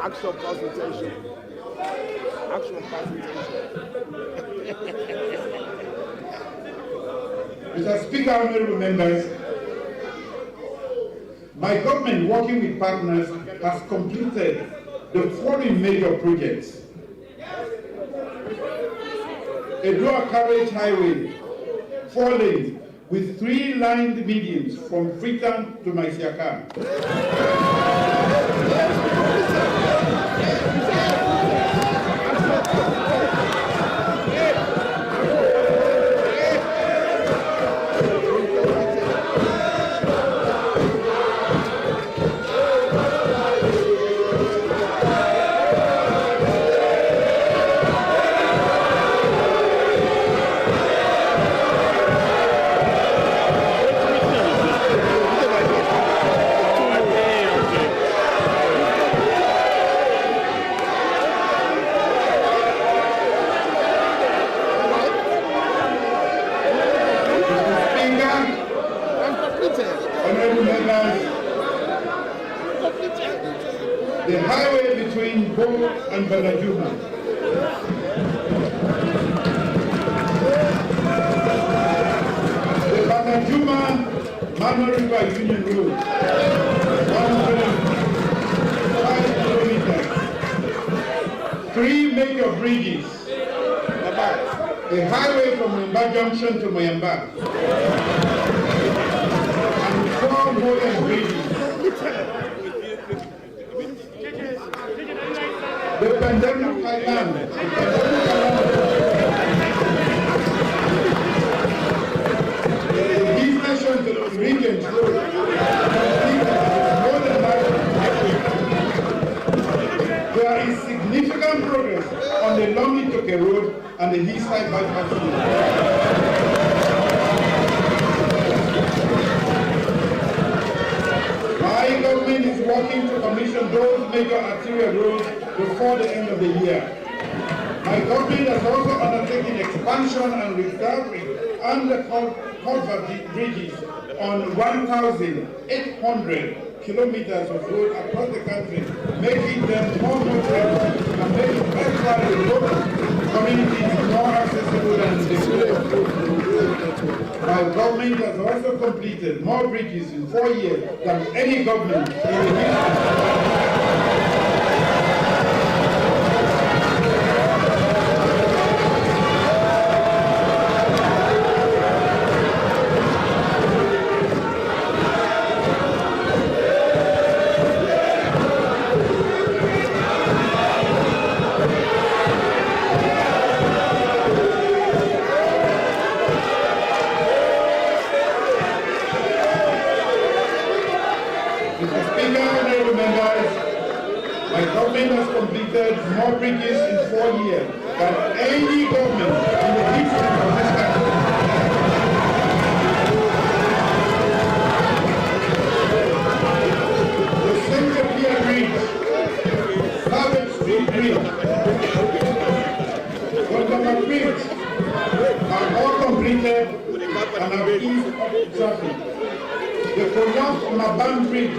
actual consultation. Mr. Speaker, honorable members, my government, working with partners, has completed the following major projects: a dual carriage highway, 4 lanes, with 3 lined medians from Freetown to Maisiaka. The highway between Bo and Banajuma. The Banajuma-Mano River Union Road, 105 kilometers. 3 major bridges. A highway from Moyamba Junction to Moyamba. And 4 modern bridges. The pandemic Thailand. These nations regions road more than there is significant progress on the Longitoke Road and the Hillside Bypass Road. My government is working to commission those major arterial roads before the end of the year. My government has also undertaken expansion and recovery and the culvert bridges on 1,800 kilometers of road across the country, making them more modern and making especially remote communities more accessible and secure. My My government has also completed more bridges in 4 years than any government in the history. More bridges in 4 years than any government in the history of this country. The Center Pier Bridge, Harvard Street Bridge, Gondama Bridge are all completed and have eased up traffic. The collapsed Maban Bridge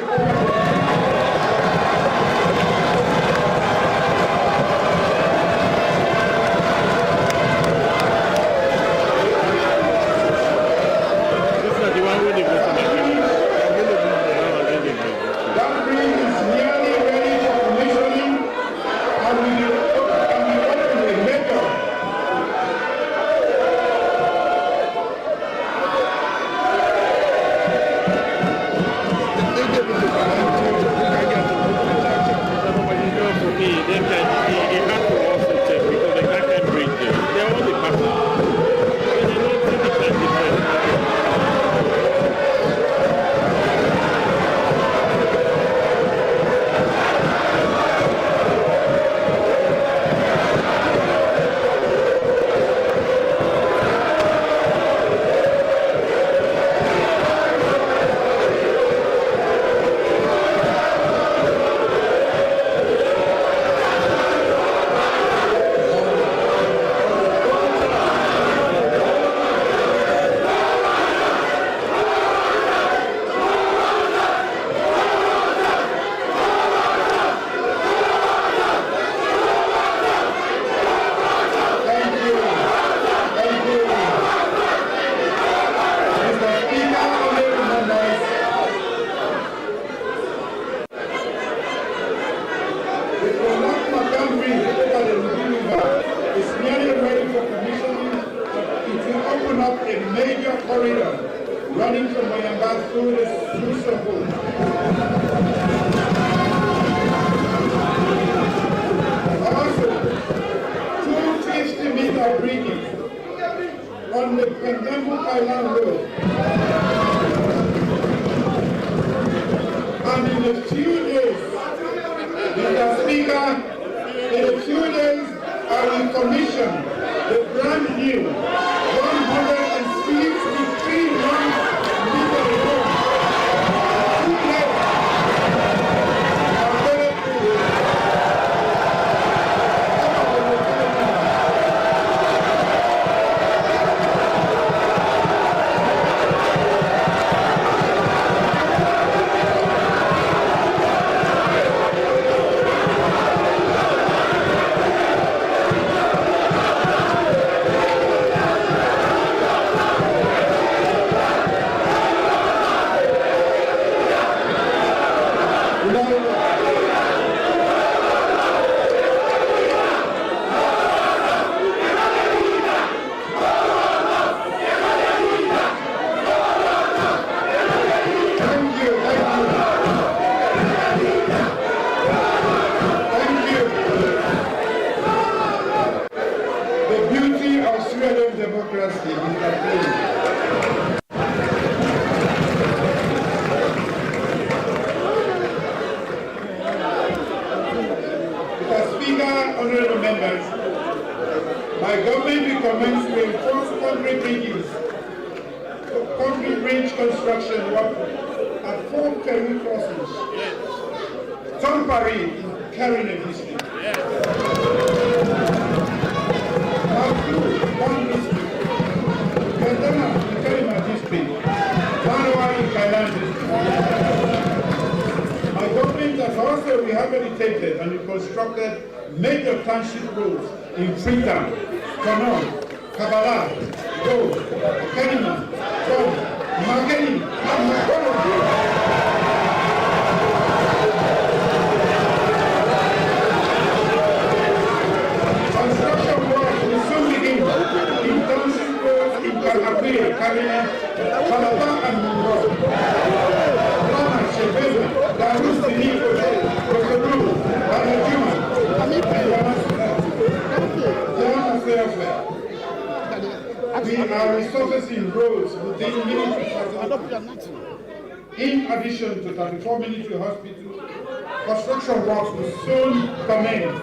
rehabilitated and reconstructed major township roads in Freetown, Konon, Kabbalah, Go, Kenima, Tom, Marketing, construction work will soon begin in township roads in Kalabria, Cabinet, Calabar and Monroe. Lama, Shebeba, Darus, Benito, Rosaru, Banajuma, we are resurfacing roads within military facilities. In addition to 34 military hospitals, construction works will soon commence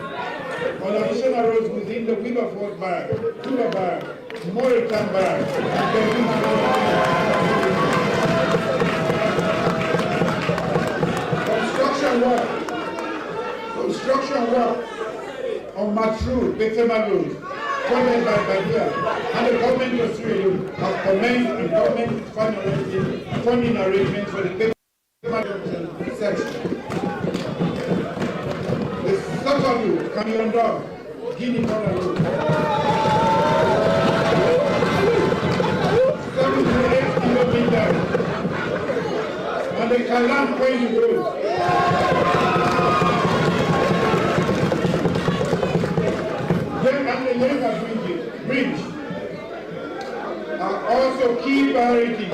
on additional roads within the Wilberforce Bar, Tuba Bar, Moreton Bar, construction work on Matru, Betema Road, funded by Badia, and the government of Sierra Leone have commenced and government is finalizing funding arrangements for the Betema section. The Safa Road, Canyon Dog, Guinea Corner Road, 78 kilometers, and the Kalan Point Road. And the Yenga Bridge are also key priorities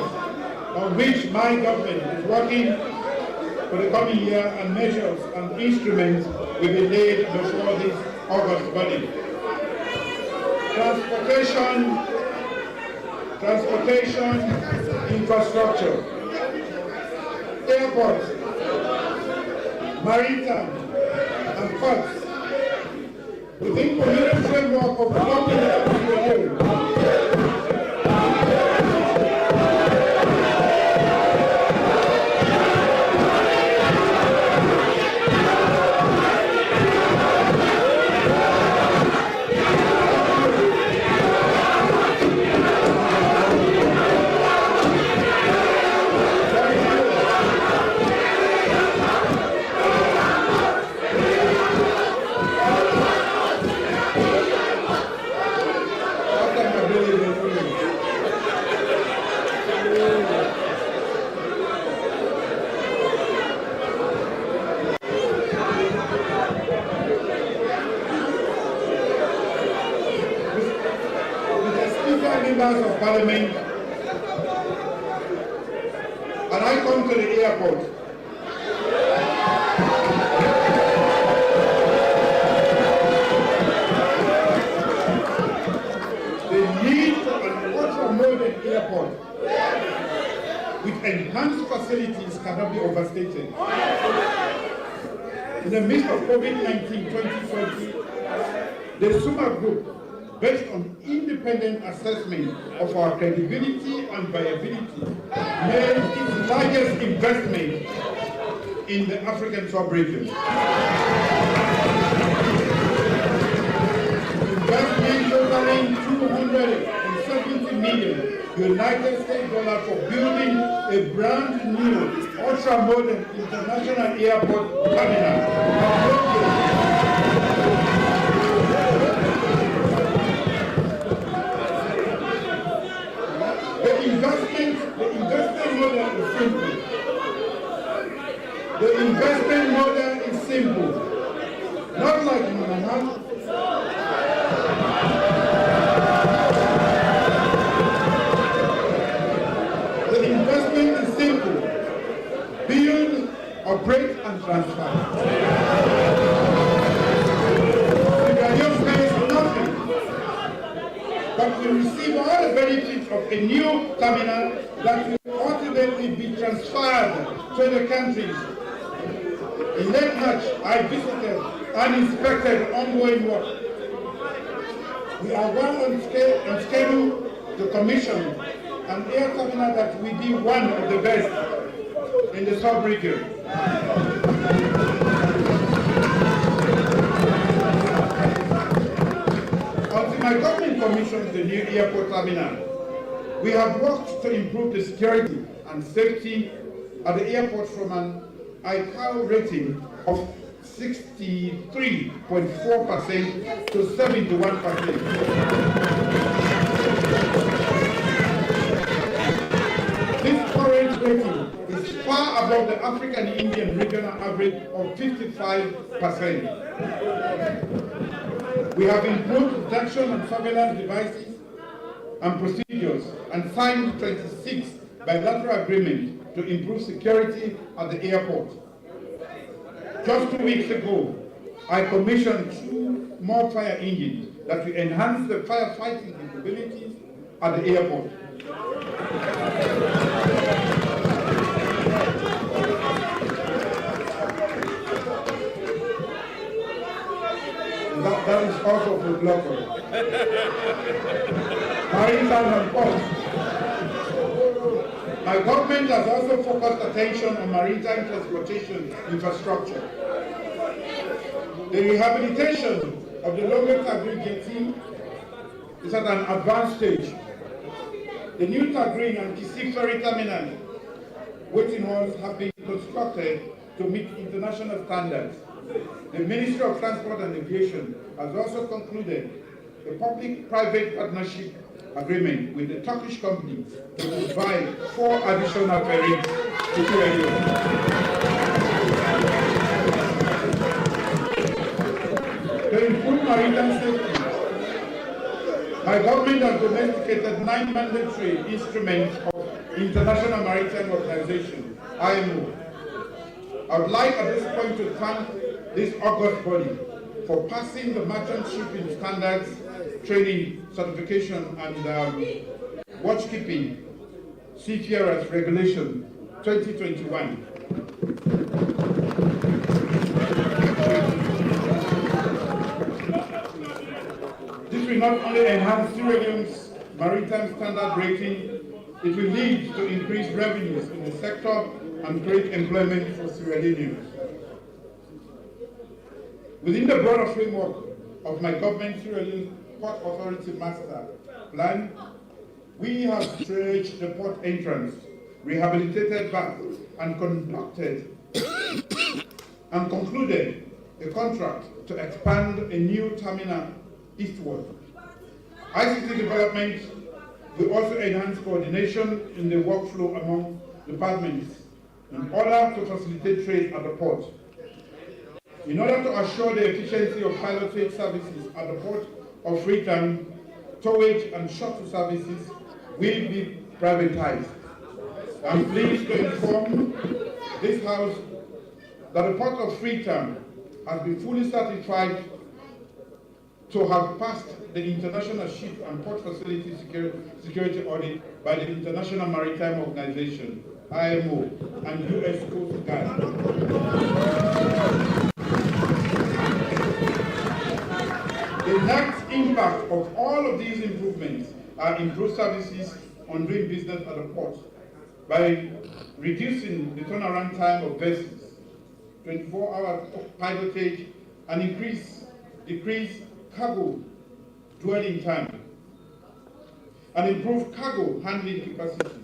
on which my government is working for the coming year, and measures and instruments will be laid before this August budget. Transportation infrastructure, airports, maritime, and ports. Within the community framework of the members of parliament, and I come to the airport. The need for an ultra-modern airport with enhanced facilities cannot be overstated. In the midst of COVID-19 2020, the Suma Group, based on independent assessment of our credibility and viability, made its largest investment in the African sub-region. Investment totaling $270 million United States dollars for building a brand new, ultra-modern international airport terminal. The investment model is simple. The investment model is simple. Not like Manhattan. The investment is simple. Build, operate, and transfer. Sierra pays nothing, but we receive all the benefits of a new terminal that will ultimately be transferred to the countries. In late March, I visited and inspected ongoing work. We are well on schedule to commission an air terminal that will be one of the best in the sub-region. Until my government commissions the new airport terminal, we have worked to improve the security and safety at the airport from an ICAO rating of 63.4% to 71%. above the African Indian regional average of 55%. We have improved detection and surveillance devices and procedures and signed 26 bilateral agreements to improve security at the airport. Just 2 weeks ago, I commissioned 2 more fire engines that will enhance the firefighting capabilities at the airport. That is also for local. Maritime and ports. My government has also focused attention on maritime transportation infrastructure. The rehabilitation of the Logan Tagri jetty is at an advanced stage. The new Tagri and Kisi ferry terminal waiting halls have been constructed to meet international standards. The Ministry of Transport and Aviation has also concluded a public-private partnership agreement with the Turkish company to provide 4 additional ferries to Sierra Leone. To improve maritime safety, my government has domesticated 9 mandatory instruments of International Maritime Organization, IMO. I would like at this point to thank this august body for passing the merchant shipping standards training certification and watchkeeping seafarers regulation 2021. This will not only enhance Sierra Leone's maritime standard rating, it will lead to increased revenues in the sector and create employment for Sierra Leoneans. Within the broader framework of my government Sierra Leone Port Authority Master Plan, we have stretched the port entrance, rehabilitated bath, and concluded a contract to expand a new terminal eastward. ICT development will also enhance coordination in the workflow among departments in order to facilitate trade at the port. In order to assure the efficiency of pilotage services at the port of Freetown, towage and shuttle services will be privatized. I'm pleased to inform this House that the port of Freetown has been fully certified to have passed the International Ship and Port Facility Security Audit by the International Maritime Organization, IMO, and U.S. Coast Guard. The net impact of all of these improvements are improved services on doing business at the port by reducing the turnaround time of vessels, 24-hour pilotage, and decrease cargo dwelling time, and improve cargo handling capacity.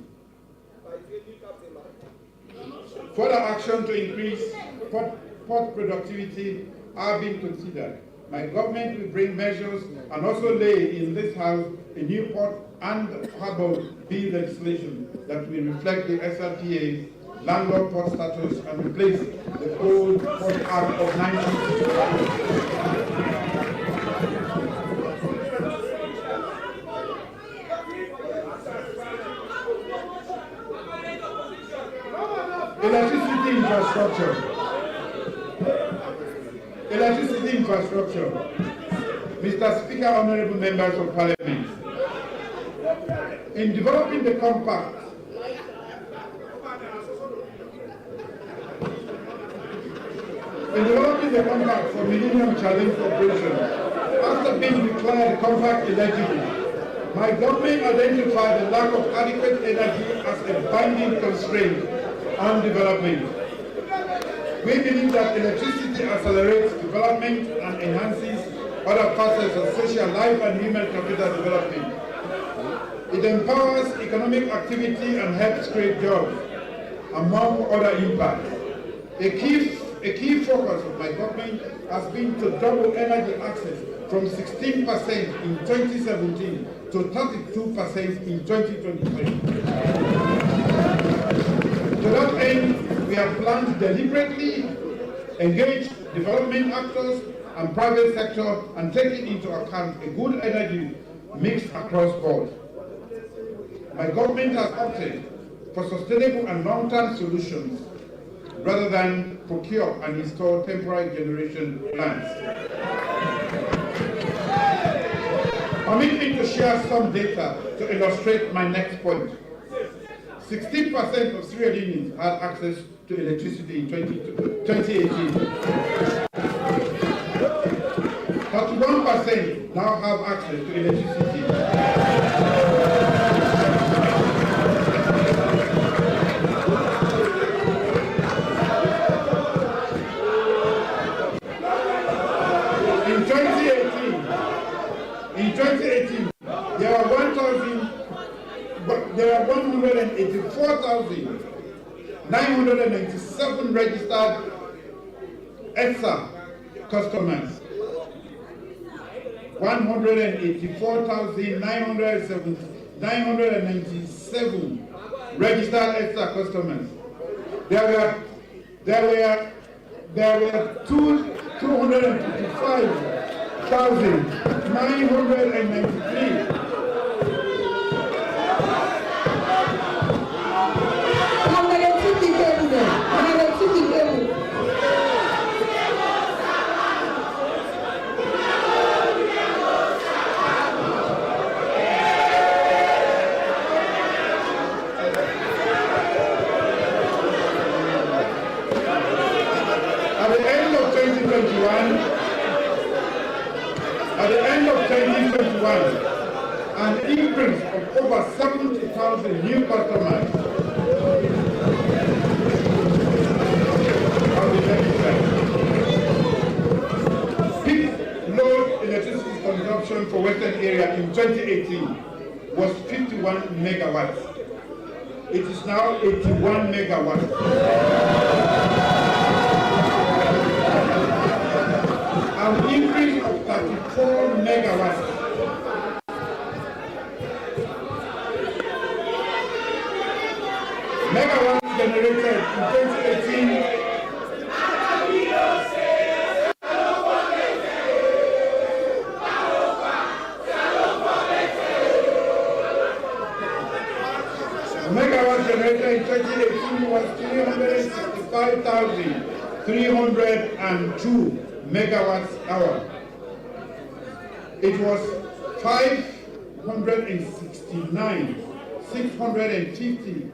Further action to increase port productivity are being considered. My government will bring measures and also lay in this House a new port and harbour bill legislation that will reflect the SLPA's landlord port status and replace the old Port Act of 1964. Electricity infrastructure. Mr. Speaker, honorable members of Parliament, in developing the compact for Millennium Challenge Corporation, after being declared compact eligible, my government identified the lack of adequate energy as a binding constraint on development. We believe that electricity accelerates development and enhances other facets of social life and human capital development. It empowers economic activity and helps create jobs, among other impacts. A key focus of my government has been to double energy access from 16% in 2017 to 32% in 2023. To that end, we have planned to deliberately engage development actors and private sector and taking into account a good energy mix across board. My government has opted for sustainable and long-term solutions rather than procure and install temporary generation plants. Permit me to share some data to illustrate my next point. 16% of Sierra Leoneans had access to electricity in 2018. 31% now have access to electricity. In 2018, there are 184,997 registered ESA customers. 184,997 registered ESA customers. There were 255,993. At the end of 2021, an increase of over 70,000 new customers on the next slide. Peak load electricity consumption for Western area in 2018 was 51 megawatts. It is now 81 megawatts. An increase of 34 megawatts. Megawatts generated in 2018 was 365,302 megawatts hour. It was 569,650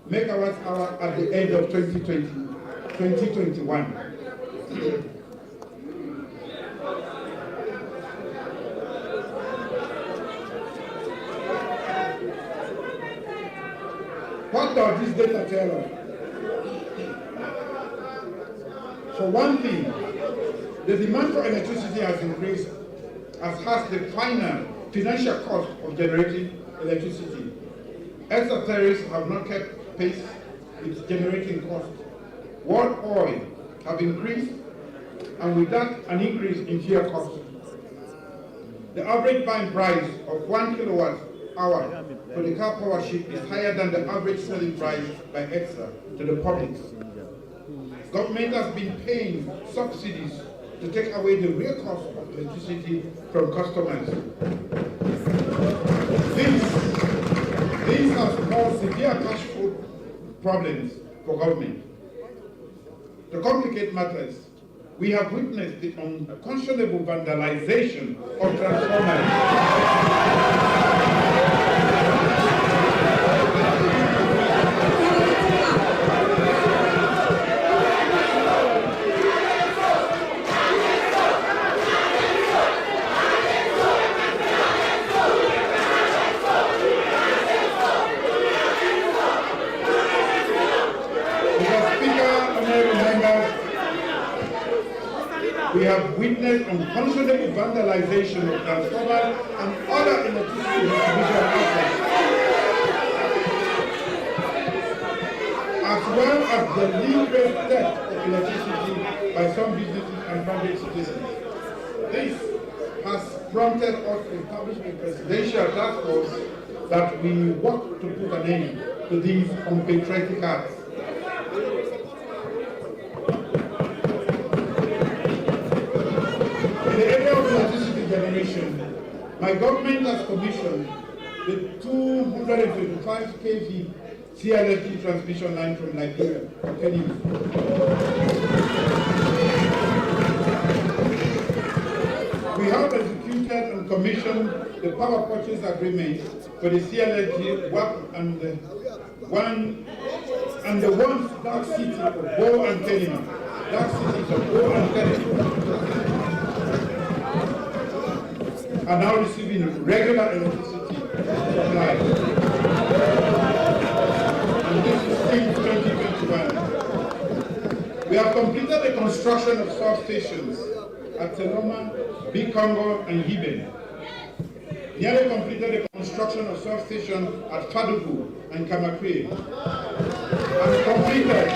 megawatts hour at the end of 2021. What does this data tell us? For one thing, the demand for electricity has increased, as has the financial cost of generating electricity. ESA tariffs have not kept pace with generating costs. World oil have increased, and with that, an increase in fuel costs. The average buying price of 1 kilowatt hour for the car power ship is higher than the average selling price by ESA to the public. Government has been paying subsidies to take away the real cost of electricity from customers. This has caused severe cash flow problems for government. To complicate matters, we have witnessed the unconscionable vandalization of transformers. We have witnessed unconscionable vandalization of transformers and other electricity distribution assets, as well as the deliberate theft of electricity by some businesses and private citizens. This has prompted us to establish a presidential task force that we work to put an end to these unpatriotic acts. My government has commissioned the 225 kV CLSG transmission line from Nigeria to Kenya. We have executed and commissioned the power purchase agreement for the CLSG work and the once dark city of Bo and Kenima. Dark cities of Bo and Kenima are now receiving regular electricity supply. And this is since 2021. We have completed the construction of substations at Teloma, Big Congo, and Hiben. Nearly completed the construction of substation at Fadugu and Kamakwe. And completed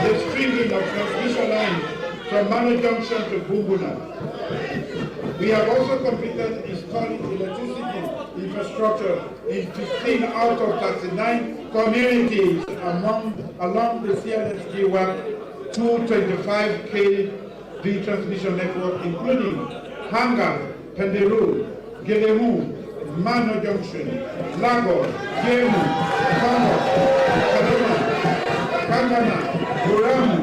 the stringing of transmission lines from Mano Junction to Bumbuna. We have also completed installing electricity infrastructure in 15 out of 39 communities along the CLSG WAP 225 kV transmission network, including Hanga, Penderu, Gelemu, Mano Junction, Lagos, Jemu, Kano, Kaduna, Kangana, Buramu,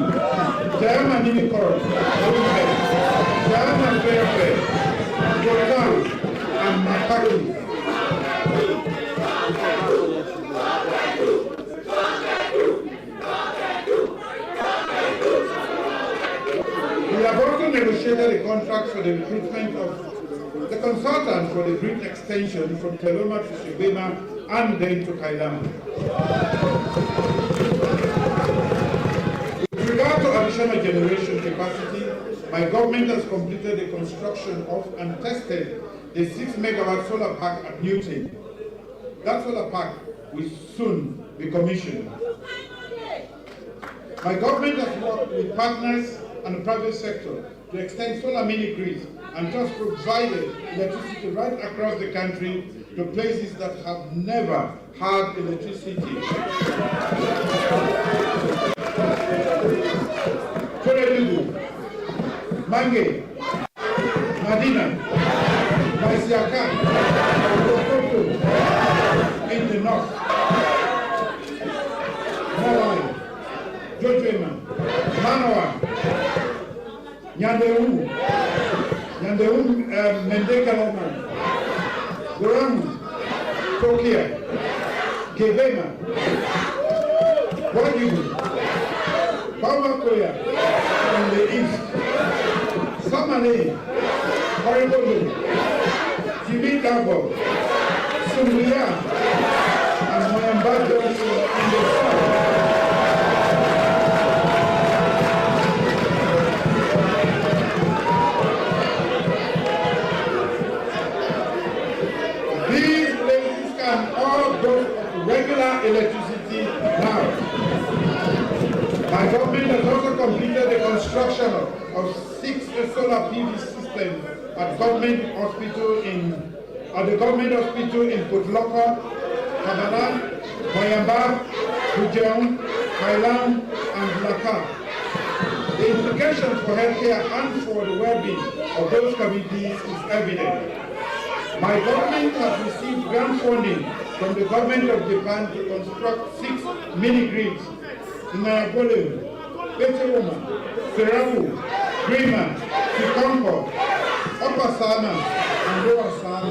Jayama Nimikor, Jayama Fairway, Gotan, and Makaki. We have also negotiated a contract for the recruitment of the consultant for the grid extension from Teloma to Shibema and then to Kailam. With regard to additional generation capacity, my government has completed the construction of and tested the 6 megawatt solar park at Newton. That solar park will soon be commissioned. My government has worked with partners and the private sector to extend solar mini grids and thus provided electricity right across the country to places that have never had electricity. Korelugu, Mange, Madina, Maisiaka, Okoto in the north, Mawai, Jojema, Manoa, Nyanderu, Mendekalama, Goramu, Tokia, Kevema, Wajibu, Paumakoya in the east, Samale, Horibolu, Jimikabo, Sumuya, and Moyambajo in the south. Regular electricity now. My government has also completed the construction of 6 solar PV systems at the government hospital in Putloko, Kabana, Moyamba, Bujeon, Kailam, and Laka. The implications for healthcare and for the well-being of those communities is evident. My government has received grant funding from the government of Japan to construct 6 mini-grids in Nayagole, Petroleum, Serabu, Grima, Kikonko, Upper Sana, and Lower Sana.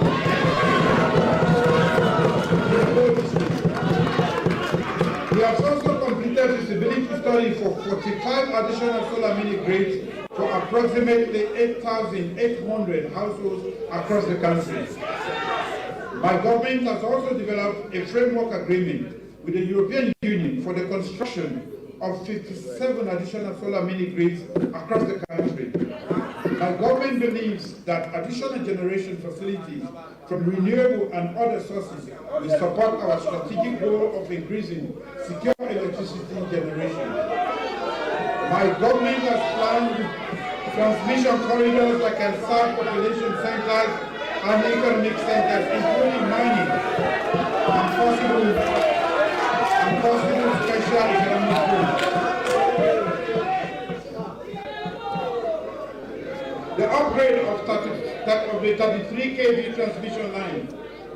We have also completed feasibility study for 45 additional solar mini-grids for approximately 8,800 households across the country. My government has also developed a framework agreement with the European Union for the construction of 57 additional solar mini-grids across the country. My government believes that additional generation facilities from renewable and other sources will support our strategic goal of increasing secure electricity generation. My government has planned transmission corridors that can serve population centers and economic centers, including mining and possible special economic zones. The upgrade of the 33 kV transmission line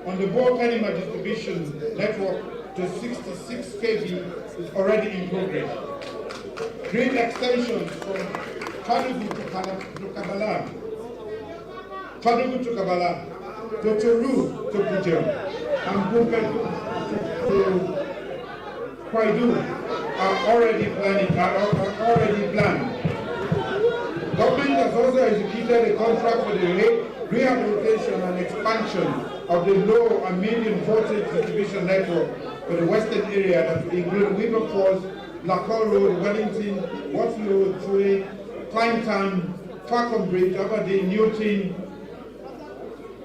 on the Bo-Kanima distribution network to 66 kV is already in progress. Grid extensions from Fadugu to Kabbalah, to Turu to Pujol, and Bupe to Kwaidu are already planned. Government has also executed a contract for the rehabilitation and expansion of the low and medium voltage distribution network for the western area that will include Weaver Falls, Lacor Road, Wellington, Waterloo, Tui, Kleintown, Falcon Bridge, Aberdeen, Newton,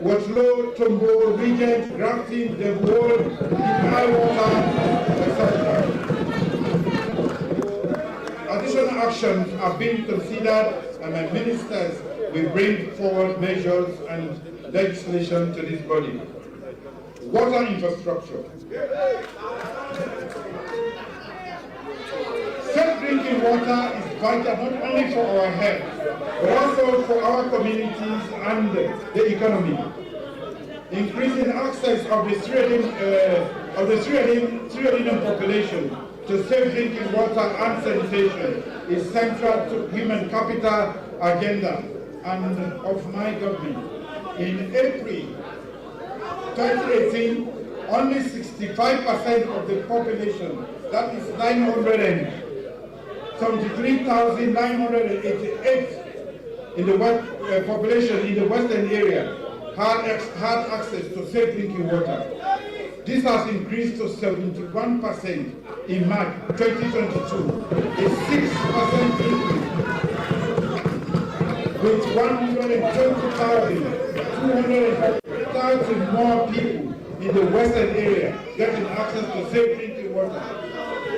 Waterloo, Tombo, Regent, Grafton, Devon, Highwater, etc. Additional actions are being considered, and my ministers will bring forward measures and legislation to this body. Water infrastructure. Safe drinking water is vital not only for our health, but also for our communities and the economy. Increasing access of the Sierra Leone population to safe drinking water and sanitation is central to Women Capital agenda and of my government. In April 2018, only 65% of the population, that is 973,988 in the population in the western area had access to safe drinking water. This has increased to 71% in March 2022, a 6% increase, with 120,200 more people in the western area getting access to safe drinking water.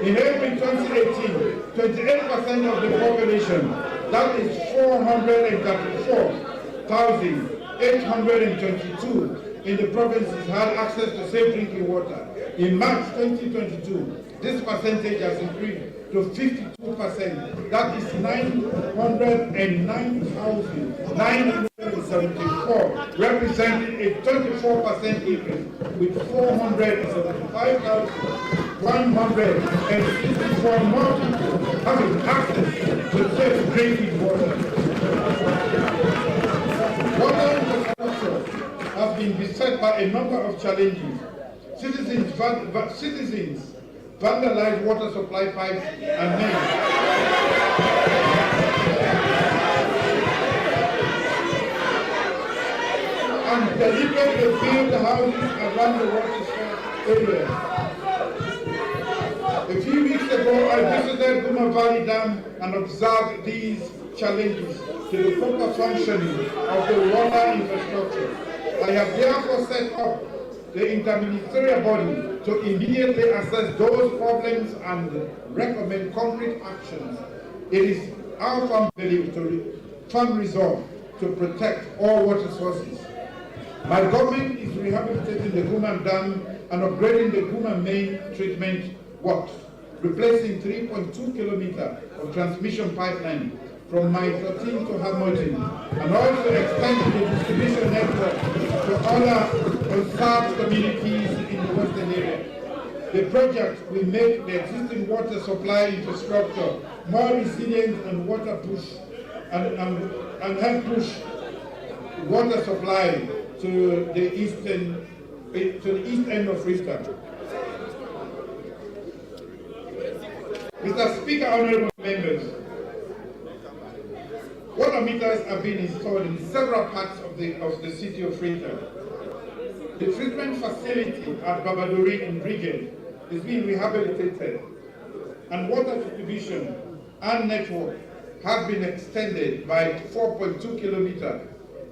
In April 2018, 28% of the population, that is 434,822 in the provinces, had access to safe drinking water. In March 2022, this percentage has increased to 52%. That is 909,974, representing a 24% increase, with 475,164 more people having access to safe drinking water. Water infrastructure has been beset by a number of challenges. Citizens vandalize water supply pipes and mains. And deliberately build houses around the water area. A few weeks ago, I visited Guma Valley Dam and observed these challenges to the proper functioning of the water infrastructure. I have therefore set up the interministerial body to immediately assess those problems and recommend concrete actions. It is our firm belief firm resolve to protect all water sources. My government is rehabilitating the Guma Dam and upgrading the Guma main treatment works, replacing 3.2 kilometers of transmission pipeline from my 13 to Hamilton, and also expanding the distribution network to other unserved communities in the western area. The project will make the existing water supply infrastructure more resilient and water push and help push water supply to the east end of Freetown. Mr. Speaker, honorable members, water meters have been installed in several parts of the city of Freetown. The treatment facility at Babadori in Brigade is being rehabilitated, and water distribution and network has been extended by 4.2 kilometers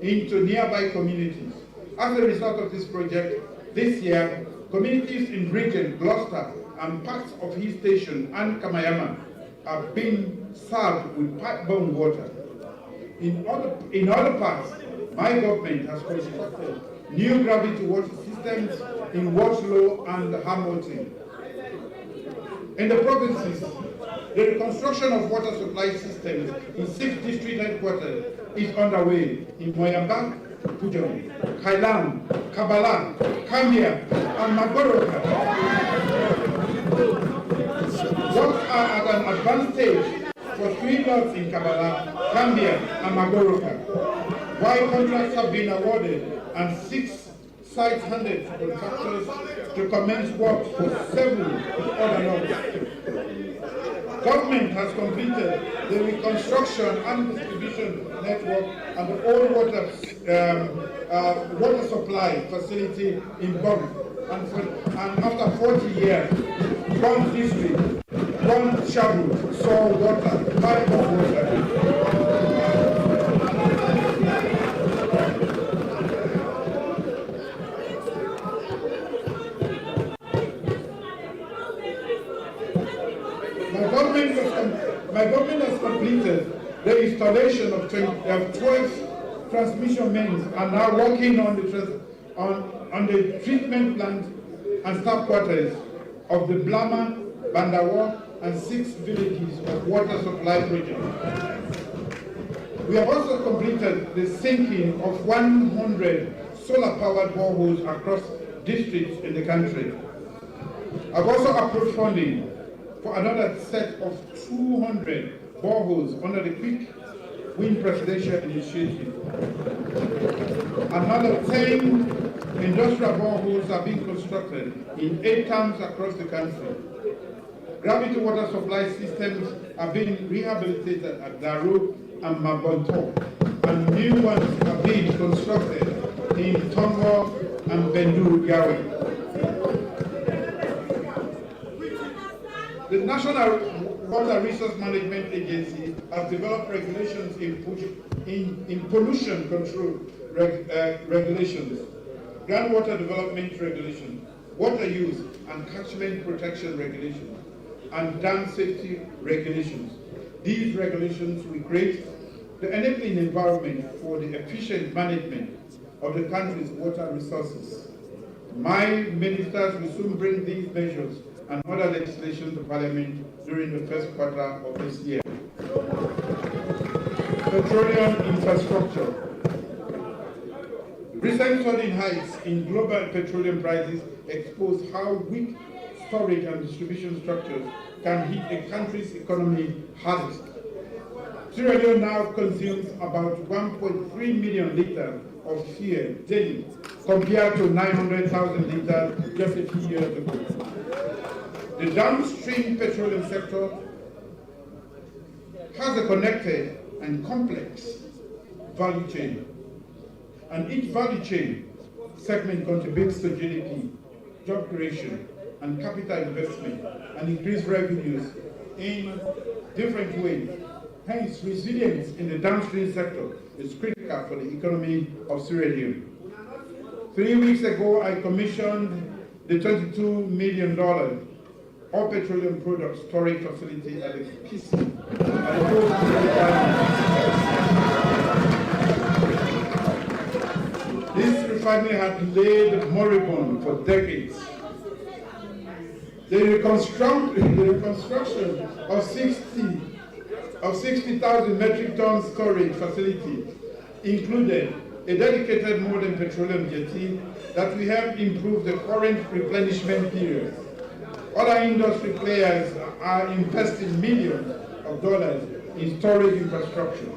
into nearby communities. As a result of this project, this year, communities in Brigade, Gloucester, and parts of Hill Station and Kamayama are being served with pipe-borne water. In other parts, my government has constructed new gravity water systems in Waterloo and Hamilton. In the provinces, the reconstruction of water supply systems in 6 district headquarters is underway in Moyambak, Pujon, Kailam, Kabbalah, Kambia, and Magoroka. Works are at an advanced stage for 3 lots in Kabbalah, Kambia, and Magoroka, while contracts have been awarded and 6 sites handed to contractors to commence work for 7 other lots. Government has completed the reconstruction and distribution network and the old water supply facility in Bong. And after 40 years, Bong district, Bong Shabu saw water, pipe of water. My government has completed the installation of 12 transmission mains and now working on the treatment plant and staff quarters of the Blama, Bandawa, and 6 villages of water supply projects. We have also completed the sinking of 100 solar-powered boreholes across districts in the country. I've also approved funding for another set of 200 boreholes under the Quick Win Presidential Initiative. Another 10 industrial boreholes are being constructed in 8 towns across the country. Gravity water supply systems are being rehabilitated at Daru and Mabonto, and new ones are being constructed in Tongo and Bendu Gawe. The National Water Resource Management Agency has developed regulations in pollution control regulations, groundwater development regulations, water use and catchment protection regulations, and dam safety regulations. These regulations will create the enabling environment for the efficient management of the country's water resources. My ministers will soon bring these measures and other legislation to Parliament during the first quarter of this year. Petroleum infrastructure. Recent sudden hikes in global petroleum prices expose how weak storage and distribution structures can hit a country's economy hardest. Sierra Leone now consumes about 1.3 million liters of fuel daily, compared to 900,000 liters just a few years ago. The downstream petroleum sector has a connected and complex value chain, and each value chain segment contributes to GDP, job creation, and capital investment, and increased revenues in different ways. Hence, resilience in the downstream sector is critical for the economy of Sierra Leone. 3 weeks ago, I commissioned the $22 million all petroleum product storage facility at the PC. This refinery had laid moribund for decades. The reconstruction of 60,000 metric ton storage facility included a dedicated modern petroleum jetty that will help improve the current replenishment period. Other industry players are investing millions of dollars in storage infrastructure.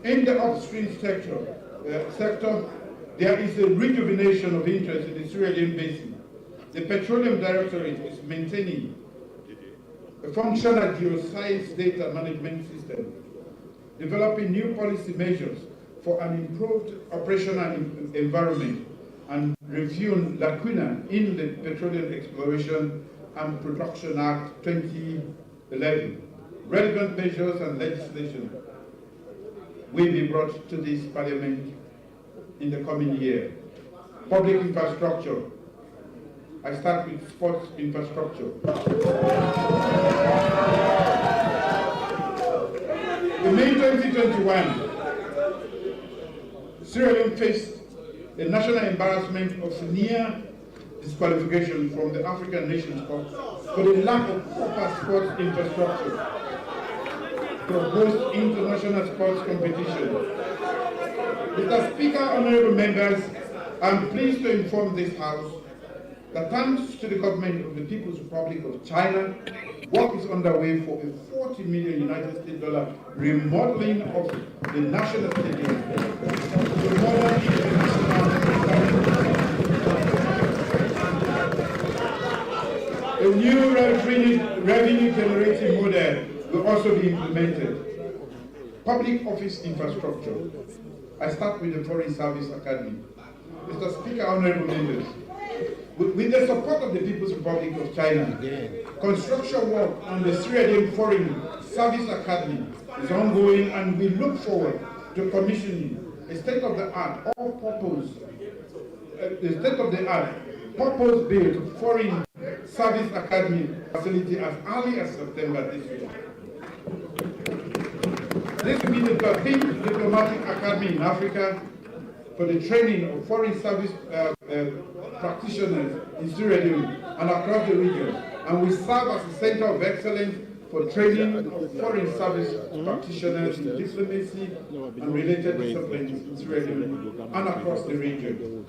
In the upstream sector, there is a rejuvenation of interest in the Sierra Leone Basin. The Petroleum Directorate is maintaining a functional geoscience data management system, developing new policy measures for an improved operational environment, and reviewing lacuna in the Petroleum Exploration and Production Act 2011. Relevant measures and legislation will be brought to this Parliament in the coming year. Public infrastructure. I start with sports infrastructure. In May 2021, Sierra Leone faced a national embarrassment of near disqualification from the African Nations Cup for the lack of proper sports infrastructure to host international sports competition. Mr. Speaker, honorable members, I'm pleased to inform this House that thanks to the government of the People's Republic of China, work is underway for a $40 million United States remodeling of the National Stadium. A new revenue-generating model will also be implemented. Public office infrastructure. I start with the Foreign Service Academy. Mr. Speaker, honorable members, with the support of the People's Republic of China, construction work on the Sierra Leone Foreign Service Academy is ongoing, and we look forward to commissioning a state-of-the-art, purpose-built Foreign Service Academy facility as early as September this year. This will be the 13th diplomatic academy in Africa for the training of foreign service practitioners in Sierra Leone and across the region, and will serve as a center of excellence for training of foreign service practitioners in diplomacy and related disciplines in Sierra Leone and across the region.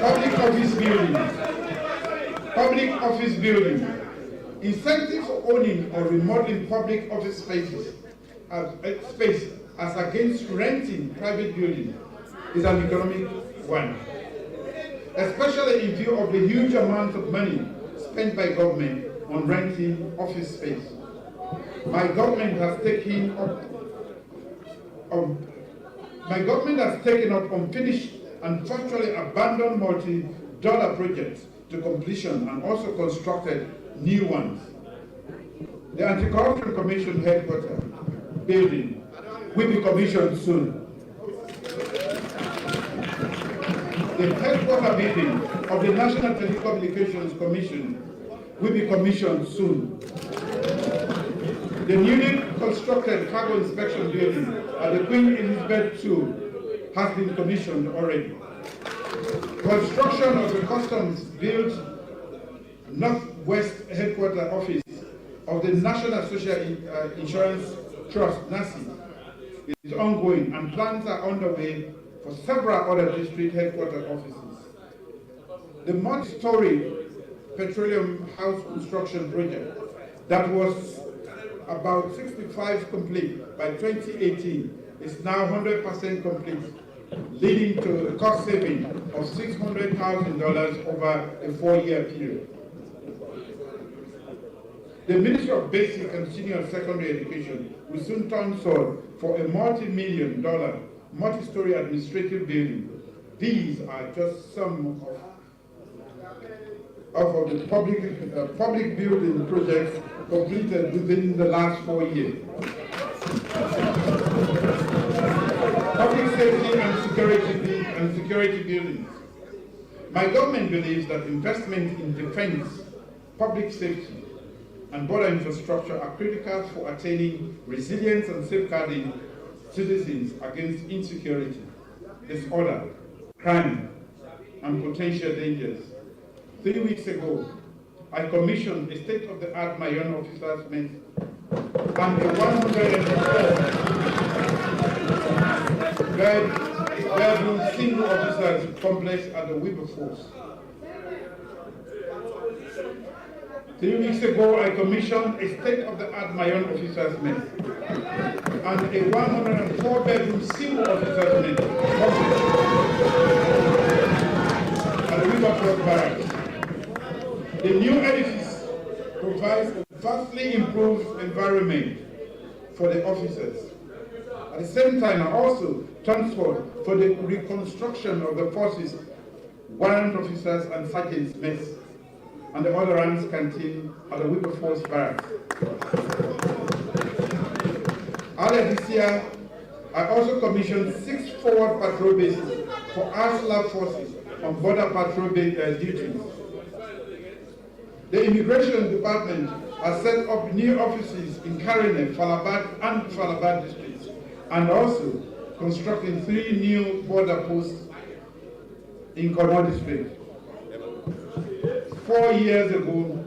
Public office building. Public office building. Incentive for owning or remodeling public office spaces as against renting private buildings is an economic one, especially in view of the huge amount of money spent by government on renting office space. My government has taken up unfinished and virtually abandoned multi-dollar projects to completion and also constructed new ones. The Anti-Corruption Commission headquarters building will be commissioned soon. The headquarters building of the National Telecommunications Commission will be commissioned soon. The newly constructed cargo inspection building at the Queen Elizabeth II has been commissioned already. Construction of the customs built Northwest Headquarters Office of the National Social Insurance Trust, NASI, is ongoing, and plans are underway for several other district headquarters offices. The multi-story petroleum house construction project that was about 65% complete by 2018 is now 100% complete, leading to a cost saving of $600,000 over a 4-year period. The Ministry of Basic and Senior Secondary Education will soon turn soil for a multi-million-dollar, multi-story administrative building. These are just some of the public building projects completed within the last 4 years. Public safety and security buildings. My government believes that investment in defense, public safety, and border infrastructure are critical for attaining resilience and safeguarding citizens against insecurity, disorder, crime, and potential dangers. 3 weeks ago, I commissioned a state-of-the-art Mayon officers' mess and a 104-bedroom single officers complex at the Wilberforce. 3 weeks ago, I commissioned a state-of-the-art Mayon officers' mess and a 104-bedroom single officers' mess at the Wilberforce Barracks. The new edifice provides a vastly improved environment for the officers. At the same time, I also transferred for the reconstruction of the forces, warrant officers and sergeants' mess, and the other ranks canteen at the Wilberforce Barracks. Earlier this year, I also commissioned 6 forward patrol bases for ASLAB forces on border patrol duties. The Immigration Department has set up new offices in Karine, Falabad, and Falabad districts, and also constructing 3 new border posts in Kono district. 4 years ago,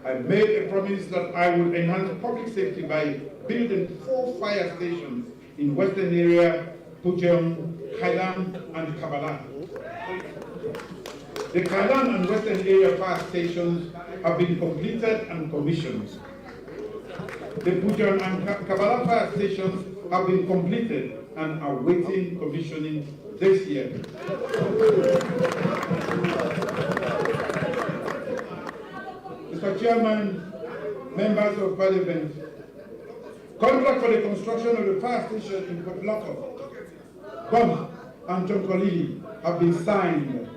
I made a promise that I would enhance public safety by building 4 fire stations in Western area, Pujehun, Kailan, and Kabbalah. The Kailan and Western area fire stations have been completed and commissioned. The Pujehun and Kabbalah fire stations have been completed and are waiting commissioning this year. Mr. Chairman, members of Parliament, contract for the construction of the fire station in Petroleum, Bum, and Jonkolili have been signed.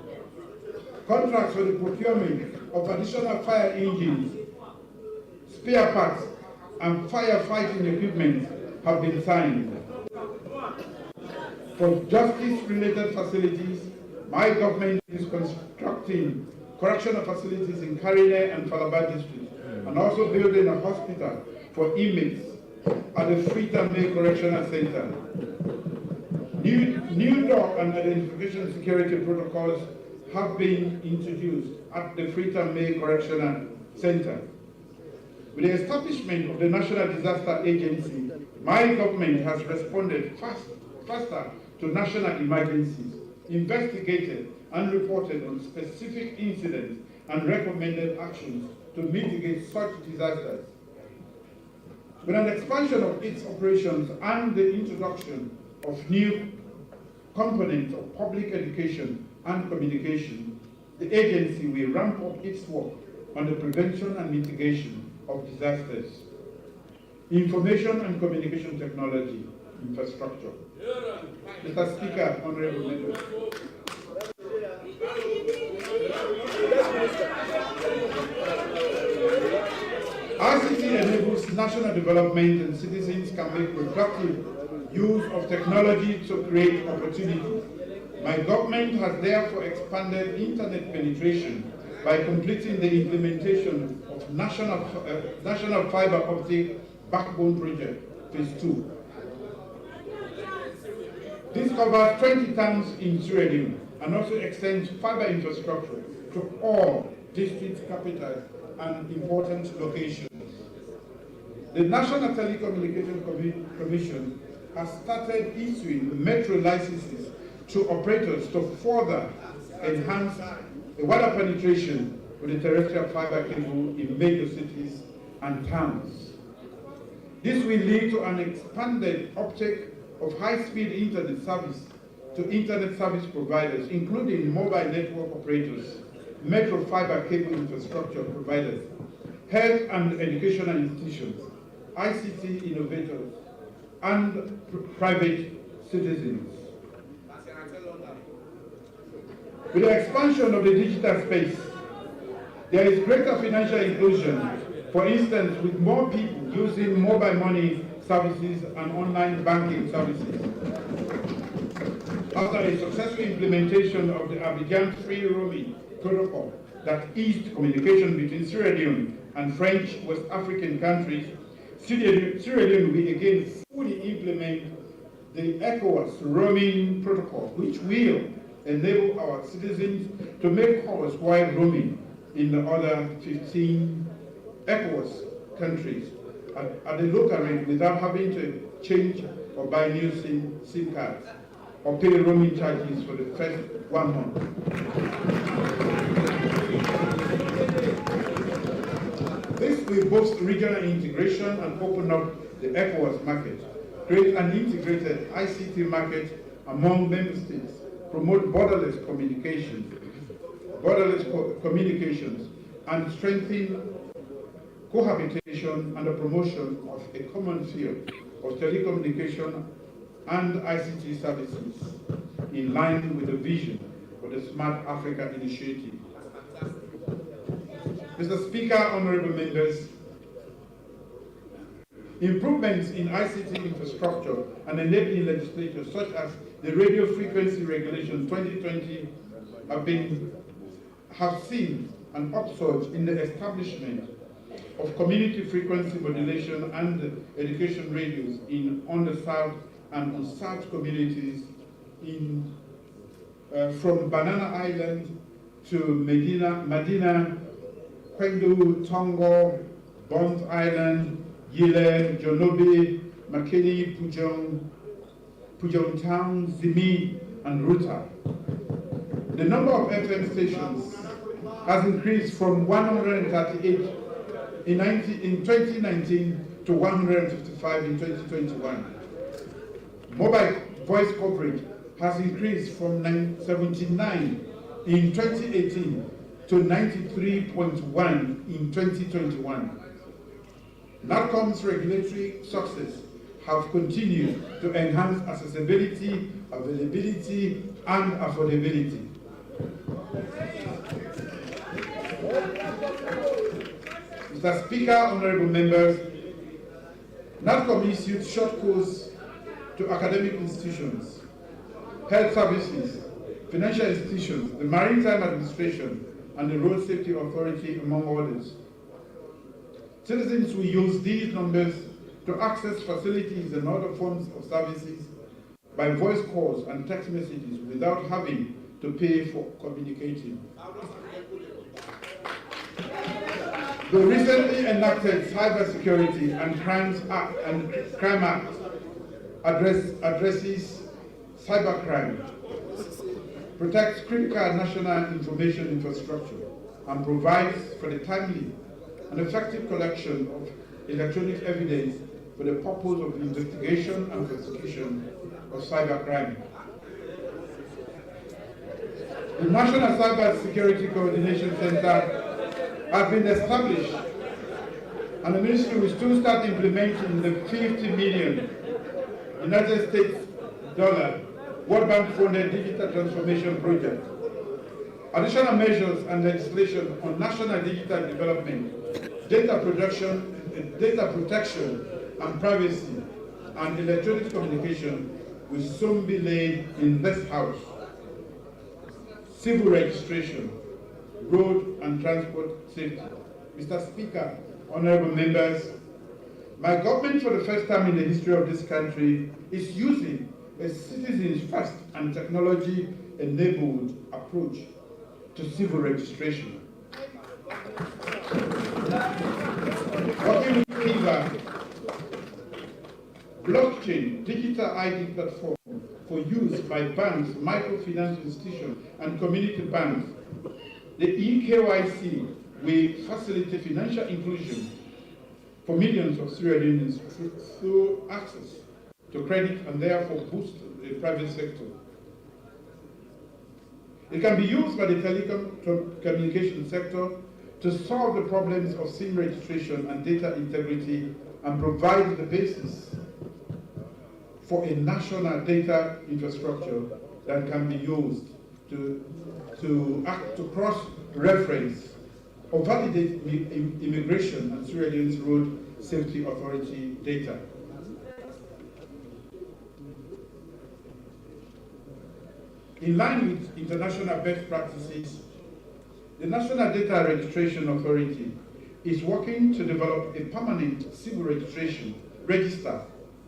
Contracts for the procurement of additional fire engines, spare parts, and firefighting equipment have been signed. For justice-related facilities, my government is constructing correctional facilities in Karine and Falaba districts, and also building a hospital for inmates at the Freetown May Correctional Center. New door and identification security protocols have been introduced at the Freetown May Correctional Center. With the establishment of the National Disaster Agency, my government has responded faster to national emergencies, investigated and reported on specific incidents and recommended actions to mitigate such disasters. With an expansion of its operations and the introduction of new components of public education and communication, the agency will ramp up its work on the prevention and mitigation of disasters, information and communication technology, infrastructure. Mr. Speaker, honorable members. ICT enables national development and citizens can make productive use of technology to create opportunities. My government has therefore expanded internet penetration by completing the implementation of National Fiber Optic Backbone Project, Phase 2. This covers 20 towns in Sierra Leone and also extends fiber infrastructure to all district capitals and important locations. The National Telecommunication Commission has started issuing metro licenses to operators to further enhance the water penetration with the terrestrial fiber cable in major cities and towns. This will lead to an expanded uptake of high-speed internet service to internet service providers, including mobile network operators, metro fiber cable infrastructure providers, health and educational institutions, ICT innovators, and private citizens. With the expansion of the digital space, there is greater financial inclusion, for instance, with more people using mobile money services and online banking services. After a successful implementation of the Abidjan Free Roaming Protocol that eased communication between Sierra Leone and French West African countries, Sierra Leone will again fully implement the ECOWAS Roaming Protocol, which will enable our citizens to make calls while roaming in the other 15 ECOWAS countries at the local rate without having to change or buy new SIM cards or pay roaming charges for the first 1 month. This will boost regional integration and open up the ECOWAS market, create an integrated ICT market among member states, promote borderless communications, and strengthen cohabitation and the promotion of a common field of telecommunication and ICT services in line with the vision for the Smart Africa Initiative. Mr. Speaker, honorable members, improvements in ICT infrastructure and enabling legislation such as the Radio Frequency Regulation 2020 have seen an upsurge in the establishment of community frequency modulation and education radios in underserved and unserved communities from Banana Island to Medina, Kwendu, Tongo, Bond Island, Yile, Jonobe, Makeni, Pujong Town, Zimi, and Ruta. The number of FM stations has increased from 138 in 2019 to 155 in 2021. Mobile voice coverage has increased from 79 in 2018 to 93.1 in 2021. NACOM's regulatory success have continued to enhance accessibility, availability, and affordability. Mr. Speaker, honorable members, NACOM issued short course to academic institutions, health services, financial institutions, the Maritime Administration, and the Road Safety Authority, among others. Citizens will use these numbers to access facilities and other forms of services by voice calls and text messages without having to pay for communicating. The recently enacted Cybersecurity and Crime Act addresses cybercrime, protects critical national information infrastructure, and provides for the timely and effective collection of electronic evidence for the purpose of investigation and prosecution of cybercrime. The National Cybersecurity Coordination Center has been established, and the ministry will soon start implementing the $50 million United States World Bank funded digital transformation project. Additional measures and legislation on national digital development, data protection and privacy, and electronic communication will soon be laid in this House. Civil registration, road and transport safety. Mr. Speaker, honorable members, my government, for the first time in the history of this country, is using a citizens-first and technology-enabled approach to civil registration. Working with Kiva, blockchain digital ID platform for use by banks, microfinance institutions, and community banks, the eKYC will facilitate financial inclusion for millions of Sierra Leoneans through access to credit and therefore boost the private sector. It can be used by the telecommunication sector to solve the problems of SIM registration and data integrity and provide the basis for a national data infrastructure that can be used to cross-reference or validate immigration and Sierra Leone's Road Safety Authority data. In line with international best practices, the National Data Registration Authority is working to develop a permanent civil register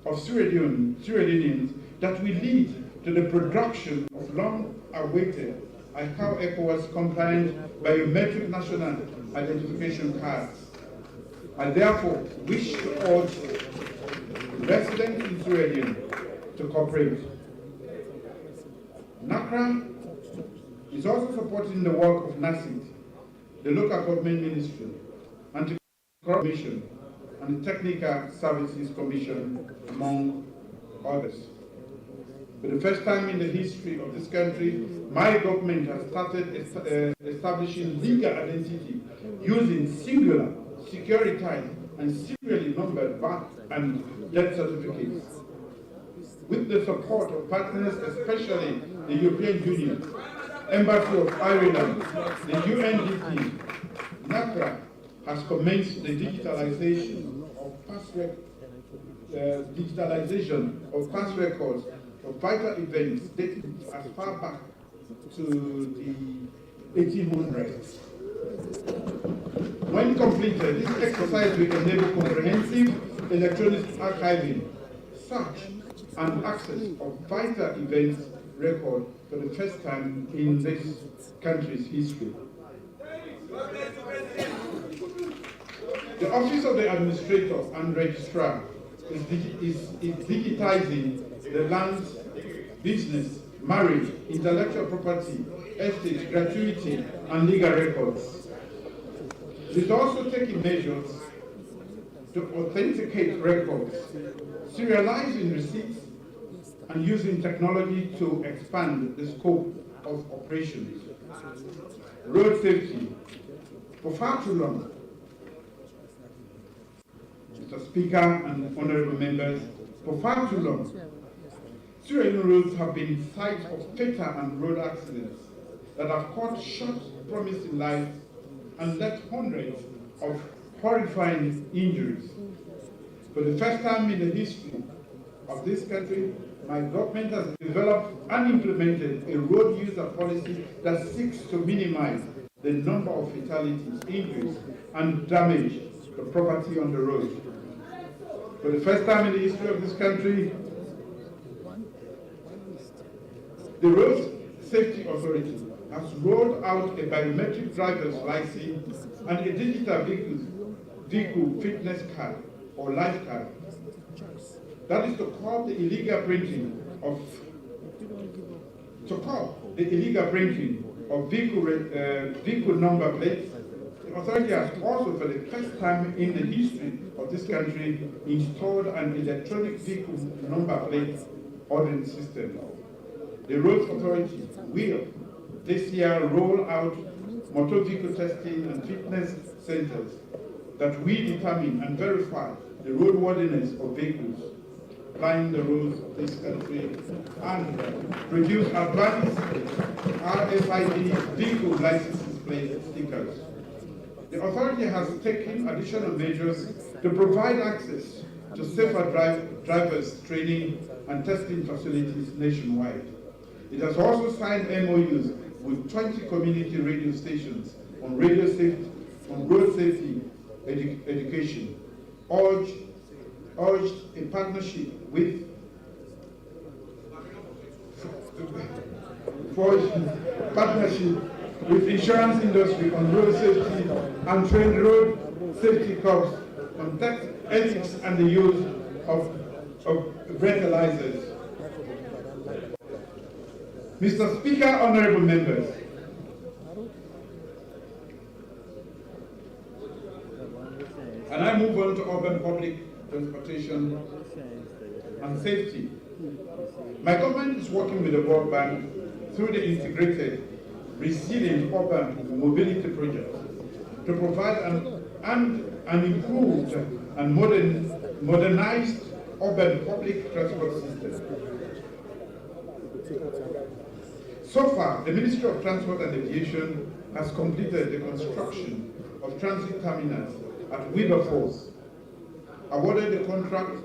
of Sierra Leoneans that will lead to the production of long-awaited ICAO ECOWAS compliant biometric national identification cards. I therefore wish to urge residents in Sierra Leone to cooperate. NACRA is also supporting the work of NACIT, the local government ministry, Anti-Corruption Commission, and the Technical Services Commission, among others. For the first time in the history of this country, my government has started establishing legal identity using singular, securitized, and serially numbered birth and death certificates. With the support of partners, especially the European Union, Embassy of Ireland, the UNDP, NACRA has commenced the digitalization of past records of vital events dating as far back to the 1800s. When completed, this exercise will enable comprehensive electronic archiving, search, and access of vital events record for the first time in this country's history. The Office of the Administrator and Registrar is digitizing the land, business, marriage, intellectual property, estate, gratuity, and legal records. It is also taking measures to authenticate records, serializing receipts, and using technology to expand the scope of operations. Road safety. For far too long, Mr. Speaker and honorable members, for far too long, Sierra Leone roads have been sites of fatal and road accidents that have cut short promising lives and left hundreds of horrifying injuries. For the first time in the history of this country, my government has developed and implemented a road user policy that seeks to minimize the number of fatalities, injuries, and damage to property on the road. For the first time in the history of this country, the Road Safety Authority has rolled out a biometric driver's license and a digital vehicle fitness card or life card. That is to curb the illegal printing of vehicle number plates. The authority has also, for the first time in the history of this country, installed an electronic vehicle number plate ordering system. The Roads Authority will this year roll out motor vehicle testing and fitness centers that will determine and verify the roadworthiness of vehicles plying the roads of this country and produce advanced RFID vehicle license plate stickers. The authority has taken additional measures to provide access to safer drivers training and testing facilities nationwide. It has also signed MOUs with 20 community radio stations on road safety education, urged a partnership with insurance industry on road safety and trained road safety cops on tax ethics and the use of breathalyzers. Mr. Speaker, honorable members, and I move on to urban public transportation and safety. My government is working with the World Bank through the integrated resilient urban mobility project to provide an improved and modernized urban public transport system. So far, the Ministry of Transport and Aviation has completed the construction of transit terminals at Wilberforce, awarded the contract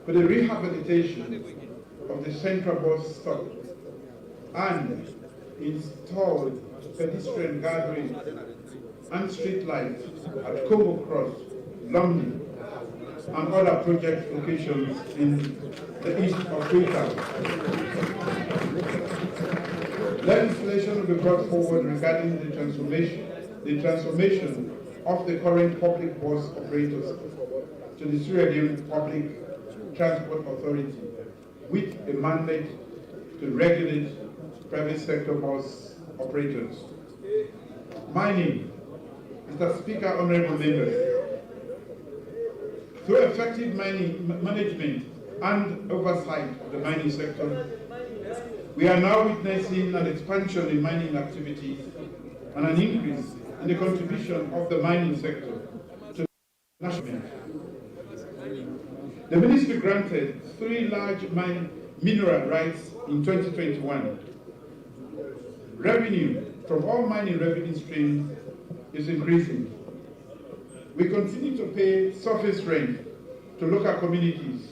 for the rehabilitation of the central bus stop, and installed pedestrian guardrails and street lights at Congo Cross, Lumley, and other project locations in the east of Freetown. Legislation will be brought forward regarding the transformation of the current public bus operators to the Sierra Leone Public Transport Authority with a mandate to regulate private sector bus operators. Mining. Mr. Speaker, honorable members, through effective mining management and oversight of the mining sector, we are now witnessing an expansion in mining activities and an increase in the contribution of the mining sector to the national. The ministry granted 3 large mineral rights in 2021. Revenue from all mining revenue streams is increasing. We continue to pay surface rent to local communities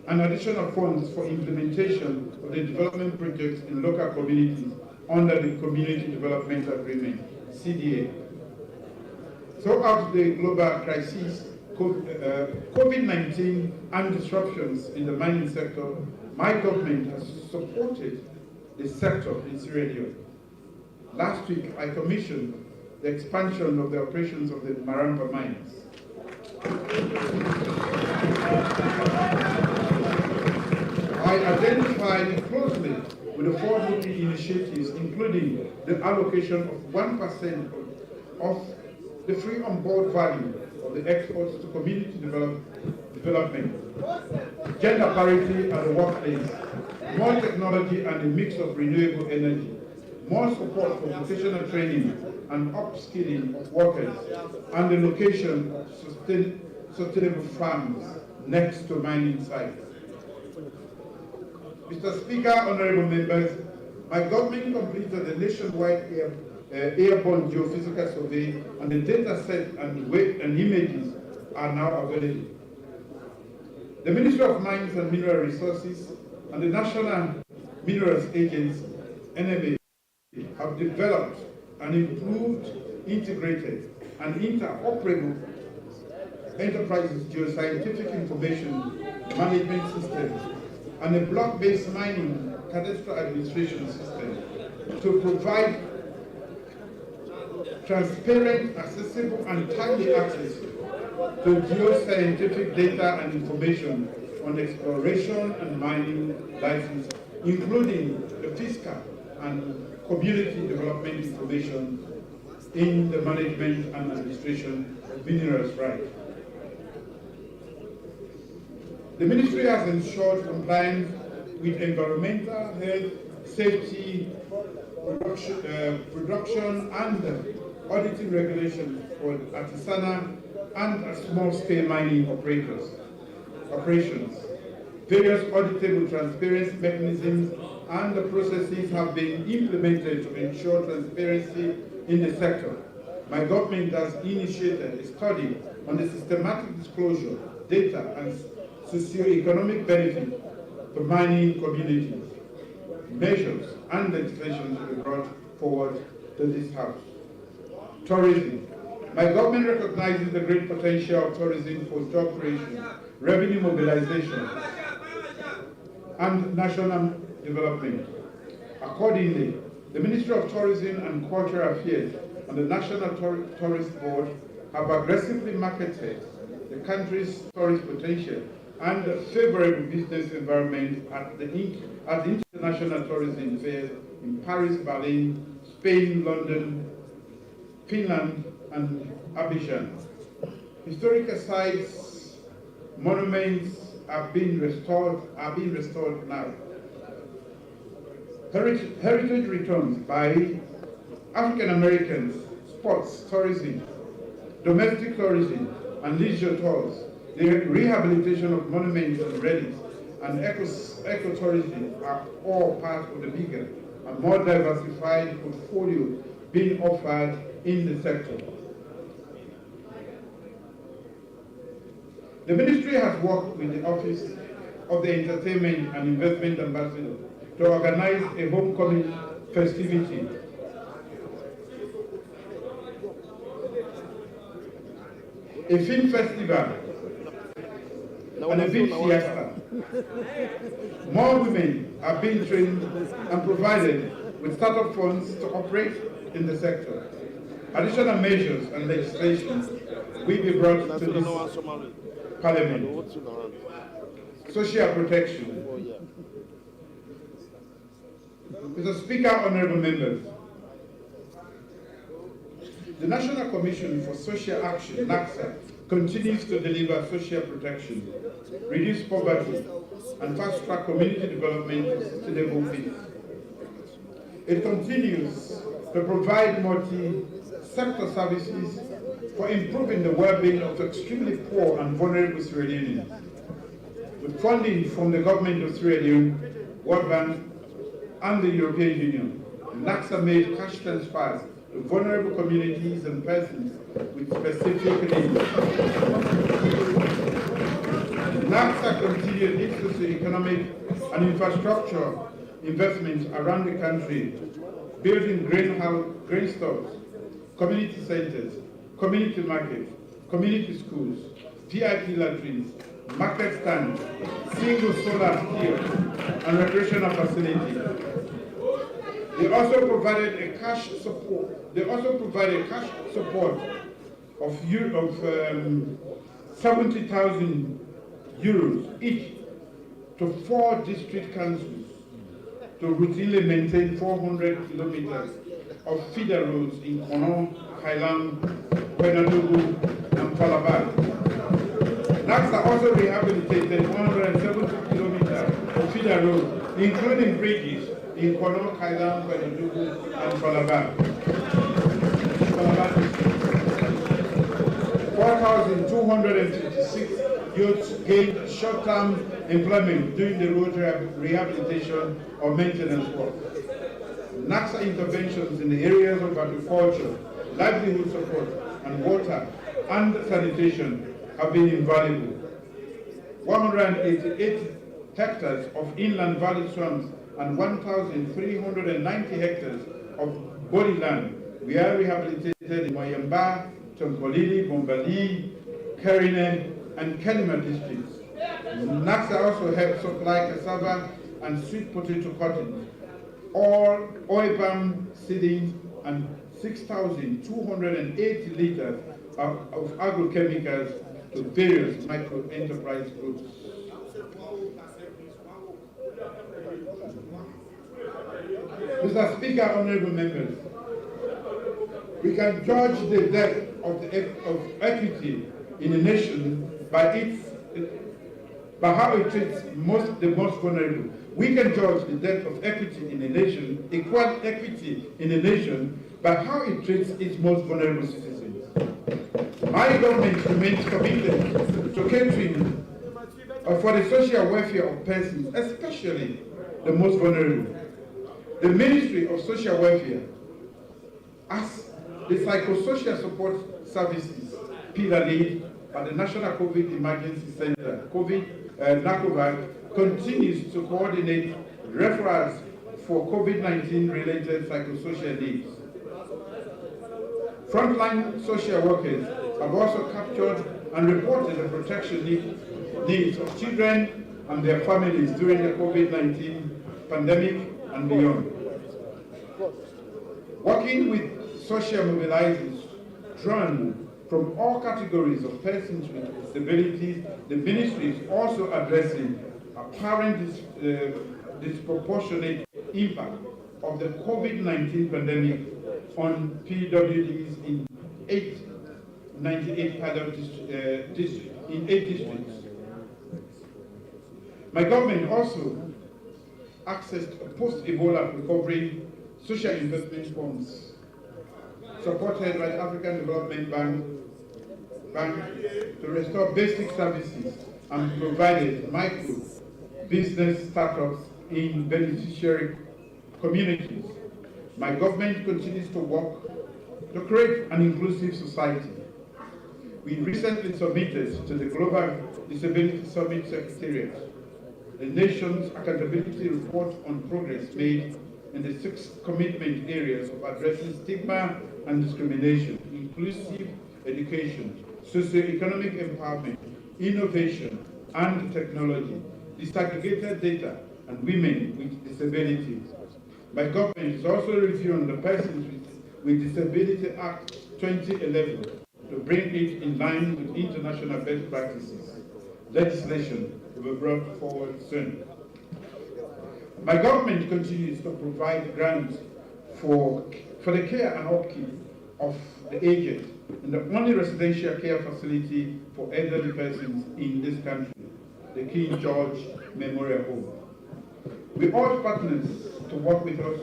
and additional funds for implementation of the development projects in local communities under the Community Development Agreement, CDA. Throughout the global crisis, COVID-19 and disruptions in the mining sector, my government has supported the sector in Sierra Leone. Last week, I commissioned the expansion of the operations of the Maramba mines. I identified closely with the forward-looking initiatives, including the allocation of 1% of the free on-board value of the exports to community development, gender parity at the workplace, more technology and a mix of renewable energy, more support for vocational training and upskilling of workers, and the location of sustainable farms next to mining sites. Mr. Speaker, honorable members, my government completed a nationwide airborne geophysical survey, and the data set and images are now available. The Ministry of Mines and Mineral Resources and the National Minerals Agency, NMA, have developed an improved, integrated, and interoperable enterprises geoscientific information management system and a block-based mining cadastral administration system to provide transparent, accessible, and timely access to geoscientific data and information on exploration and mining license, including the fiscal and community development information in the management and administration of minerals rights. The Ministry has ensured compliance with environmental, health, safety, production and auditing regulations for artisanal and small-scale mining operations. Various auditable transparency mechanisms and the processes have been implemented to ensure transparency in the sector. My government has initiated a study on the systematic disclosure, data, and socio-economic benefit to mining communities. Measures and legislation to be brought forward to this House. Tourism. My government recognizes the great potential of tourism for job creation, revenue mobilization, and national development. Accordingly, the Ministry of Tourism and Cultural Affairs and the National Tourist Board have aggressively marketed the country's tourist potential and favorable business environment at the international tourism fairs in Paris, Berlin, Spain, London, Finland, and Abidjan. Historical sites, monuments are being restored now. Heritage returns by African Americans, sports, tourism, domestic tourism, and leisure tours, the rehabilitation of monuments and relics, and ecotourism are all part of the bigger and more diversified portfolio being offered in the sector. The ministry has worked with the Office of the Entertainment and Investment Ambassador to organize a homecoming festivity. A film festival and a big fiesta. More women are being trained and provided with startup funds to operate in the sector. Additional measures and legislation will be brought to this Parliament. Social protection. Mr. Speaker, honorable members, the National Commission for Social Action, NACSA, continues to deliver social protection, reduce poverty, and fast-track community development for sustainable peace. It continues to provide multi-sector services for improving the well-being of extremely poor and vulnerable Sierra Leoneans. With funding from the government of Sierra Leone, World Bank, and the European Union, NACSA made cash transfers to vulnerable communities and persons with specific needs. NACSA continued its socio-economic and infrastructure investments around the country, building grain stores, community centers, community markets, community schools, VIP latrines, market stands, single solar steel, and recreational facilities. They also provided a cash support. Of 70,000 euros each to 4 district councils to routinely maintain 400 kilometers of feeder roads in Kono, Kailam, Kwenalugu, and Calabar. NAXA also rehabilitated 170 kilometers of feeder roads, including bridges in Kono, Kailam, Kwenalugu, and Calabar. 4,256 youths gained short-term employment during the road rehabilitation or maintenance work. NAXA interventions in the areas of agriculture, livelihood support, and water and sanitation have been invaluable. 188 hectares of inland valley swamps and 1,390 hectares of body land were rehabilitated in Mayamba, Tonkolili, Bombali, Karine, and Kelima districts. NAXA also helped supply cassava and sweet potato cuttings, all oil palm seedings, and 6,280 liters of agrochemicals to various micro-enterprise groups. Mr. Speaker, honorable members, we can judge the depth of equity in a nation by how it treats the most vulnerable. We can judge the depth of equity in a nation, equal equity in a nation, by how it treats its most vulnerable citizens. My government remains committed to catering for the social welfare of persons, especially the most vulnerable. The Ministry of Social Welfare, as the Psychosocial Support Services, pillar lead at the National COVID Emergency Center, NACOVAC, continues to coordinate referrals for COVID-19 related psychosocial needs. Frontline social workers have also captured and reported the protection needs of children and their families during the COVID-19 pandemic and beyond. Working with social mobilizers drawn from all categories of persons with disabilities, the ministry is also addressing apparent disproportionate impact of the COVID-19 pandemic on PWDs in 98 pilot districts, in 8 districts. My government also accessed post-Ebola recovery social investment funds supported by the African Development Bank to restore basic services and provided micro business startups in beneficiary communities. My government continues to work to create an inclusive society. We recently submitted to the Global Disability Summit Secretariat the nation's accountability report on progress made in the 6 commitment areas of addressing stigma and discrimination, inclusive education, socio-economic empowerment, innovation and technology, disaggregated data, and women with disabilities. My government is also reviewing the Persons with Disability Act 2011 to bring it in line with international best practices. Legislation will be brought forward soon. My government continues to provide grants for the care and upkeep of the aged in the only residential care facility for elderly persons in this country, the King George Memorial Home. We urge partners to work with us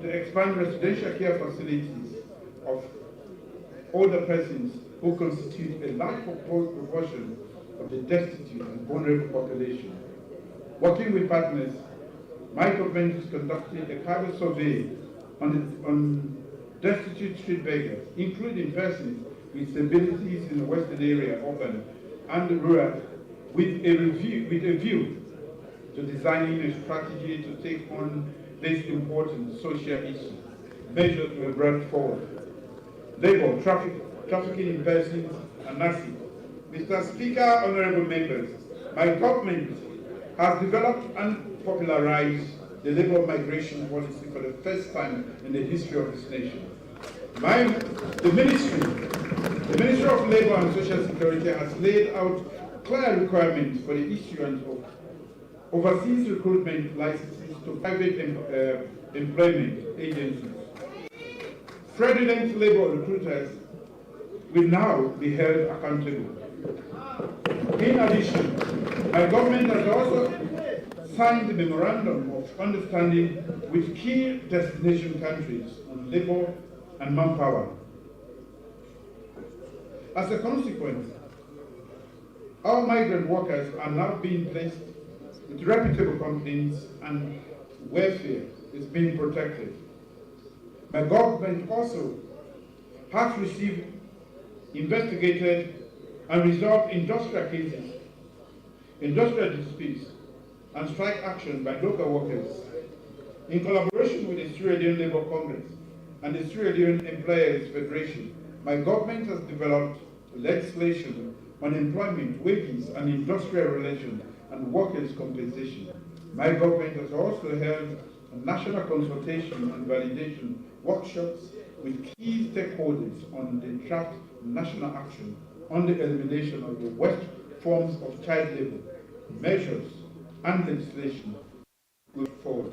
to expand residential care facilities of older persons who constitute a large proportion of the destitute and vulnerable population. Working with partners, my government is conducting a private survey on destitute street beggars, including persons with disabilities in the western area, urban and rural, with a view to designing a strategy to take on this important social issue. Measures were brought forward. Labor, trafficking in persons, and NACI. Mr. Speaker, honorable members, my government has developed and popularized the labor migration policy for the first time in the history of this nation. The Ministry of Labor and Social Security has laid out clear requirements for the issuance of overseas recruitment licenses to private employment agencies. Fraudulent labor recruiters will now be held accountable. In addition, my government has also signed a memorandum of understanding with key destination countries on labor and manpower. As a consequence, our migrant workers are now being placed with reputable companies and welfare is being protected. My government also has received, investigated, and resolved industrial cases, industrial disputes, and strike action by local workers. In collaboration with the Sierra Leone Labour Congress and the Sierra Leone Employers Federation, my government has developed legislation on employment, wages, and industrial relations and workers' compensation. My government has also held national consultation and validation workshops with key stakeholders on the draft national action on the elimination of the worst forms of child labor, measures, and legislation going forward.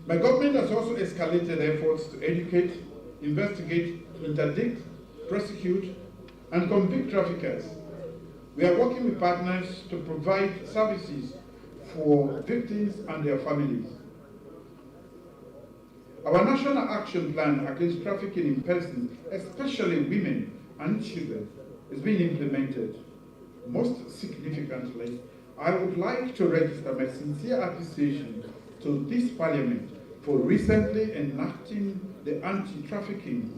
My government has also escalated efforts to educate, investigate, interdict, prosecute, and convict traffickers. We are working with partners to provide services for victims and their families. Our national action plan against trafficking in persons, especially women and children, is being implemented. Most significantly, I would like to register my sincere appreciation to this Parliament for recently enacting the Anti-Trafficking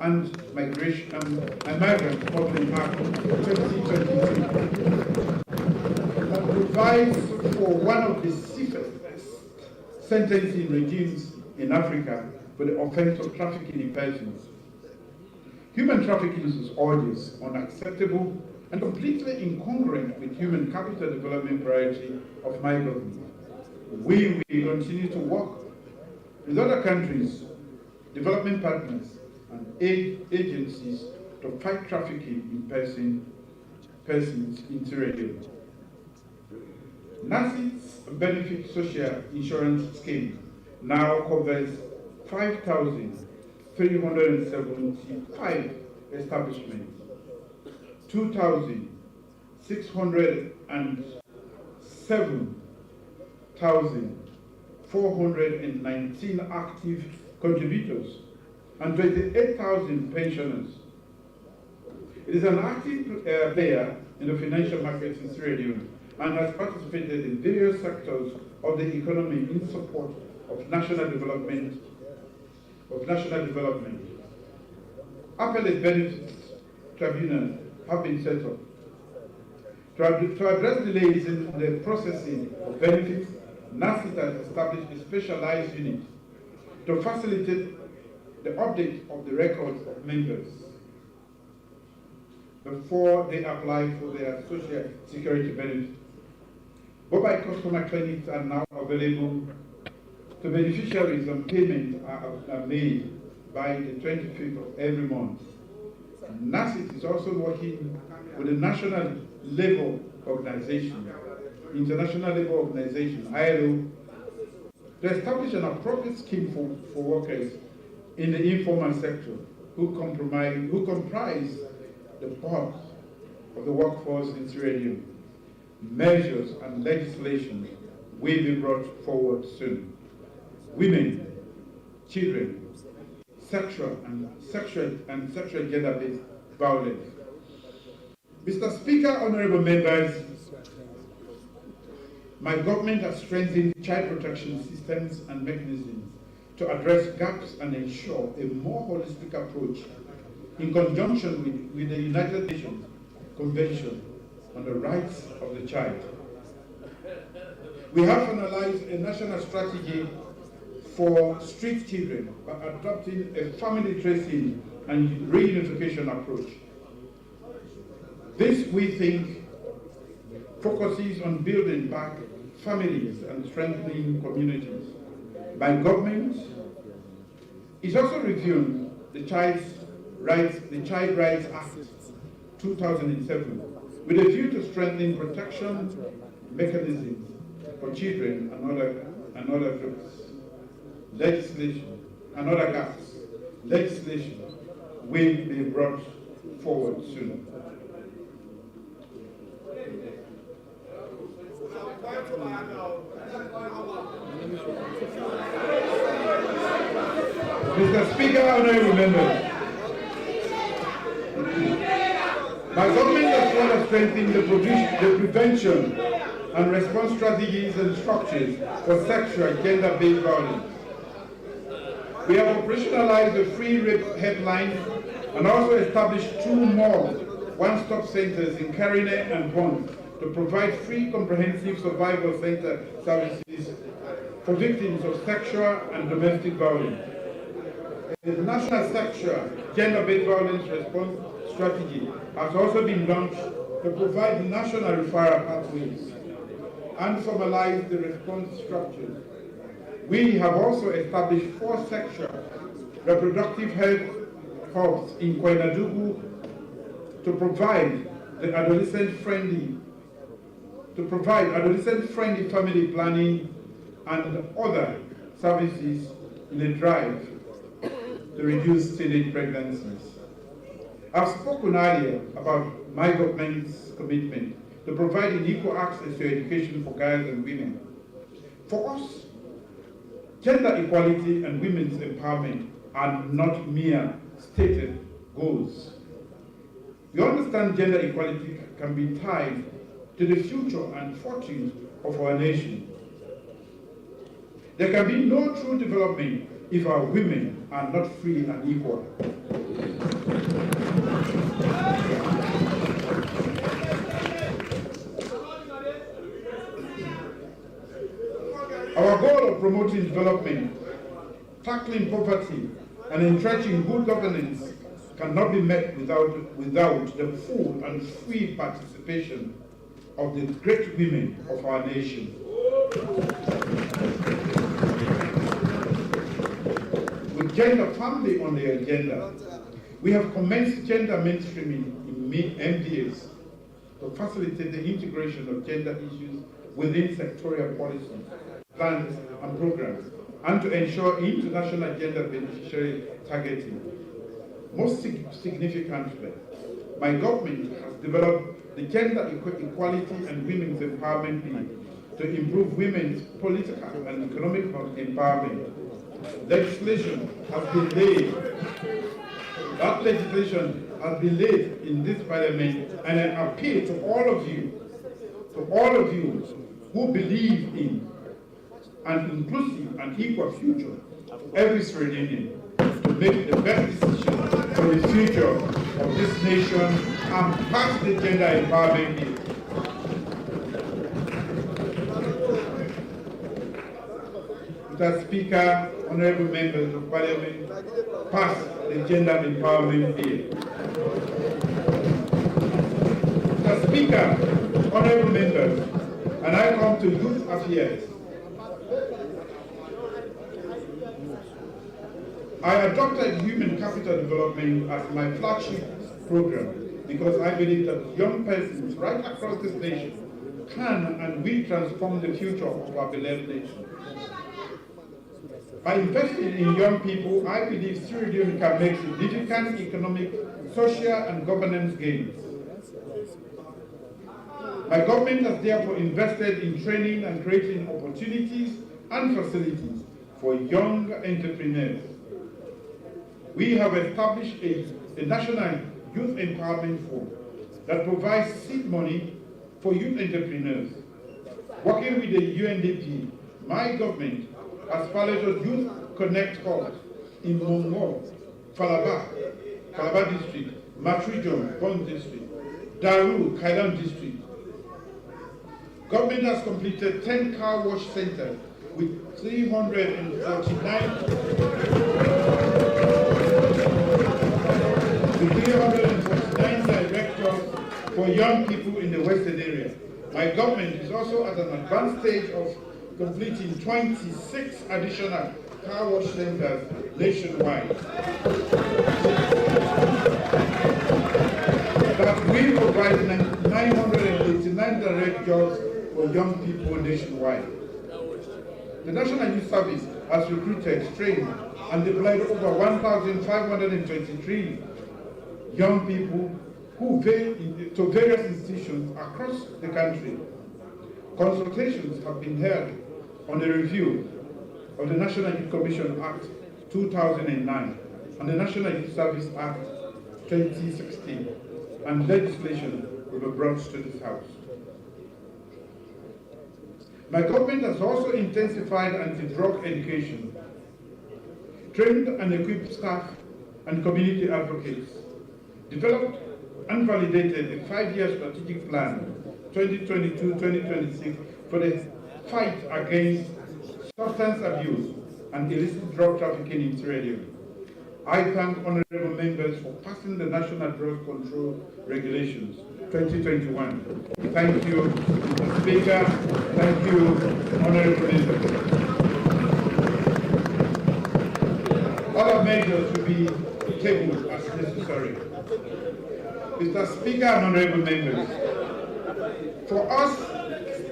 and Migration and Migrant Smuggling Act 2022 that provides for one of the safest sentencing regimes in Africa for the offense of trafficking in persons. Human trafficking is odious, unacceptable, and completely incongruent with human capital development priority of my government. We will continue to work with other countries, development partners, and aid agencies to fight trafficking in persons in Sierra Leone. NACI's Benefit Social Insurance Scheme now covers 5,375 establishments, 2,607,419 active contributors, and 28,000 pensioners. It is an active player in the financial markets in Sierra Leone and has participated in various sectors of the economy in support of national development. Appellate benefits tribunals have been set up. To address delays in the processing of benefits, NACIT has established a specialized unit to facilitate the update of the records of members before they apply for their social security benefit. Mobile customer clinics are now available to beneficiaries, and payments are made by the 25th of every month. NACIT is also working with the National Labour Organization, International Labour Organization, ILO, to establish an appropriate scheme for workers in the informal sector who comprise the bulk of the workforce in Sierra Leone. Measures and legislation will be brought forward soon. Women, children, sexual gender-based violence. Mr. Speaker, honorable members, my government has strengthened child protection systems and mechanisms to address gaps and ensure a more holistic approach in conjunction with the United Nations Convention on the Rights of the Child. We have finalized a national strategy for street children by adopting a family tracing and reunification approach. This, we think, focuses on building back families and strengthening communities. My government is also reviewing the Child Rights Act 2007 with a view to strengthening protection mechanisms for children and other groups. Legislation and other gaps. Legislation will be brought forward soon. Mr. Speaker, honorable members, my government has further strengthened the prevention and response strategies and structures for sexual and gender-based violence. We have operationalized the free rape helpline and also established 2 more one-stop centers in Karine and Bond to provide free comprehensive survival center services for victims of sexual and domestic violence. The National Sexual Gender-Based Violence Response Strategy has also been launched to provide national referral pathways and formalize the response structures. We have also established 4 sexual reproductive health hubs in Koinadugu to provide adolescent-friendly family planning and other services in a drive to reduce teenage pregnancies. I've spoken earlier about my government's commitment to providing equal access to education for girls and women. For us, gender equality and women's empowerment are not mere stated goals. We understand gender equality can be tied to the future and fortunes of our nation. There can be no true development if our women are not free and equal. Our goal of promoting development, tackling poverty, and entrenching good governance cannot be met without the full and free participation of the great women of our nation. With gender firmly on the agenda, we have commenced gender mainstreaming in MDAs to facilitate the integration of gender issues within sectorial policies, plans, and programs, and to ensure international gender beneficiary targeting. Most significantly, my government has developed the Gender Equality and Women's Empowerment Bill to improve women's political and economic empowerment. Legislation has been laid. That legislation has been laid in this parliament, and I appeal to all of you who believe in an inclusive and equal future for every Sierra Leonean to make the best decision for the future of this nation and pass the Gender Empowerment Bill. Mr. Speaker, honorable members of Parliament, pass the Gender Empowerment Bill. Mr. Speaker, honorable members, and I come to youth affairs. I adopted human capital development as my flagship program because I believe that young persons right across this nation can and will transform the future of our beloved nation. By investing in young people, I believe Sierra Leone can make significant economic, social, and governance gains. My government has therefore invested in training and creating opportunities and facilities for young entrepreneurs. We have established a national youth empowerment fund that provides seed money for youth entrepreneurs. Working with the UNDP, my government has piloted Youth Connect Hubs in Mongo, Calabar District, Matrijon, Bond District, Daru, Kailan District. Government has completed 10 car wash centers with 349 directors for young people in the Western area. My government is also at an advanced stage of completing 26 additional car wash centers nationwide. That will provide 989 direct jobs for young people nationwide. The National Youth Service has recruited, trained, and deployed over 1,523 young people to various institutions across the country. Consultations have been held on the review of the National Youth Commission Act 2009 and the National Youth Service Act 2016, and legislation will be brought to this House. My government has also intensified anti-drug education, trained and equipped staff and community advocates, developed and validated a 5-year strategic plan, 2022-2026, for the fight against substance abuse and illicit drug trafficking in Sierra Leone. I thank honorable members for passing the National Drug Control Regulations 2021. Thank you, Mr. Speaker. Thank you, honorable members. Other measures will be tabled as necessary. Mr. Speaker and honorable members, for us,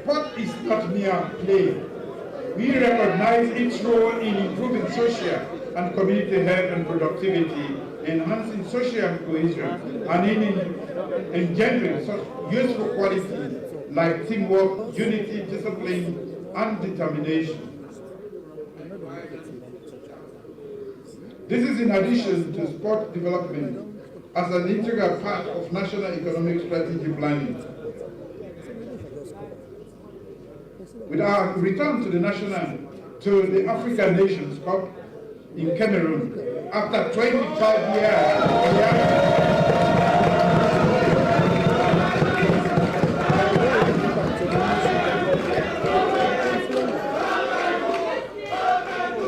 sport is not mere play. We recognize its role in improving social and community health and productivity, enhancing social cohesion, and in engendering such useful qualities like teamwork, unity, discipline, and determination. This is in addition to sport development as an integral part of national economic strategy planning. With our return to the African Nations Cup in Cameroon, after 25 years,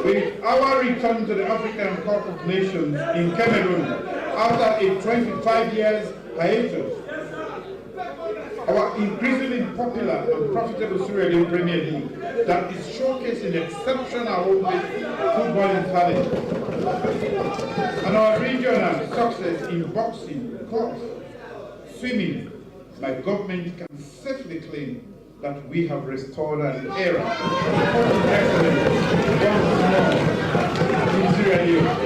with our return to the African Cup of Nations in Cameroon, after a 25 years hiatus, our increasingly popular and profitable Sierra Leone Premier League that is showcasing exceptional footballing talent, and our regional success in boxing, golf, swimming, my government can safely claim that we have restored an era of excellence in Sierra Leone.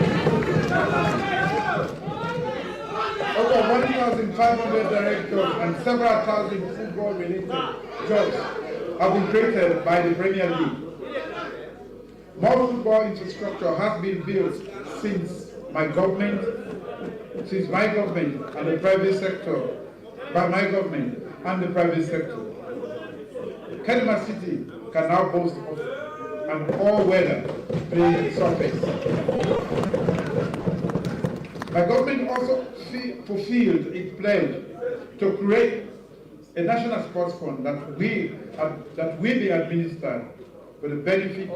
Over 1,500 direct jobs and several thousand football-related jobs have been created by the Premier League. More football infrastructure has been built since my government and the private sector, by my government and the private sector. Kedema City can now boast of an all-weather playing surface. My government also fulfilled its pledge to create a national sports fund that will be administered for the benefit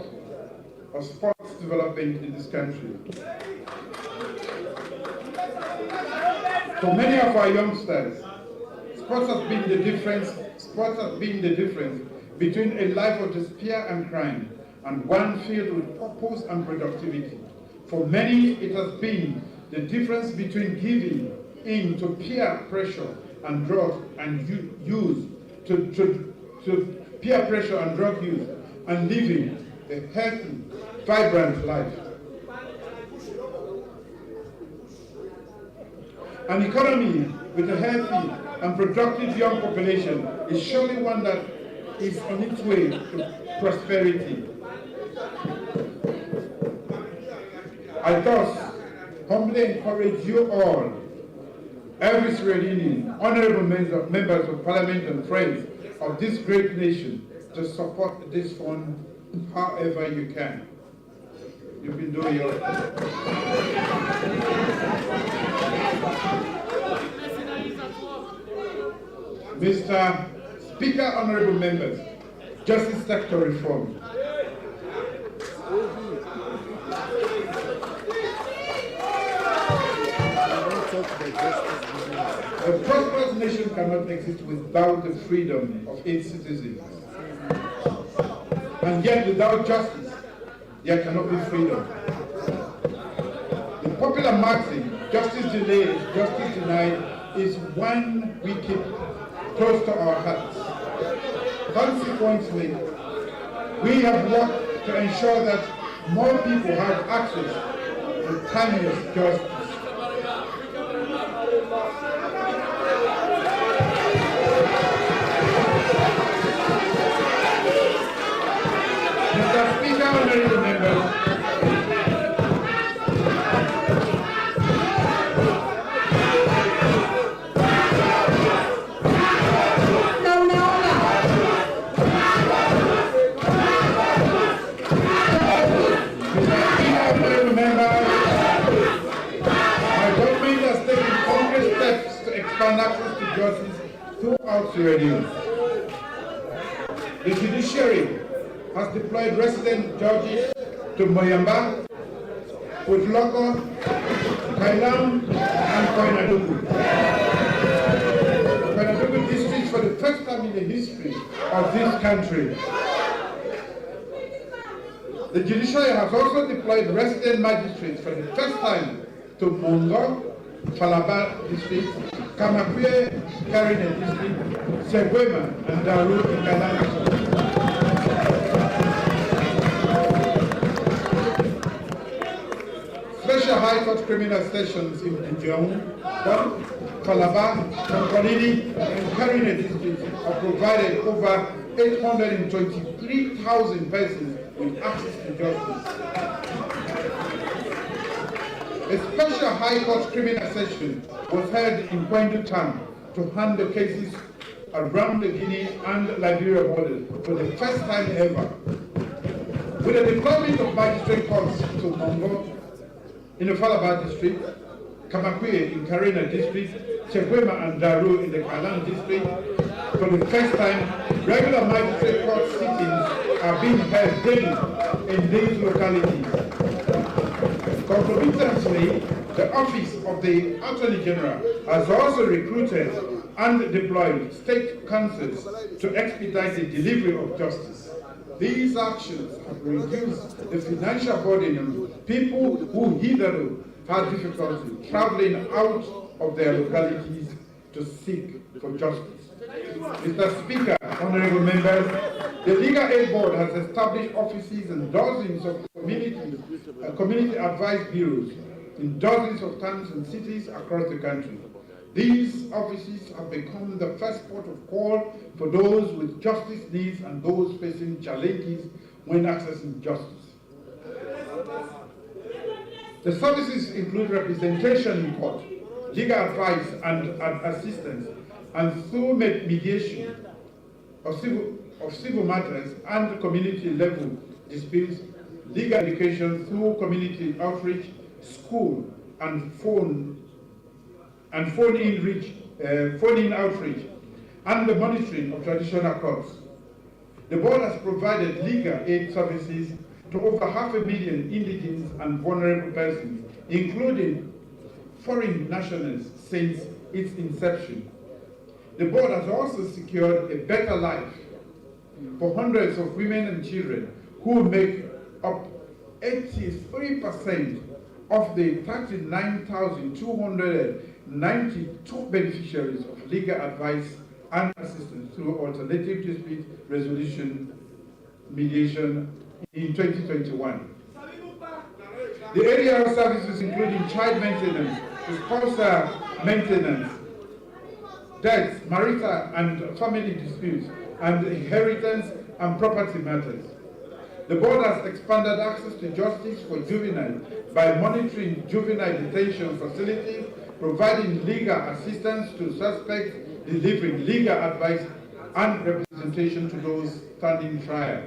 of sports development in this country. For many of our youngsters, sports has been the difference between a life of despair and crime and one filled with purpose and productivity. For many, it has been the difference between giving in to peer pressure and drug use and living a healthy, vibrant life. An economy with a healthy and productive young population is surely one that is on its way to prosperity. I thus humbly encourage you all, every Sierra Leonean, honorable members of Parliament and friends of this great nation, to support this fund however you can. You've been doing your... Mr. Speaker, honorable members, justice sector reform. A prosperous nation nation cannot exist without the freedom of its citizens. And yet without justice, there cannot be freedom. The popular maxim, justice delayed, justice denied, is one we keep close to our hearts. Consequently, we have worked to ensure that more people have access to timeless justice. Mr. Speaker, honorable members, expand access to justice throughout Sierra Leone. The judiciary has deployed resident judges to Moyamba, Putloko, Kailam, and Koinadugu. Koinadugu districts for the first time in the history of this country. The judiciary has also deployed resident magistrates for the first time to Mongo, Falaba district, Kamakwe, Karine district, Segwema, and Daru in Ghana. Special High Court criminal stations in Njong, Falaba, Kamkolini, and Karine districts have provided over 823,000 persons with access to justice. A special High Court criminal session was held in Kwendu Town to handle cases around the Guinea and Liberia borders for the first time ever. With the deployment of magistrate courts to Mongo in the Falaba district, Kamakwe in Karina district, Chegwema and Daru in the Kalan district, for the first time, regular magistrate court sittings are being held daily in these localities. Concomitantly, the Office of the Attorney General has also recruited and deployed state councils to expedite the delivery of justice. These actions have reduced the financial burden on people who hitherto had difficulty traveling out of their localities to seek for justice. Mr. Speaker, honorable members, the Legal Aid Board has established offices and dozens of community advice bureaus in dozens of towns and cities across the country. These offices have become the first port of call for those with justice needs and those facing challenges when accessing justice. The services include representation in court, legal advice and assistance, and through mediation of civil matters and community level disputes, legal education through community outreach, school and phone-in outreach, and the monitoring of traditional courts. The board has provided legal aid services to over 500,000 indigents and vulnerable persons, including foreign nationals, since its inception. The board has also secured a better life for hundreds of women and children who make up 83% of the 39,292 beneficiaries of legal advice and assistance through alternative dispute resolution mediation in 2021. The area of services including child maintenance, spousal maintenance, deaths, marital and family disputes, and inheritance and property matters. The board has expanded access to justice for juveniles by monitoring juvenile detention facilities, providing legal assistance to suspects, delivering legal advice and representation to those standing trial.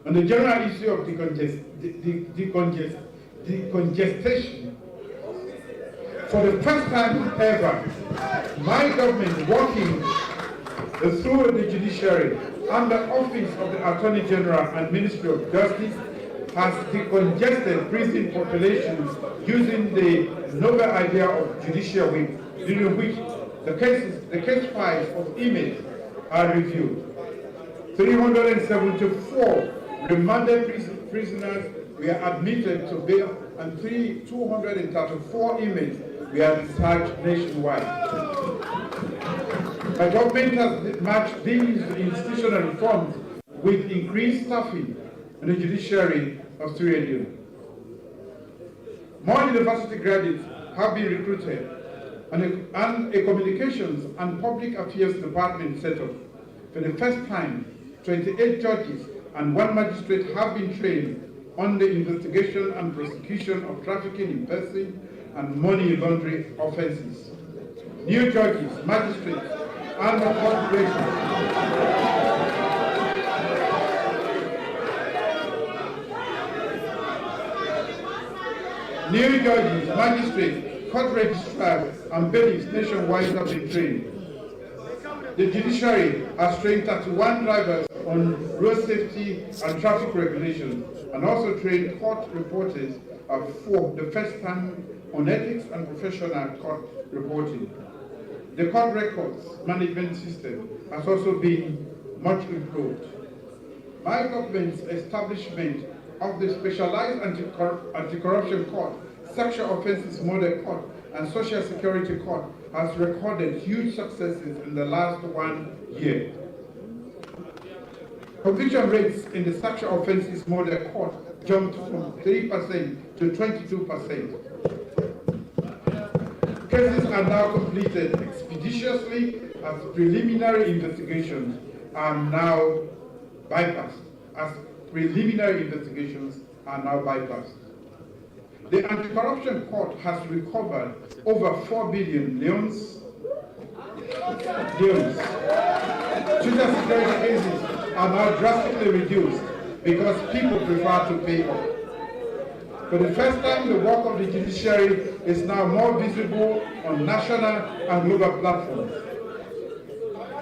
On the general issue of decongestation, for the first time ever, my government, working through the judiciary and the Office of the Attorney General and Ministry of Justice, has decongested prison populations using the novel idea of Judicial Week. during which the case files of inmates are reviewed. 374 remanded prisoners were admitted to bail and 234 inmates were discharged nationwide. The government has matched these institutional reforms with increased staffing in the judiciary of Sierra Leone. More university graduates have been recruited, and a communications and public affairs department set up. For the first time, 28 judges and 1 magistrate have been trained on the investigation and prosecution of trafficking in person and money laundering offences. New judges, magistrates, and corporations New judges, magistrates, court registrars, and bailiffs nationwide have been trained. The judiciary has trained 31 drivers on road safety and traffic regulations, and also trained court reporters for the first time on ethics and professional court reporting. The court records management system has also been much improved. My government's establishment of the Specialized Anti-Corruption Court, Sexual Offences Model Court, and Social Security Court has recorded huge successes in the last 1 year. Conviction rates in the Sexual Offences Model Court jumped from 3% to 22%. Cases are now completed expeditiously as preliminary investigations are now bypassed. The Anti-Corruption Court has recovered over 4 billion leones. Social security cases are now drastically reduced because people prefer to pay up. For the first time, the work of the judiciary is now more visible on national and global platforms.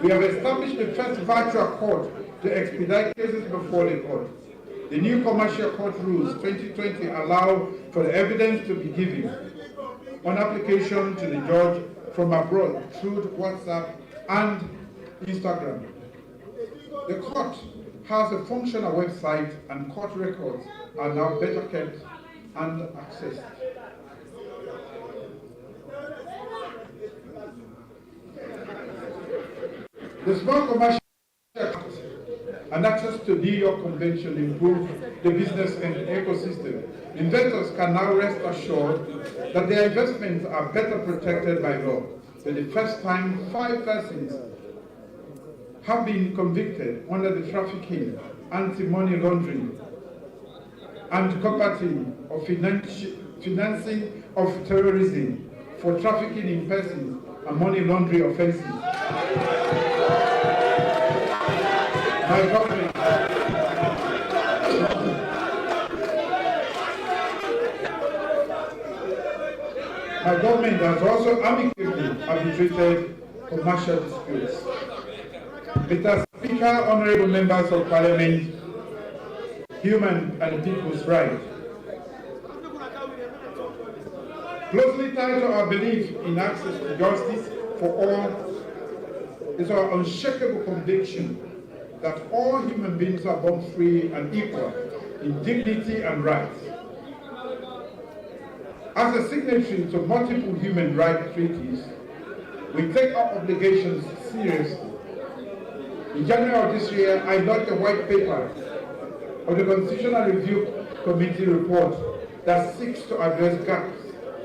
We have established the first virtual court to expedite cases before the court. The new Commercial Court Rules 2020 allow for the evidence to be given on application to the judge from abroad through WhatsApp and Instagram. The court has a functional website, and court records are now better kept and accessed. The Small Commercial Act and access to New York Convention improve the business and ecosystem. Investors can now rest assured that their investments are better protected by law. For the first time, 5 persons have been convicted under the Trafficking, Anti-Money Laundering, and Combating of Financing of Terrorism for trafficking in persons and money laundering offences. My government has also amicably arbitrated commercial disputes. Mr. Speaker, honorable members of Parliament, human and people's rights. Closely tied to our belief in access to justice for all is our unshakable conviction that all human beings are born free and equal in dignity and rights. As a signatory to multiple human rights treaties, we take our obligations seriously. In January of this year, I launched a white paper of the Constitutional Review Committee report that seeks to address gaps,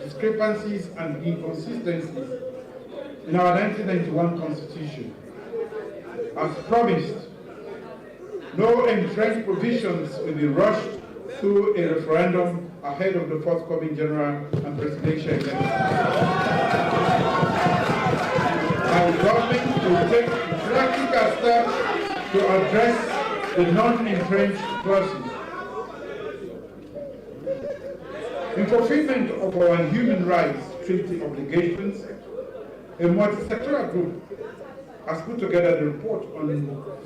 discrepancies, and inconsistencies in our 1991 Constitution. As promised, no entrenched provisions will be rushed through a referendum ahead of the forthcoming general and presidential elections. Our government will take practical steps to address the non-entrenched clauses. In fulfillment of our human rights treaty obligations, a multi-sectoral group has put together the report on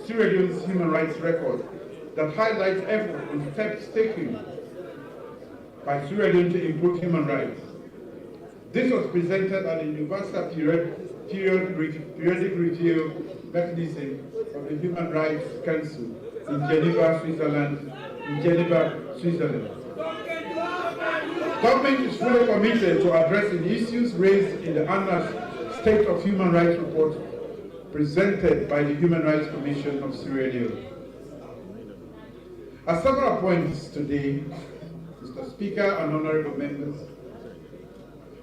Sierra Leone's human rights record that highlights efforts and steps taken by Sierra Leone to improve human rights. This was presented at the Universal Periodic Review Mechanism of the Human Rights Council in Geneva, Switzerland. Government is fully committed to addressing issues raised in the annual State of Human Rights report presented by the Human Rights Commission of Sierra Leone. At several points today, Mr. Speaker and honorable members,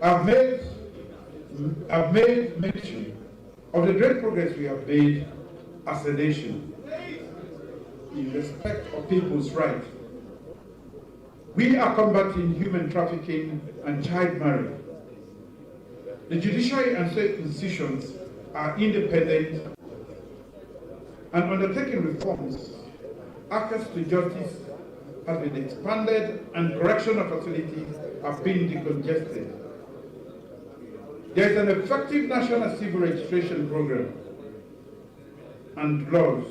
I've made mention of the great progress we have made as a nation in respect of people's rights. We are combating human trafficking and child marriage. The judiciary and state institutions are independent and undertaking reforms. Access to justice has been expanded and correctional facilities have been decongested. There is an effective national civil registration program, and laws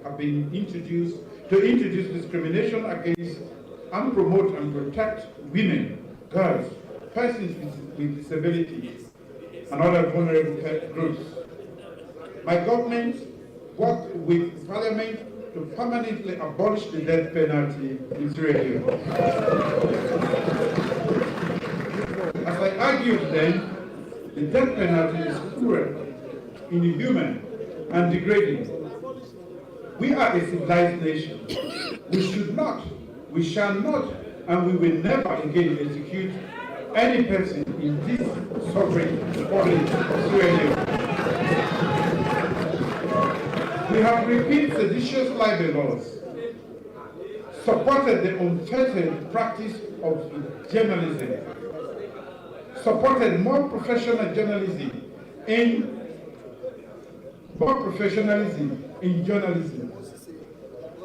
have been introduced to introduce discrimination against and promote and protect women, girls, persons with disabilities, and other vulnerable groups. My government worked with Parliament to permanently abolish the death penalty in Sierra Leone. As I argued then, the death penalty is cruel, inhuman, and degrading. We are a civilized nation. We should not, we shall not, and we will never again execute any person in this sovereign Republic of Sierra Leone. We have repealed seditious libel laws, supported the unfettered practice of journalism, supported more professionalism in journalism,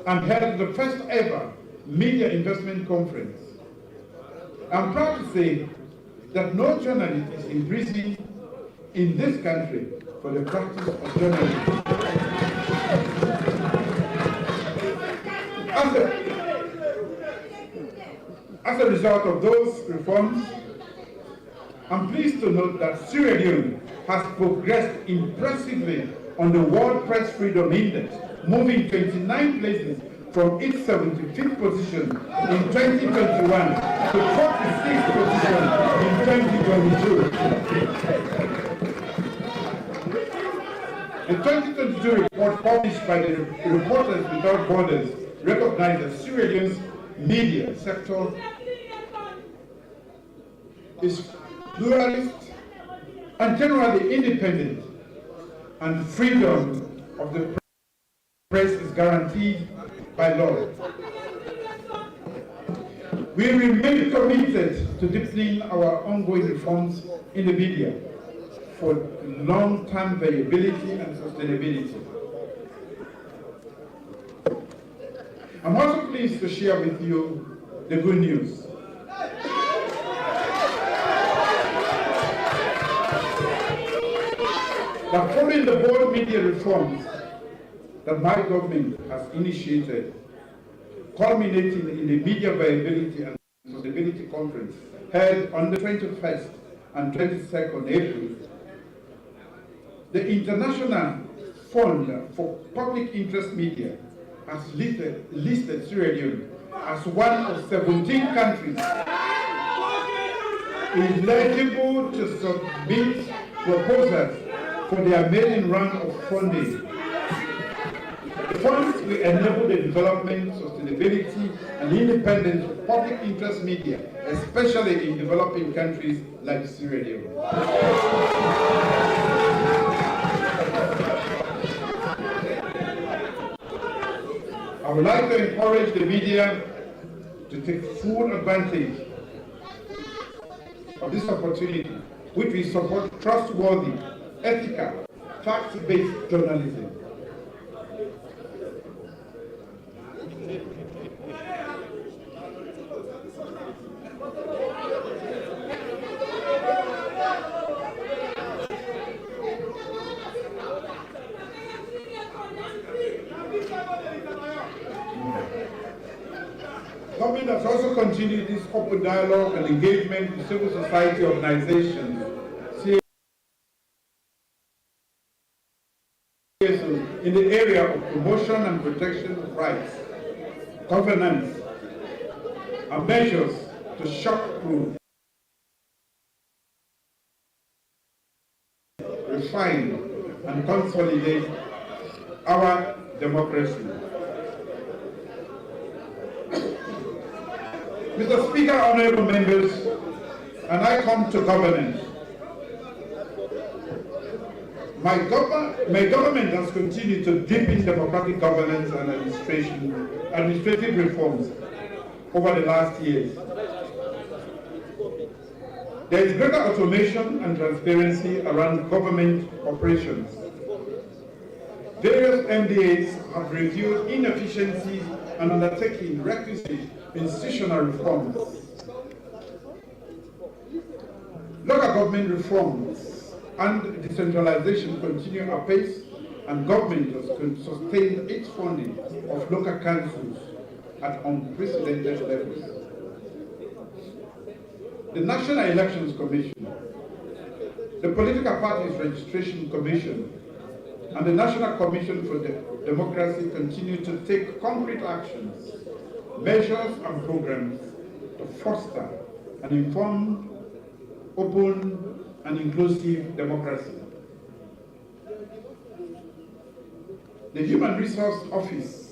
and held the first ever media investment conference. I'm proud to say that no journalist is imprisoned in this country for the practice of journalism. As a result of those reforms, I'm pleased to note that Sierra Leone has progressed impressively on the World Press Freedom Index, moving 29 places from its 75th position in 2021 to 46th position in 2022. The 2022 report published by the Reporters Without Borders recognized that Sierra Leone's media sector is pluralist and generally independent, and freedom of the press is guaranteed by law. We remain committed to deepening our ongoing reforms in the media for long-term viability and sustainability. I'm also pleased to share with you the good news. That following the bold media reforms that my government has initiated, culminating in the Media Viability and Sustainability Conference held on the 21st and 22nd April, the International Fund for Public Interest Media has listed Sierra Leone as one of 17 countries eligible to submit proposals for their maiden round of funding. The funds will enable the development, sustainability, and independence of public interest media, especially in developing countries like Sierra Leone. I would like to encourage the media to take full advantage of this opportunity, which will support trustworthy, ethical, fact-based journalism. Government has also continued this open dialogue and engagement with civil society organizations in the area of promotion and protection of rights, governance, and measures to shock-proof, refine, and consolidate our democracy. Mr. Speaker, honorable members, and I come to governance. My government has continued to deepen democratic governance and administrative reforms over the last years. There is greater automation and transparency around government operations. Various MDAs have reviewed inefficiencies and undertaken requisite institutional reforms. Local government reforms and decentralization continue apace, and government has sustained its funding of local councils at unprecedented levels. The National Elections Commission, the Political Parties Registration Commission, and the National Commission for Democracy continue to take concrete actions, measures, and programs to foster an informed, open, and inclusive democracy. The Human Resource Office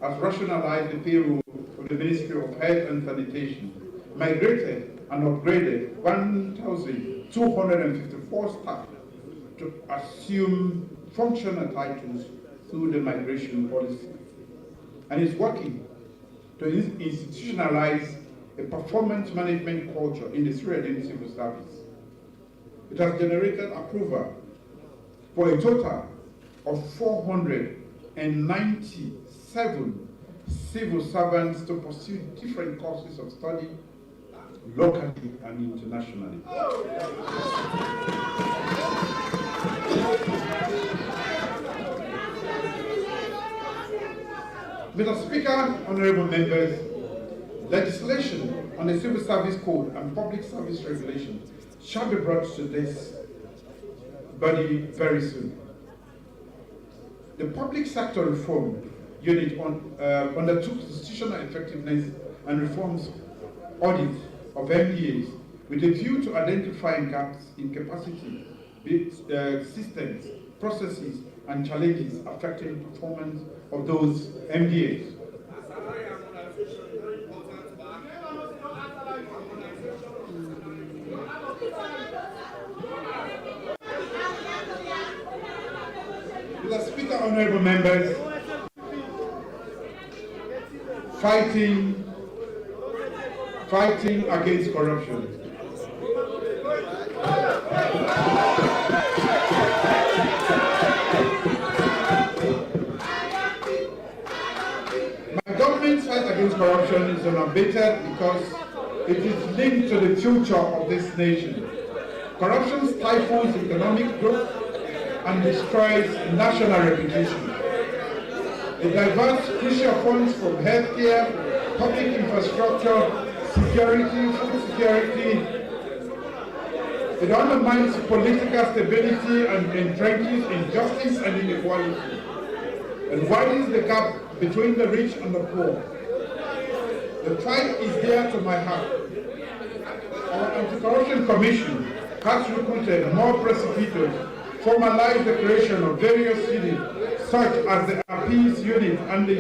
has rationalized the payroll of the Ministry of Health and Sanitation, migrated and upgraded 1,254 staff to assume functional titles through the migration policy, and is working to institutionalize a performance management culture in the Sierra Leone civil service. It has generated approval for a total of 497 civil servants to pursue different courses of study locally and internationally. Mr. Speaker, honorable members, legislation on the Civil Service Code and Public Service Regulations shall be brought to this body very soon. The Public Sector Reform Unit undertook institutional effectiveness and reforms audit of MDAs with a view to identifying gaps in capacity, systems, processes, and challenges affecting performance of those MDAs. Mr. Speaker, honorable members, fighting against corruption. My government's fight against corruption is unabated because it is linked to the future of this nation. Corruption stifles economic growth and destroys national reputation. It diverts crucial funds from healthcare, public infrastructure, security, food security. It undermines political stability and entrenches injustice and inequality, and widens the gap between the rich and the poor. The fight is dear to my heart. Our Anti-Corruption Commission has recruited more prosecutors, formalized the creation of various units such as the Appeals Unit and the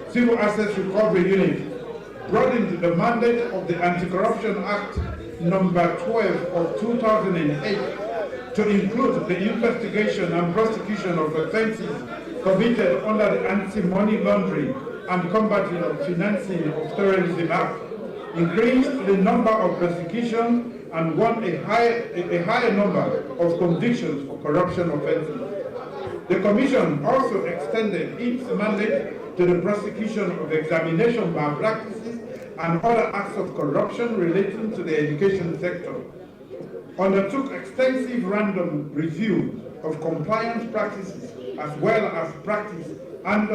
Civil Assets Recovery Unit, broadened the mandate of the Anti-Corruption Act number 12 of 2008 to include the investigation and prosecution of offences committed under the Anti-Money Laundering and Combating of Financing of Terrorism Act, increased the number of prosecutions and won a higher number of convictions for corruption offences. The Commission also extended its mandate to the prosecution of examination malpractices and other acts of corruption relating to the education sector, undertook extensive random review of compliance practices as well as practice and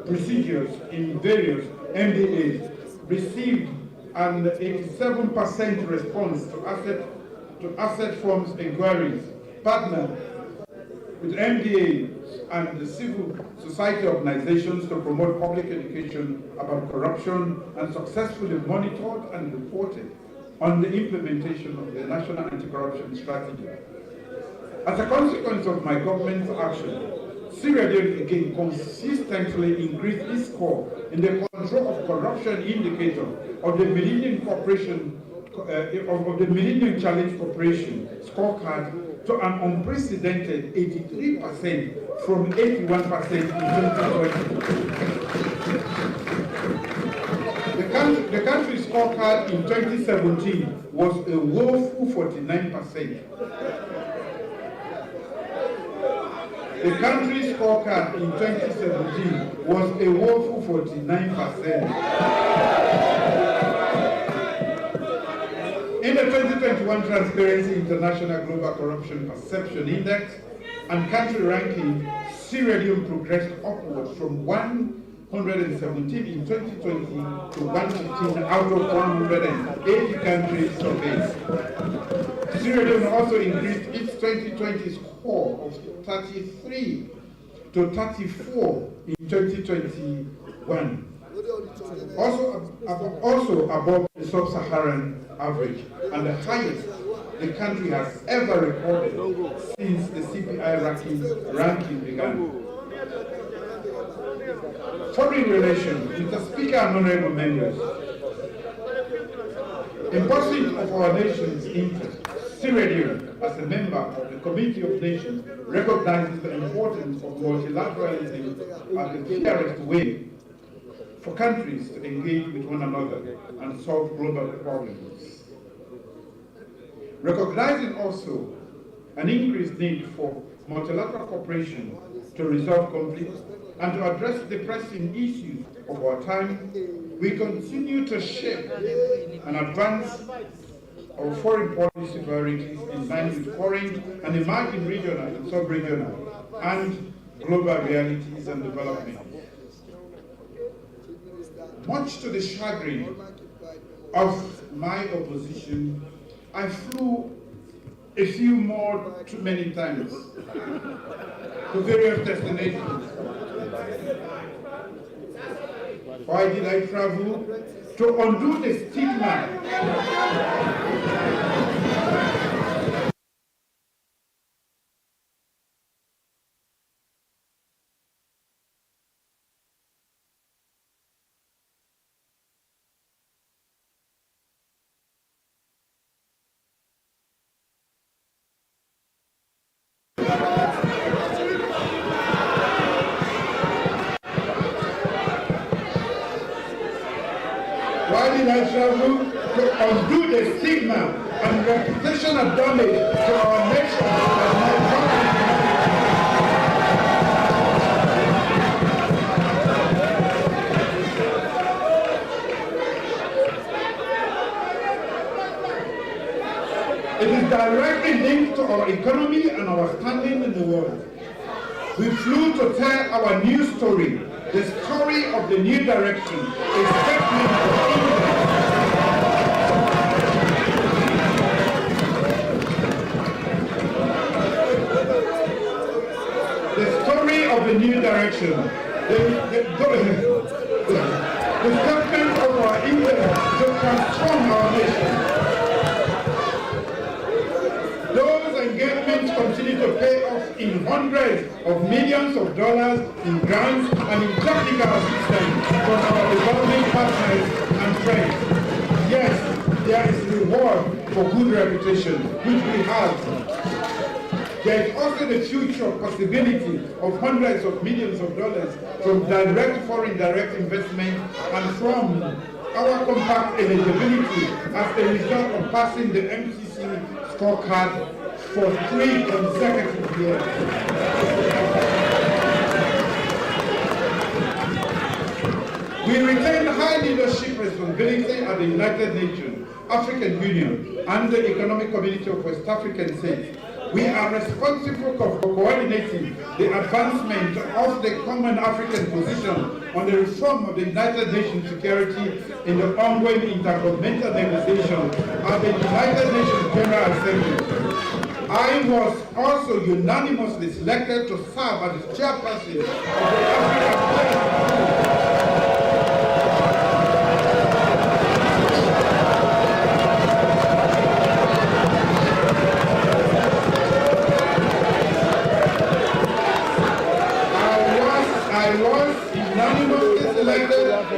procedures in various MDA received an 87% response to asset forms inquiries, partnered with MDA and the civil society organizations to promote public education about corruption, and successfully monitored and reported on the implementation of the National Anti-Corruption Strategy. As a consequence of my government's action, Sierra Leone again consistently increased its score in the control of corruption indicator of the Millennium Challenge Corporation scorecard to an unprecedented 83% from 81% in 2020. The country's scorecard in 2017 was a woeful 49%. The country's scorecard in 2017 was a woeful 49%. In the 2021 Transparency International Global Corruption Perception Index and country ranking, Sierra Leone progressed upwards from 117 in 2020 to 115 out of 180 countries surveyed. Sierra Leone also increased its 2020 score of 33 to 34 in 2021. Also above the sub-Saharan average, and the highest the country has ever recorded since the CPI ranking began. Foreign relations, Mr. Speaker and honorable members, in pursuit of our nation's interest, Sierra Leone, as a member of the Community of Nations, recognizes the importance of multilateralism as the fairest way for countries to engage with one another and solve global problems. Recognizing also an increased need for multilateral cooperation to resolve conflicts and to address the pressing issues of our time, we continue to shape and advance our foreign policy priorities in line with current and emerging regional and sub-regional and global realities and developments. Much to the chagrin of my opposition, I flew a few more too many times to various destinations. Why did I travel? To undo the stigma Why did I travel? To undo the stigma and reputational damage to our nation as my It is directly linked to our economy and our standing in the world. We flew to tell our new story, the story of the new direction, a statement of the story of the new direction, the statement of our intent to transform our nation. Those engagements continue to pay off in hundreds of millions of dollars in grants and in technical assistance from our developing partners and friends. Yes, there is reward for good reputation, which we have. There is also the future possibility of hundreds of millions of dollars from direct foreign direct investment and from our compact eligibility as a result of passing the MCC scorecard for 3 consecutive years. We retain high leadership responsibility at the United Nations, African Union, and the Economic Community of West African States. We are responsible for coordinating the advancement of the common African position on the reform of the United Nations security in the ongoing intergovernmental negotiation at the United Nations General Assembly. I was also unanimously selected to serve as the chairperson of the African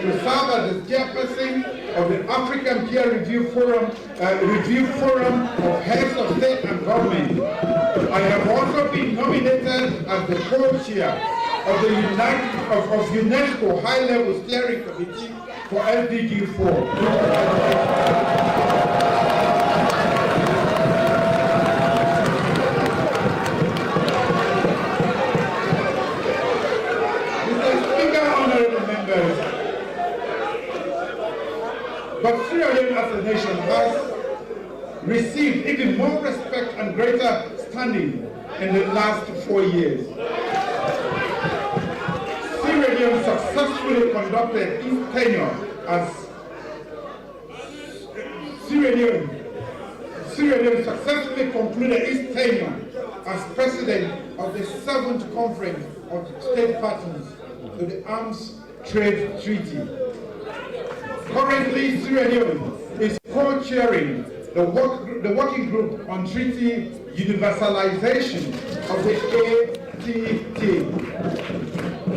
to serve as the chairperson of the African Peer Review Forum of Heads of State and Government. I have also been nominated as the co-chair of the UNESCO High-Level Steering Committee for SDG 4. But Sierra Leone as a nation has received even more respect and greater standing in the last 4 years. Sierra Leone successfully conducted its tenure as Sierra Leone successfully concluded its tenure as president of the 7th Conference of State Parties to the Arms Trade Treaty. Currently, Sierra Leone is co-chairing the working group on treaty universalization of the ATT.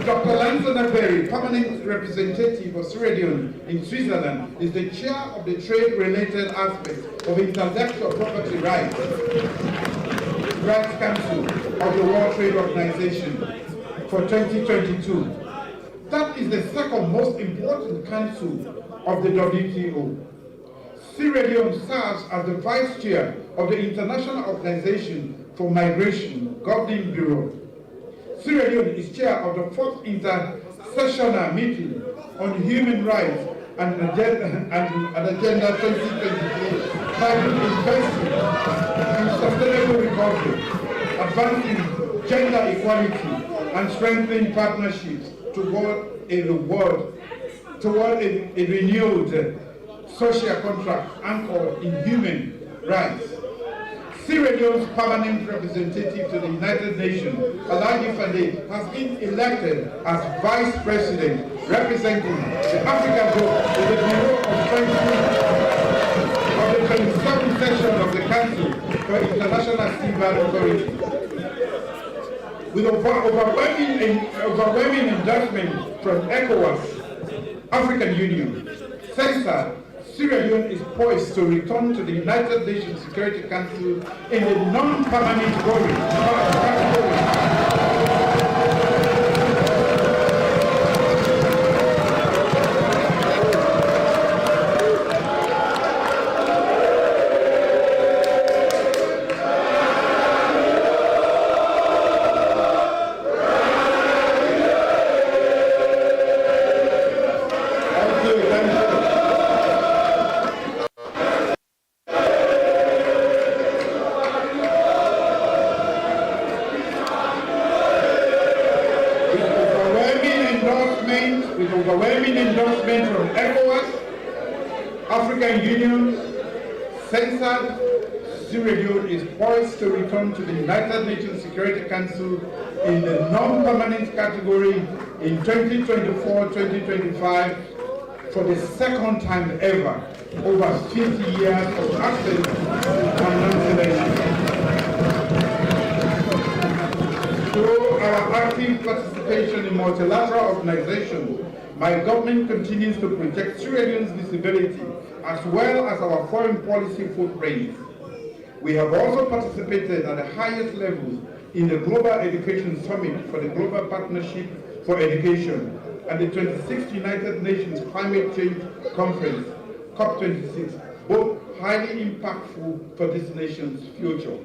Dr. Lansana Berry, permanent representative of Sierra Leone in Switzerland, is the chair of the trade-related aspects of intellectual property rights Council of the World Trade Organization for 2022. That is the second most important council of the WTO. Sierra Leone serves as the vice chair of the International Organization for Migration Governing Bureau. Sierra Leone is chair of the 4th Intersessional Meeting on Human Rights and Agenda 2023, titled Investing in Sustainable Recovery, Advancing Gender Equality and Strengthening Partnerships toward a renewed social contract anchored in human rights. Sierra Leone's permanent representative to the United Nations, Alaji Fande, has been elected as Vice President representing the African Group in the Bureau of the 27th session of the Council for International Seabed Authority. With overwhelming endorsement from ECOWAS, African Union, CENSA, Sierra Leone is poised to return to the United Nations Security Council in a non-permanent category. Overwhelming endorsement from ECOWAS, African Union, CENSA, Sierra Leone is poised to return to the United Nations Security Council in the non-permanent category in 2024-2025 for the second time ever, over 50 years of absence and non-selection. Through our active participation in multilateral organizations, my government continues to project Sierra Leone's visibility as well as our foreign policy footprint. We have also participated at the highest levels in the Global Education Summit for the Global Partnership for Education and the 26th United Nations Climate Change Conference, COP26, both highly impactful for this nation's future.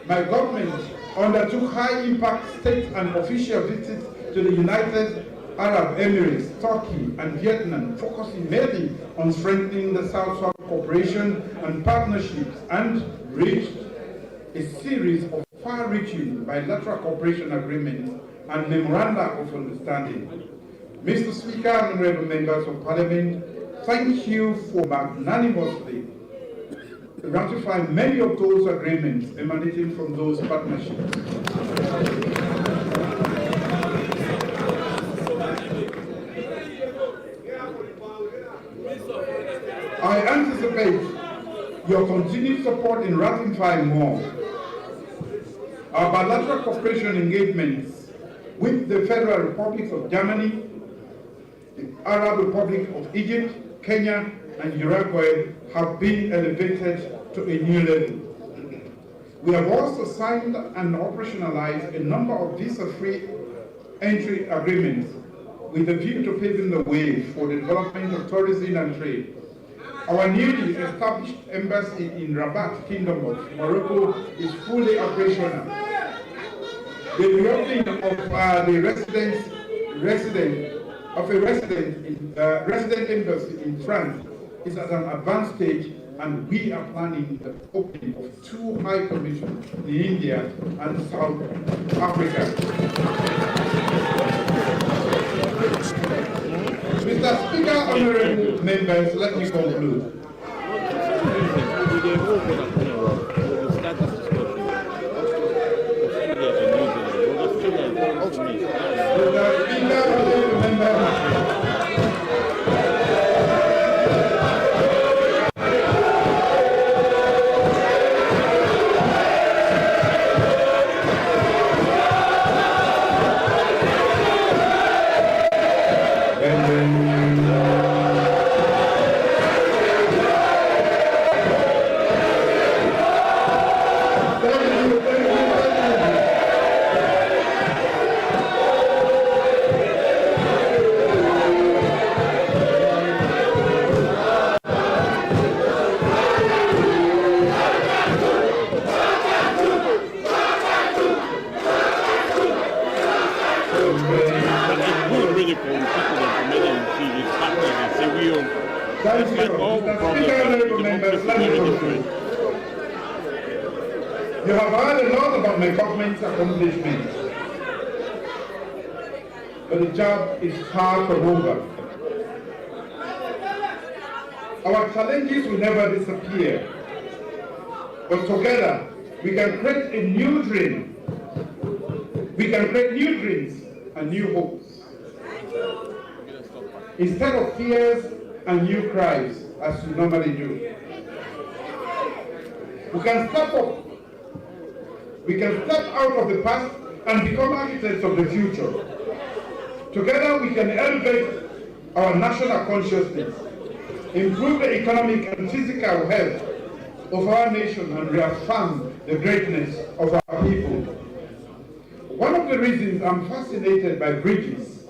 My government undertook high-impact state and official visits to the United Arab Emirates, Turkey, and Vietnam, focusing mainly on strengthening the South-South cooperation and partnerships, and reached a series of far-reaching bilateral cooperation agreements and memoranda of understanding. Mr. Speaker and honorable members of Parliament, thank you for magnanimously ratifying many of those agreements emanating from those partnerships. I anticipate your continued support in ratifying more. Our bilateral cooperation engagements with the Federal Republic of Germany, the Arab Republic of Egypt, Kenya, and Uruguay have been elevated to a new level. We have also signed and operationalized a number of visa-free entry agreements with a view to paving the way for the development of tourism and trade. Our newly established embassy in Rabat, Kingdom of Morocco, is fully operational. The reopening of the resident embassy in France is at an advanced stage, and we are planning the opening of 2 high commissions in India and South Africa. Mr. Speaker, honorable members, let me conclude. You have heard a lot about my government's accomplishments, but the job is far from over. Our challenges will never disappear, but together we can create a new dream. We can create new dreams and new hopes. Instead of fears and new cries, as we normally do. We can step up. We can step out of the past and become architects of the future. Together we can elevate our national consciousness, improve the economic and physical health of our nation, and reaffirm the greatness of our people. One of the reasons I'm fascinated by bridges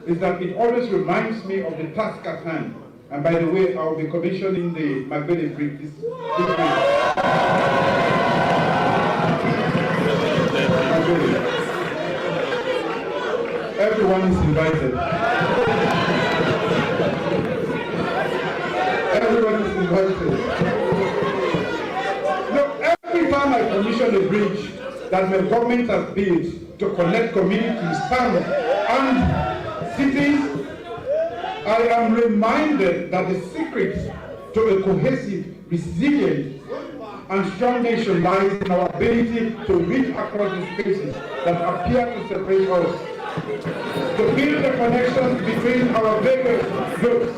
is that it always reminds me of the task at hand. And by the way, I'll be commissioning the Magbele Bridge this week. Everyone is invited. Everyone is invited. Look, every time I commission a bridge that my government has built to connect communities, towns, and cities, I am reminded that the secret to a cohesive, resilient, and strong nation lies in our ability to reach across the spaces that appear to separate us, to build the connections between our various groups,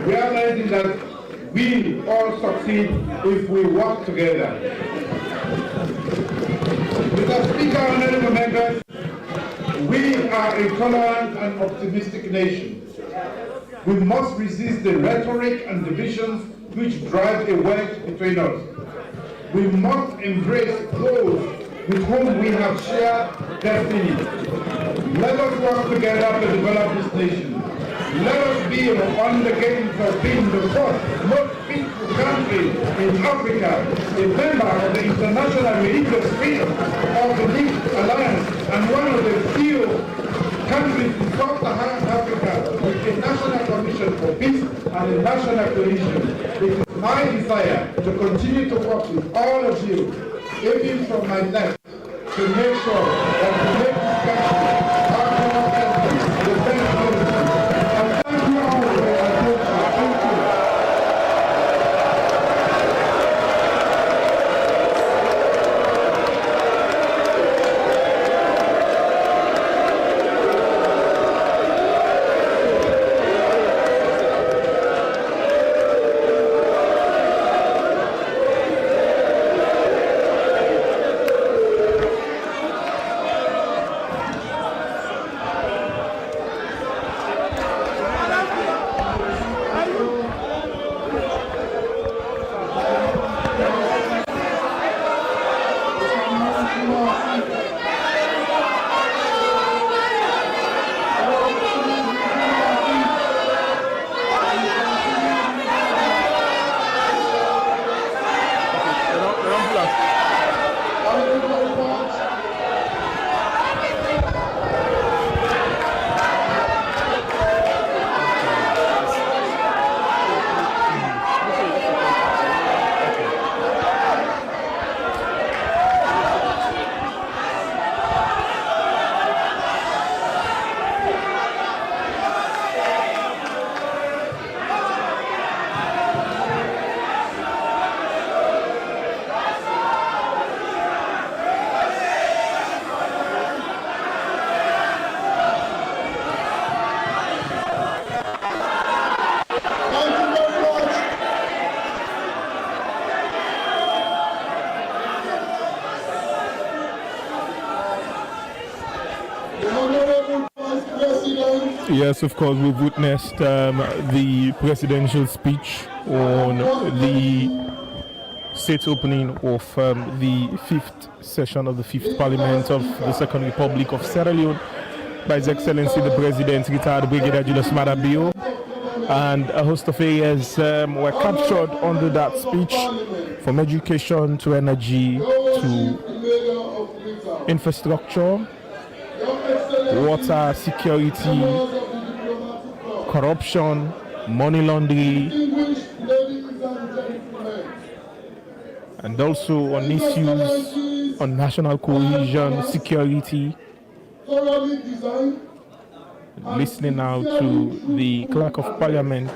realizing that we all succeed if we work together. Mr. Speaker, honorable members, we are a tolerant and optimistic nation. We must resist the rhetoric and divisions which drive a wedge between us. We must embrace those with whom we have shared destiny. Let us work together to develop this nation. Let us be on the game for being the first most peaceful country in Africa, a member of the International Religious Freedom of the League Alliance, and one of the few countries in Sub-Saharan Africa with a national commission for peace and a national coalition. It is my desire to continue to work with all of you, even from my left, to make sure that we make this country the best Yes, of course, we've witnessed the presidential speech on the state opening of the fifth session of the fifth parliament of the Second Republic of Sierra Leone by His Excellency the President, retired Brigadier Julius Madabio, and a host of areas were captured under that speech, from education to energy to infrastructure, water security, corruption, money laundering, and also on issues on national cohesion, security. Listening now to the Clerk of Parliament,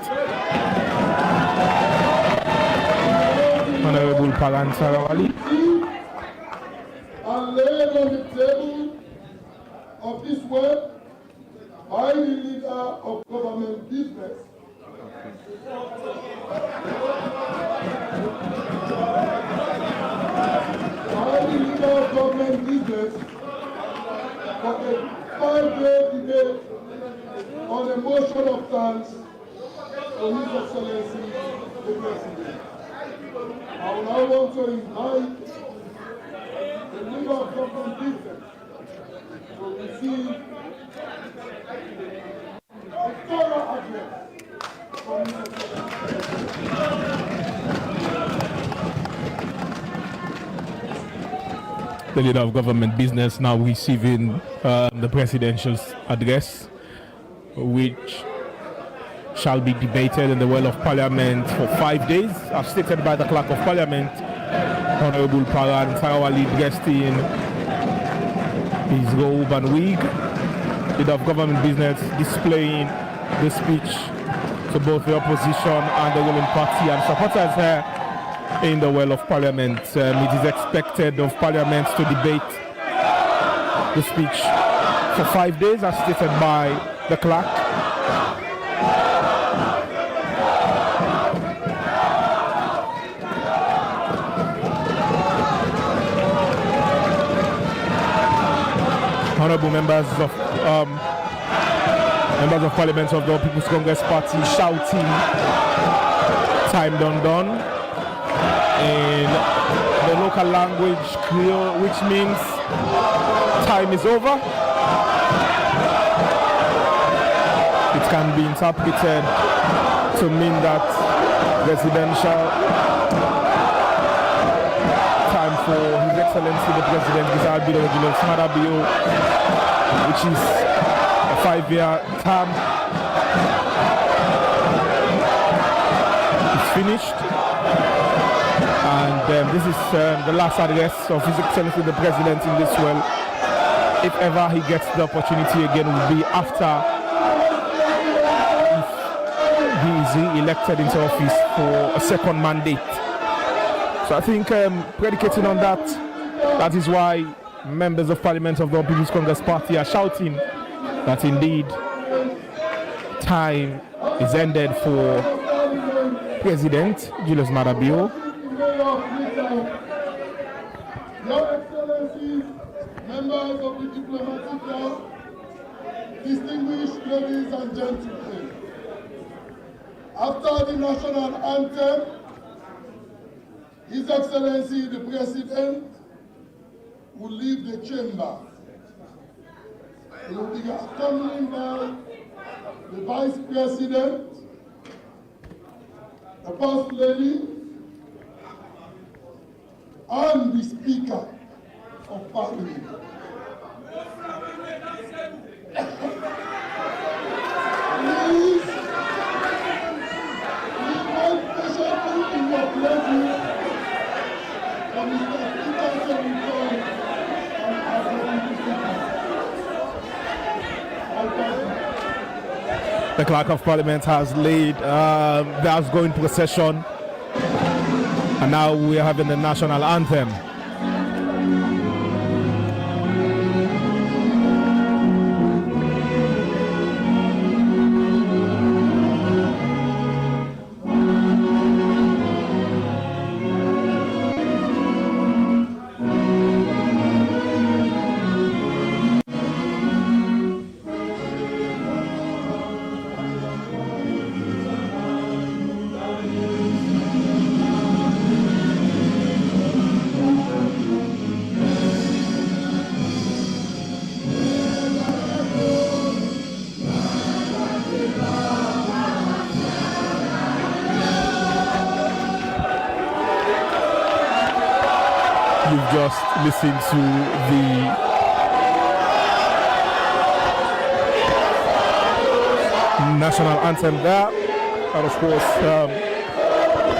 Honorable Paran Sarawali. And laid on the table of this work by the leader of government business. By the leader of government business for a 5-day debate on a motion of thanks for His Excellency the President. I will now want to invite the leader of government business to receive a thorough address from His The leader of government business now receiving the presidential address, which shall be debated in the Well of Parliament for 5 days, as stated by the Clerk of Parliament. Honorable Paran Sarawali, dressed in his robe and wig, leader of government business, displaying the speech to both the opposition and the ruling party and supporters here in the Well of Parliament. It is expected of Parliament to debate the speech for 5 days, as stated by the clerk. Honorable members of Parliament of the People's Congress Party shouting "Time done done" in the local language Creole, which means time is over. It can be interpreted to mean that residential time for His Excellency the President, Julius Madabio, which is a 5-year term, is finished. And this is the last address of His Excellency the President in this well. If ever he gets the opportunity again, will be after he is re-elected into office for a second mandate. So I think predicating on that, that is why members of Parliament of the People's Congress Party are shouting that indeed time is ended for President Julius Madabio. Your Excellencies, members of the diplomatic corps, distinguished ladies and gentlemen, after the National Anthem, His Excellency the President will leave the chamber. He will be accompanied by the Vice President, the First Lady, and the Speaker of Parliament. Please, we want patiently in your places for Mr. Speaker to return and attend The Clerk of Parliament has laid the outgoing procession, and now we are having the National Anthem. You've just listened to the National Anthem there, and of course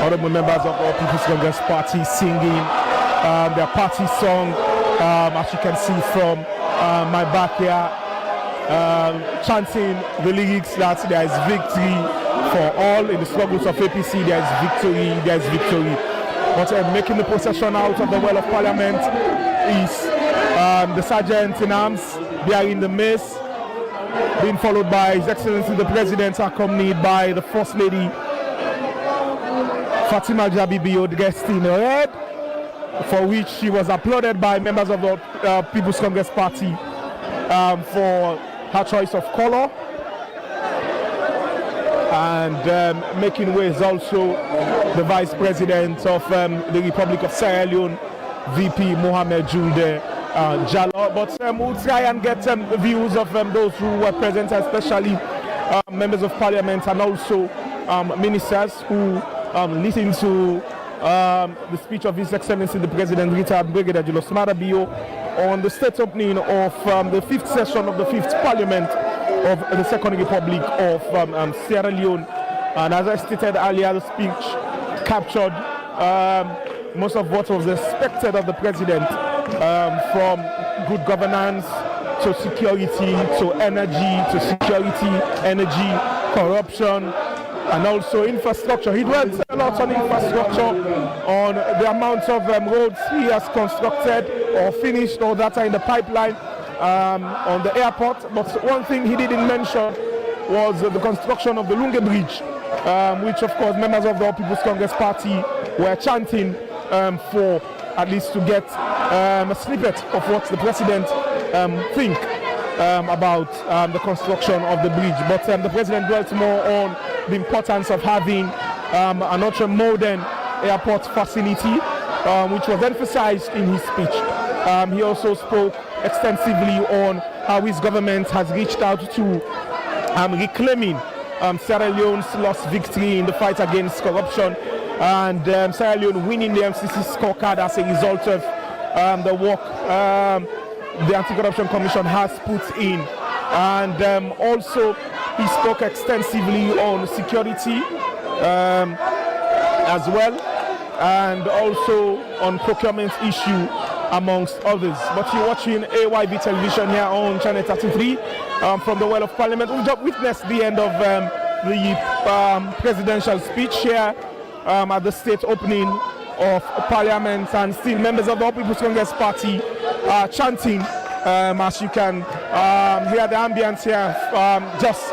honorable members of the People's Congress Party singing their party song, as you can see from my back here, chanting the lyrics that there is victory for all in the struggles of APC. There is victory, there is victory. But making the procession out of the Well of Parliament is the Sergeant in Arms bearing the mace, being followed by His Excellency the President, accompanied by the First Lady Fatima Jabibio, dressed in red, for which she was applauded by members of the People's Congress Party for her choice of color. And making way is also the Vice President of the Republic of Sierra Leone, VP Mohamed Julde Jallo. But we'll try and get the views of those who were present, especially members of Parliament and also ministers who listened to the speech of His Excellency the President, retired Brigadier Julius Maada on the state opening of the 5th session of the 5th Parliament of the Second Republic of Sierra Leone. And as I stated earlier, the speech captured most of what was expected of the President, from good governance to security to energy to security, energy, corruption, and also infrastructure. He dwelt a lot on infrastructure, on the amount of roads he has constructed or finished or that are in the pipeline, on the airport. But one thing he didn't mention was the construction of the Lunge Bridge, which of course members of the People's Congress Party were chanting for, at least to get a snippet of what the President think about the construction of the bridge. But the President dwelt more on the importance of having an ultra-modern airport facility, which was emphasized in his speech. He also spoke extensively on how his government has reached out to reclaiming Sierra Leone's lost victory in the fight against corruption, and Sierra Leone winning the MCC scorecard as a result of the work the Anti-Corruption Commission has put in. And also he spoke extensively on security as well, and also on procurement issue, amongst others. But you're watching AYV television here on Channel 33 from the Well of Parliament. We've just witnessed the end of the presidential speech here at the state opening of Parliament, and still members of the People's Congress Party are chanting, as you can hear the ambience here just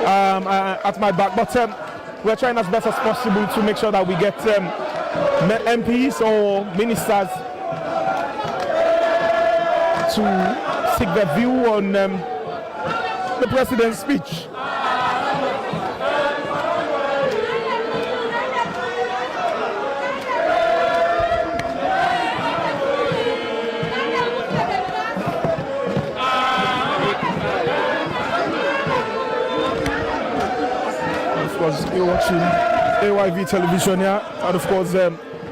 at my back. But we're trying as best as possible to make sure that we get MPs or ministers to seek their view on the President's speech. Of course, you're watching AYV television here, and of course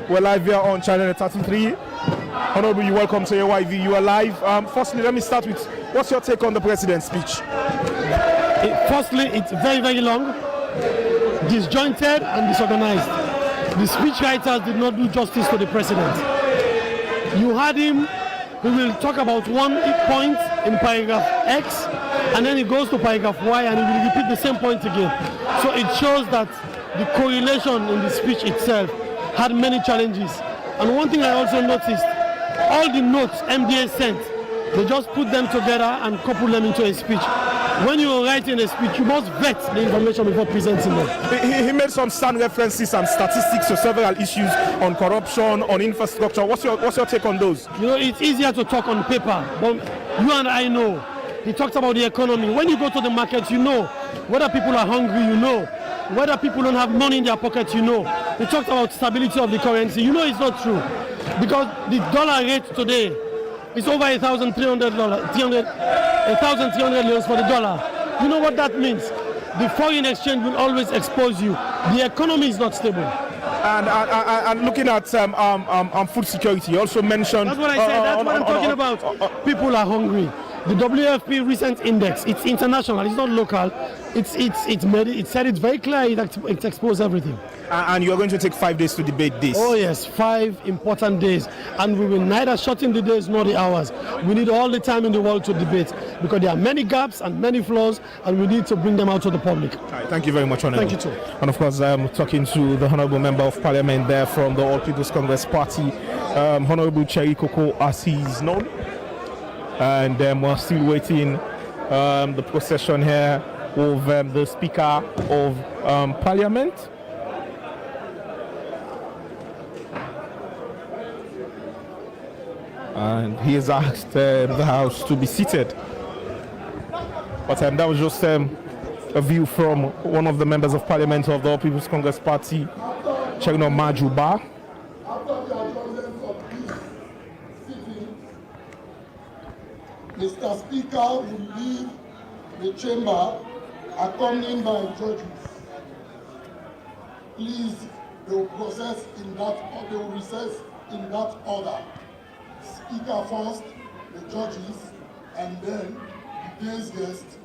we're live here on Channel 33. Honorable, you welcome to AYV. You are live. Firstly, let me start with, what's your take on the President's speech? Firstly, it's very, very long, disjointed and disorganized. The speechwriters did not do justice to the President. You had him, he will talk about one point in paragraph X, and then he goes to paragraph Y and he will repeat the same point again. So it shows that the correlation in the speech itself had many challenges. And one thing I also noticed, all the notes MDA sent, they just put them together and couple them into a speech. When you are writing a speech, you must vet the information before presenting them. He made some sound references and statistics to several issues on corruption, on infrastructure. What's your take on those? You know, it's easier to talk on paper, but you and I know. He talked about the economy. When you go to the market, you know whether people are hungry, you know. Whether people don't have money in their pockets, you know. He talked about stability of the currency. You know it's not true. Because the dollar rate today is over $1,300 for the dollar. You know what that means? The foreign exchange will always expose you. The economy is not stable. And looking at food security, you also mentioned. That's what I said. That's what I'm talking about. People are hungry. The WFP recent index, it's international, it's not local. It said it's very clear, it exposed everything. And you're going to take 5 days to debate this? Oh yes, 5 important days. And we will neither shorten the days nor the hours. We need all the time in the world to debate because there are many gaps and many flaws and we need to bring them out to the public. All right, thank you very much, Honorable. Thank you too. And of course, I'm talking to the Honorable Member of Parliament there from the All People's Congress Party, Honorable Cherry Coco, as he is known. And we're still waiting the procession here of the Speaker of Parliament. And he has asked the House to be seated. But that was just a view from one of the members of Parliament of the All People's Congress Party, Chegno Majuba. Mr. Speaker will leave the chamber accompanied by judges. Please, they will process in that, or they will recess in that order. Speaker first, the judges, and then the day's guests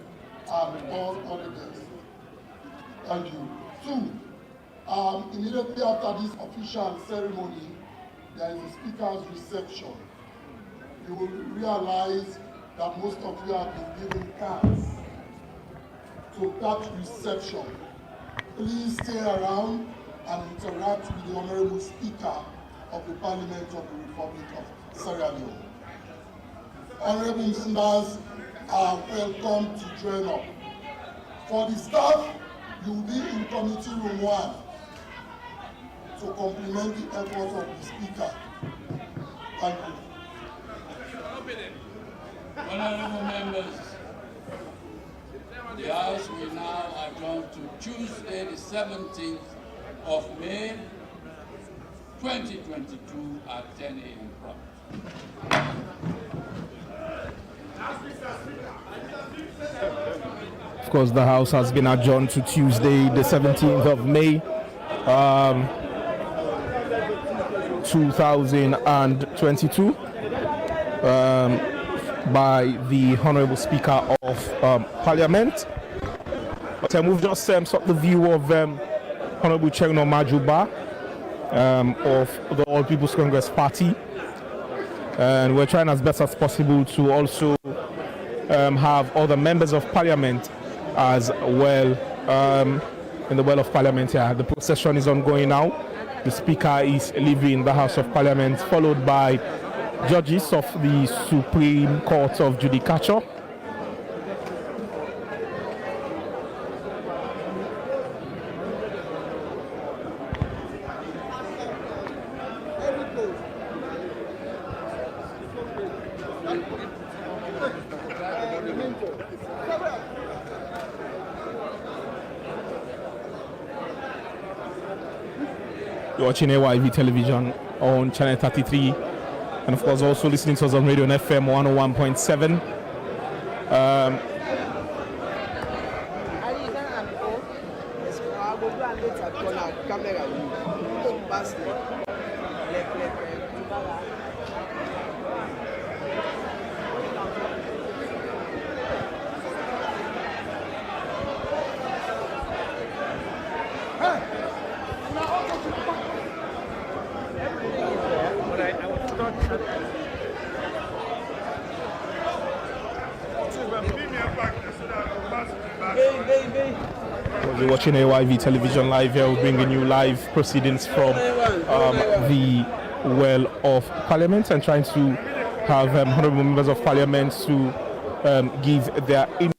and all other guests. Thank you. 2, immediately after this official ceremony, there is a speaker's reception. You will realize that most of you have been given cards to that reception. Please stay around and interact with the Honorable Speaker of the Parliament of the Republic of Sierra Leone. Honorable members are welcome to join up. For the staff, you will be in Committee Room 1 to complement the efforts of the Speaker. Thank you. Honorable members, the House will now adjourn to Tuesday, the 17th of May, 2022 at 10 a.m. Of course, the House has been adjourned to Tuesday, the 17th of May, 2022. By the Honourable Speaker of Parliament. But we've just sought the view of Honourable Chegno Majuba of the All People's Congress Party. And we're trying as best as possible to also have other members of Parliament as well in the Well of Parliament here. The procession is ongoing now. The Speaker is leaving the House of Parliament, followed by judges of the Supreme Court of Judicature. You're watching AYV television on channel 33. And of course, also listening to us on radio on FM 101.7. You're watching AYV television live here. We're bringing you live proceedings from the Well of Parliament and trying to have honourable members of Parliament to give their input.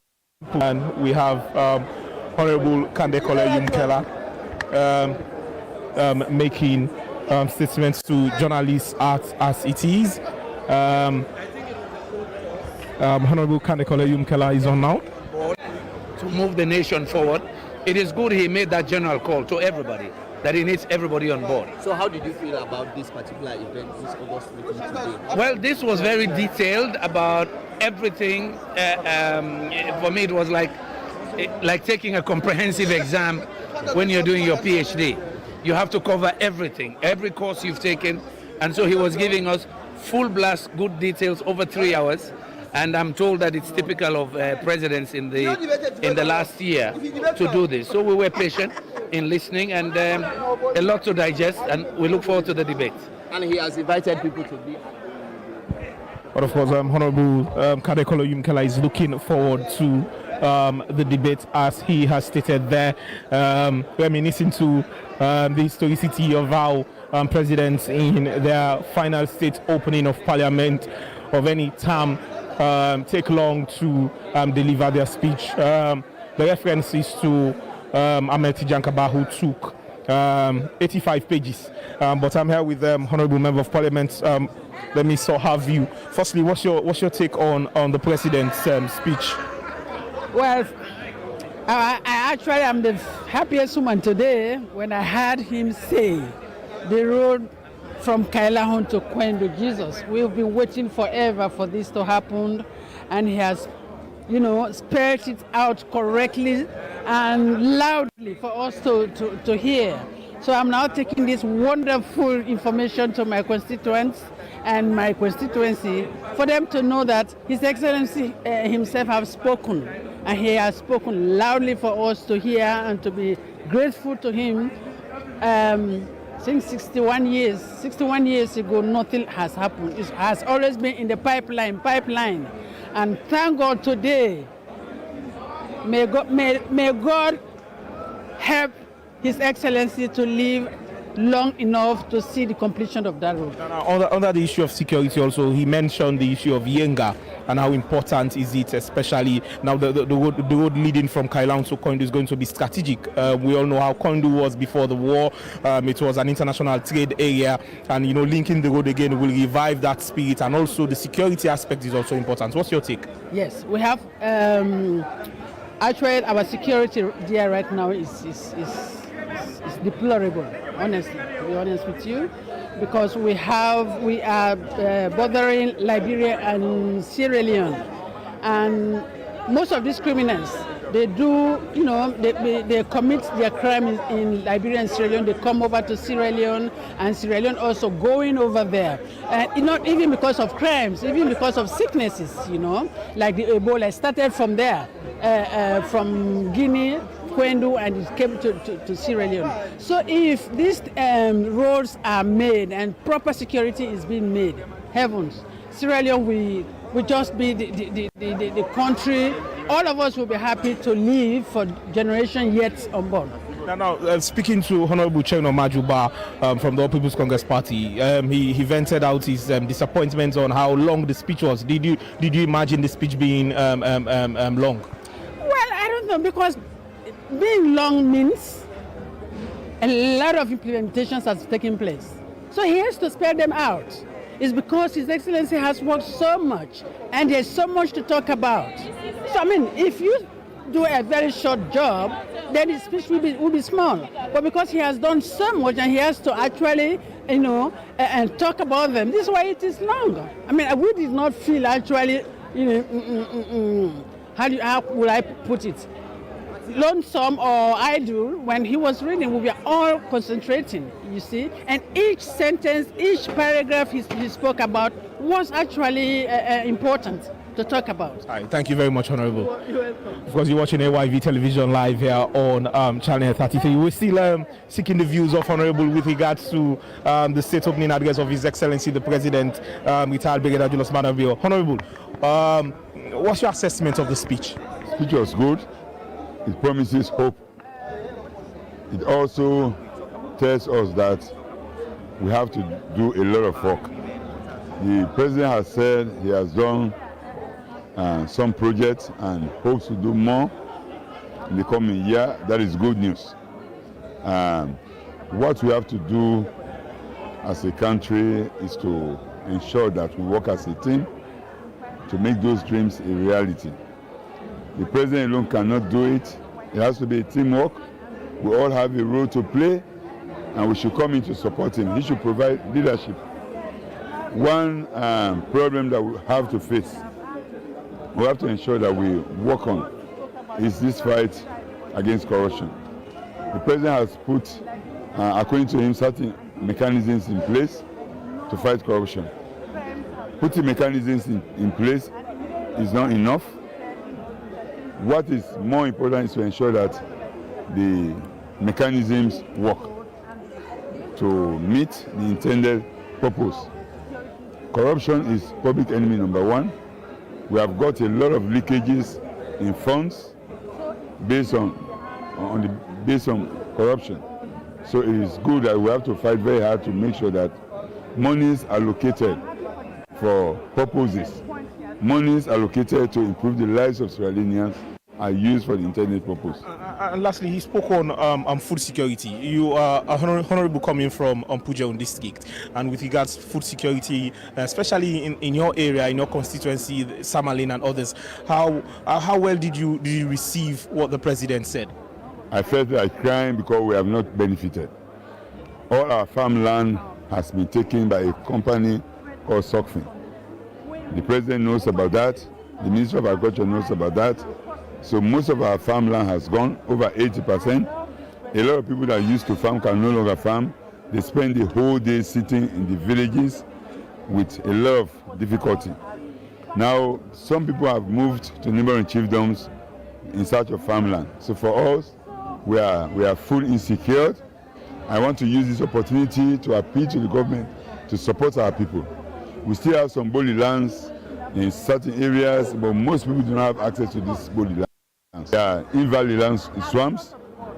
And we have Honourable Kandekole Yumkela making statements to journalists as it is. Honourable Kandekole Yumkela is on now. To move the nation forward. It is good he made that general call to everybody, that he needs everybody on board. So how did you feel about this particular event, this August meeting today? Well, this was very detailed about everything. For me, it was like taking a comprehensive exam when you're doing your PhD. you have to cover everything, every course you've taken. And so he was giving us full blast, good details over 3 hours. And I'm told that it's typical of presidents in the last year to do this. So we were patient in listening, and a lot to digest, and we look forward to the debate. And he has invited people to be. But of course, Honorable Kadekolo Yumkela is looking forward to the debate, as he has stated there, reminiscing to the historicity of how presidents in their final state opening of parliament of any term take long to deliver their speech. The references to Ahmed Tijan Kaba, who took 85 pages. But I'm here with Honorable Member of Parliament. Let me have you. Firstly, what's your take on the president's speech? Well, I actually am the happiest woman today when I heard him say the road from Kailahun to Kwendo, Jesus. We've been waiting forever for this to happen, and he has, spelled it out correctly and loudly for us to hear. So I'm now taking this wonderful information to my constituents and my constituency for them to know that His Excellency himself has spoken, and he has spoken loudly for us to hear and to be grateful to him. Since 61 years ago, nothing has happened. It has always been in the pipeline. And thank God today, may God help His Excellency to live long enough to see the completion of that road. On the issue of security also, he mentioned the issue of Yenga and how important is it, especially now the road leading from Kailang to Koindu is going to be strategic. We all know how Koindu was before the war. It was an international trade area, and linking the road again will revive that spirit, and also the security aspect is also important. What's your take? Yes, we have actually our security there right now is deplorable, honestly, to be honest with you, because we are bordering Liberia and Sierra Leone, and most of these criminals, they do, they commit their crime in Liberia and Sierra Leone. They come over to Sierra Leone, and Sierra Leone also going over there, and not even because of crimes, even because of sicknesses, like the Ebola started from there, from Guinea, Kwendo, and it came to Sierra Leone. So if these roads are made and proper security is being made, heavens, Sierra Leone will just be the country. All of us will be happy to live for generations yet unborn. Now, speaking to Honorable Cheno Majuba from the All People's Congress Party, he vented out his disappointment on how long the speech was. Did you imagine the speech being long? Well, I don't know, because being long means a lot of implementations has taken place. So he has to spell them out. It's because His Excellency has worked so much, and there's so much to talk about. So, if you do a very short job, then his speech will be small. But because he has done so much and he has to actually, and talk about them, this is why it is long. We did not feel actually, how would I put it? Lonesome or idle when he was reading. We were all concentrating, you see, and each sentence, each paragraph he spoke about was actually important to talk about. All right, thank you very much, Honorable. You're welcome. Of course, you're watching AYV television live here on Channel 33. We're still seeking the views of Honorable with regards to the state opening address of His Excellency the President, retired Brigadier Julius Madabio. Honorable, what's your assessment of the speech? The speech was good. It promises hope. It also tells us that we have to do a lot of work. The president has said he has done some projects and hopes to do more in the coming year. That is good news. What we have to do as a country is to ensure that we work as a team to make those dreams a reality. The president alone cannot do it. It has to be a teamwork. We all have a role to play, and we should come in to support him. He should provide leadership. One problem that we have to face, we have to ensure that we work on, is this fight against corruption. The president has put according to him, certain mechanisms in place to fight corruption. Putting mechanisms in place is not enough. What is more important is to ensure that the mechanisms work to meet the intended purpose. Corruption is public enemy number one. We have got a lot of leakages in funds based on corruption. So it is good that we have to fight very hard to make sure that monies allocated for purposes, monies allocated to improve the lives of Sierra Leoneans are used for the intended purpose. And lastly, he spoke on food security. You are honorable coming from Pujeon district, and with regards to food security, especially in your area, in your constituency, Samalin and others, how well did you receive what the president said? I felt like crying because we have not benefited. All our farmland has been taken by a company called Sokfin. The president knows about that. The Minister of Agriculture knows about that. So most of our farmland has gone, over 80%. A lot of people that used to farm can no longer farm. They spend the whole day sitting in the villages with a lot of difficulty. Now, some people have moved to neighboring chiefdoms in search of farmland. So for us, we are food insecure. I want to use this opportunity to appeal to the government to support our people. We still have some boli lands in certain areas, but most people do not have access to these boli lands. There are in-valley lands, swamps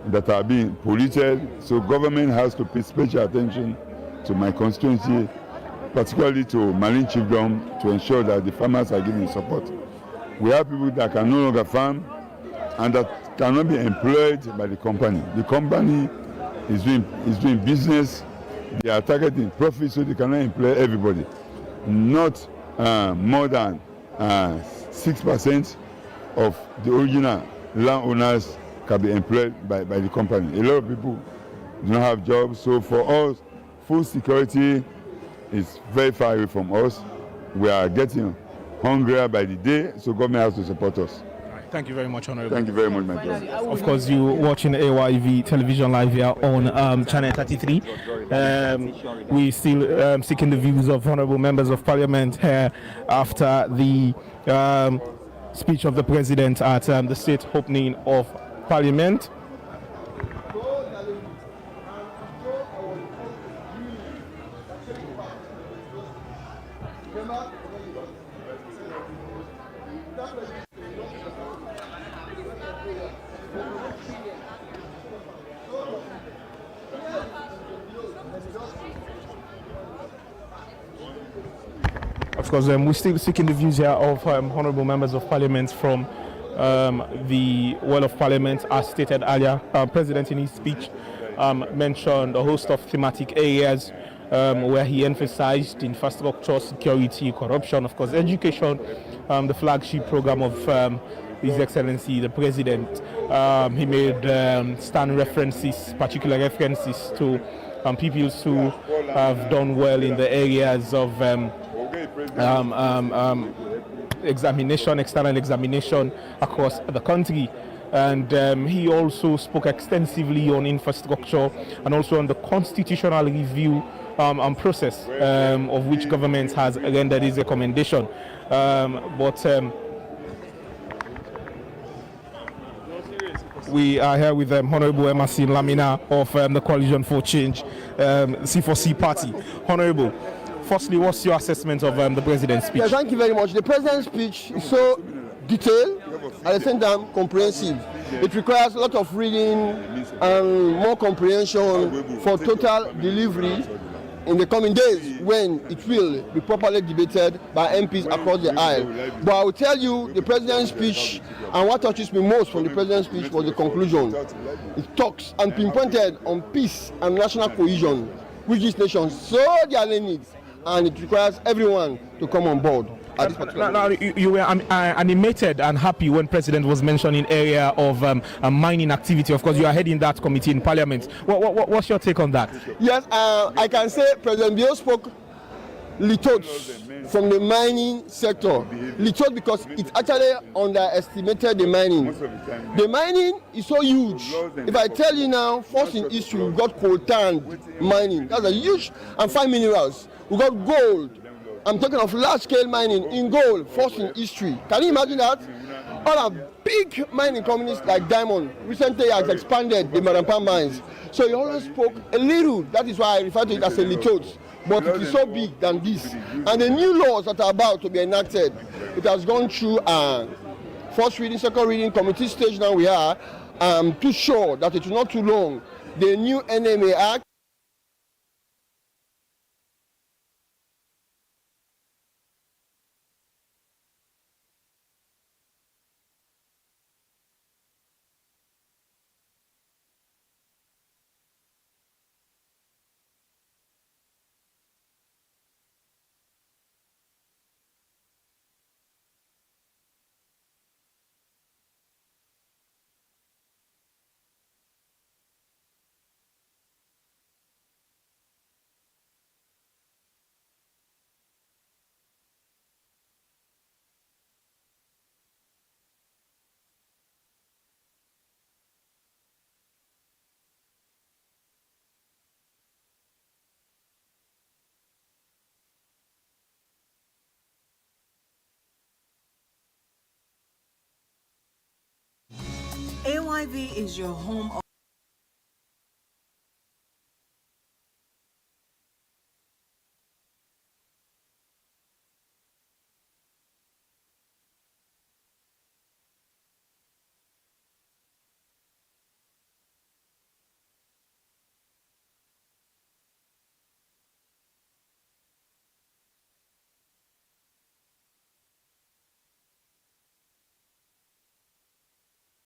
that are being polluted, so government has to pay special attention to my constituency, particularly to Marine Chiefdom, to ensure that the farmers are given support. We have people that can no longer farm and that cannot be employed by the company. The company is doing business, they are targeting profit, so they cannot employ everybody. Not more than 6% of the original landowners can be employed by the company. A lot of people do not have jobs, so for us, food security is very far away from us. We are getting hungrier by the day, so government has to support us. Thank you very much, Honorable. Thank you very much, my brother. Of course, you watching AYV television live here on channel 33. We still seeking the views of honorable members of parliament here after the speech of the president at the state opening of parliament. Of course, we're still seeking the views here of honourable members of parliament from the Well of Parliament. As stated earlier, President in his speech mentioned a host of thematic areas where he emphasized infrastructure, security, corruption, of course, education, the flagship program of His Excellency the President. He made stand references, particular references to peoples who have done well in the areas of examination, external examination across the country. And he also spoke extensively on infrastructure and also on the constitutional review process of which government has rendered his recommendation. We are here with Honourable Emerson Lamina of the Coalition for Change, C4C party. Honourable, firstly, what's your assessment of the President's speech? Yeah, thank you very much. The President's speech is so detailed, at the same time comprehensive. It requires a lot of reading and more comprehension for total delivery in the coming days when it will be properly debated by MPs across the aisle. But I will tell you, the President's speech, and what touches me most from the President's speech was the conclusion. It talks and pinpointed on peace and national cohesion, which this nation so dearly needs, and it requires everyone to come on board. Now, you were animated and happy when President was mentioning area of mining activity. Of course, you are heading that committee in Parliament. What's your take on that? Yes, I can say President Bio spoke lithotes from the mining sector. Lithotes because it actually underestimated the mining. The mining is so huge. If I tell you now, first in history, we got coltan mining. That's a huge, and fine minerals. We got gold. I'm talking of large-scale mining in gold, first in history. Can you imagine that? Other big mining companies like Diamond recently has expanded the Marampa mines. So he always spoke a little. That is why I refer to it as a lithotes. But it is so big than this. And the new laws that are about to be enacted, it has gone through first reading, second reading, committee stage now we are. I'm too sure that it is not too long. The new NMA Act, AYV is your home of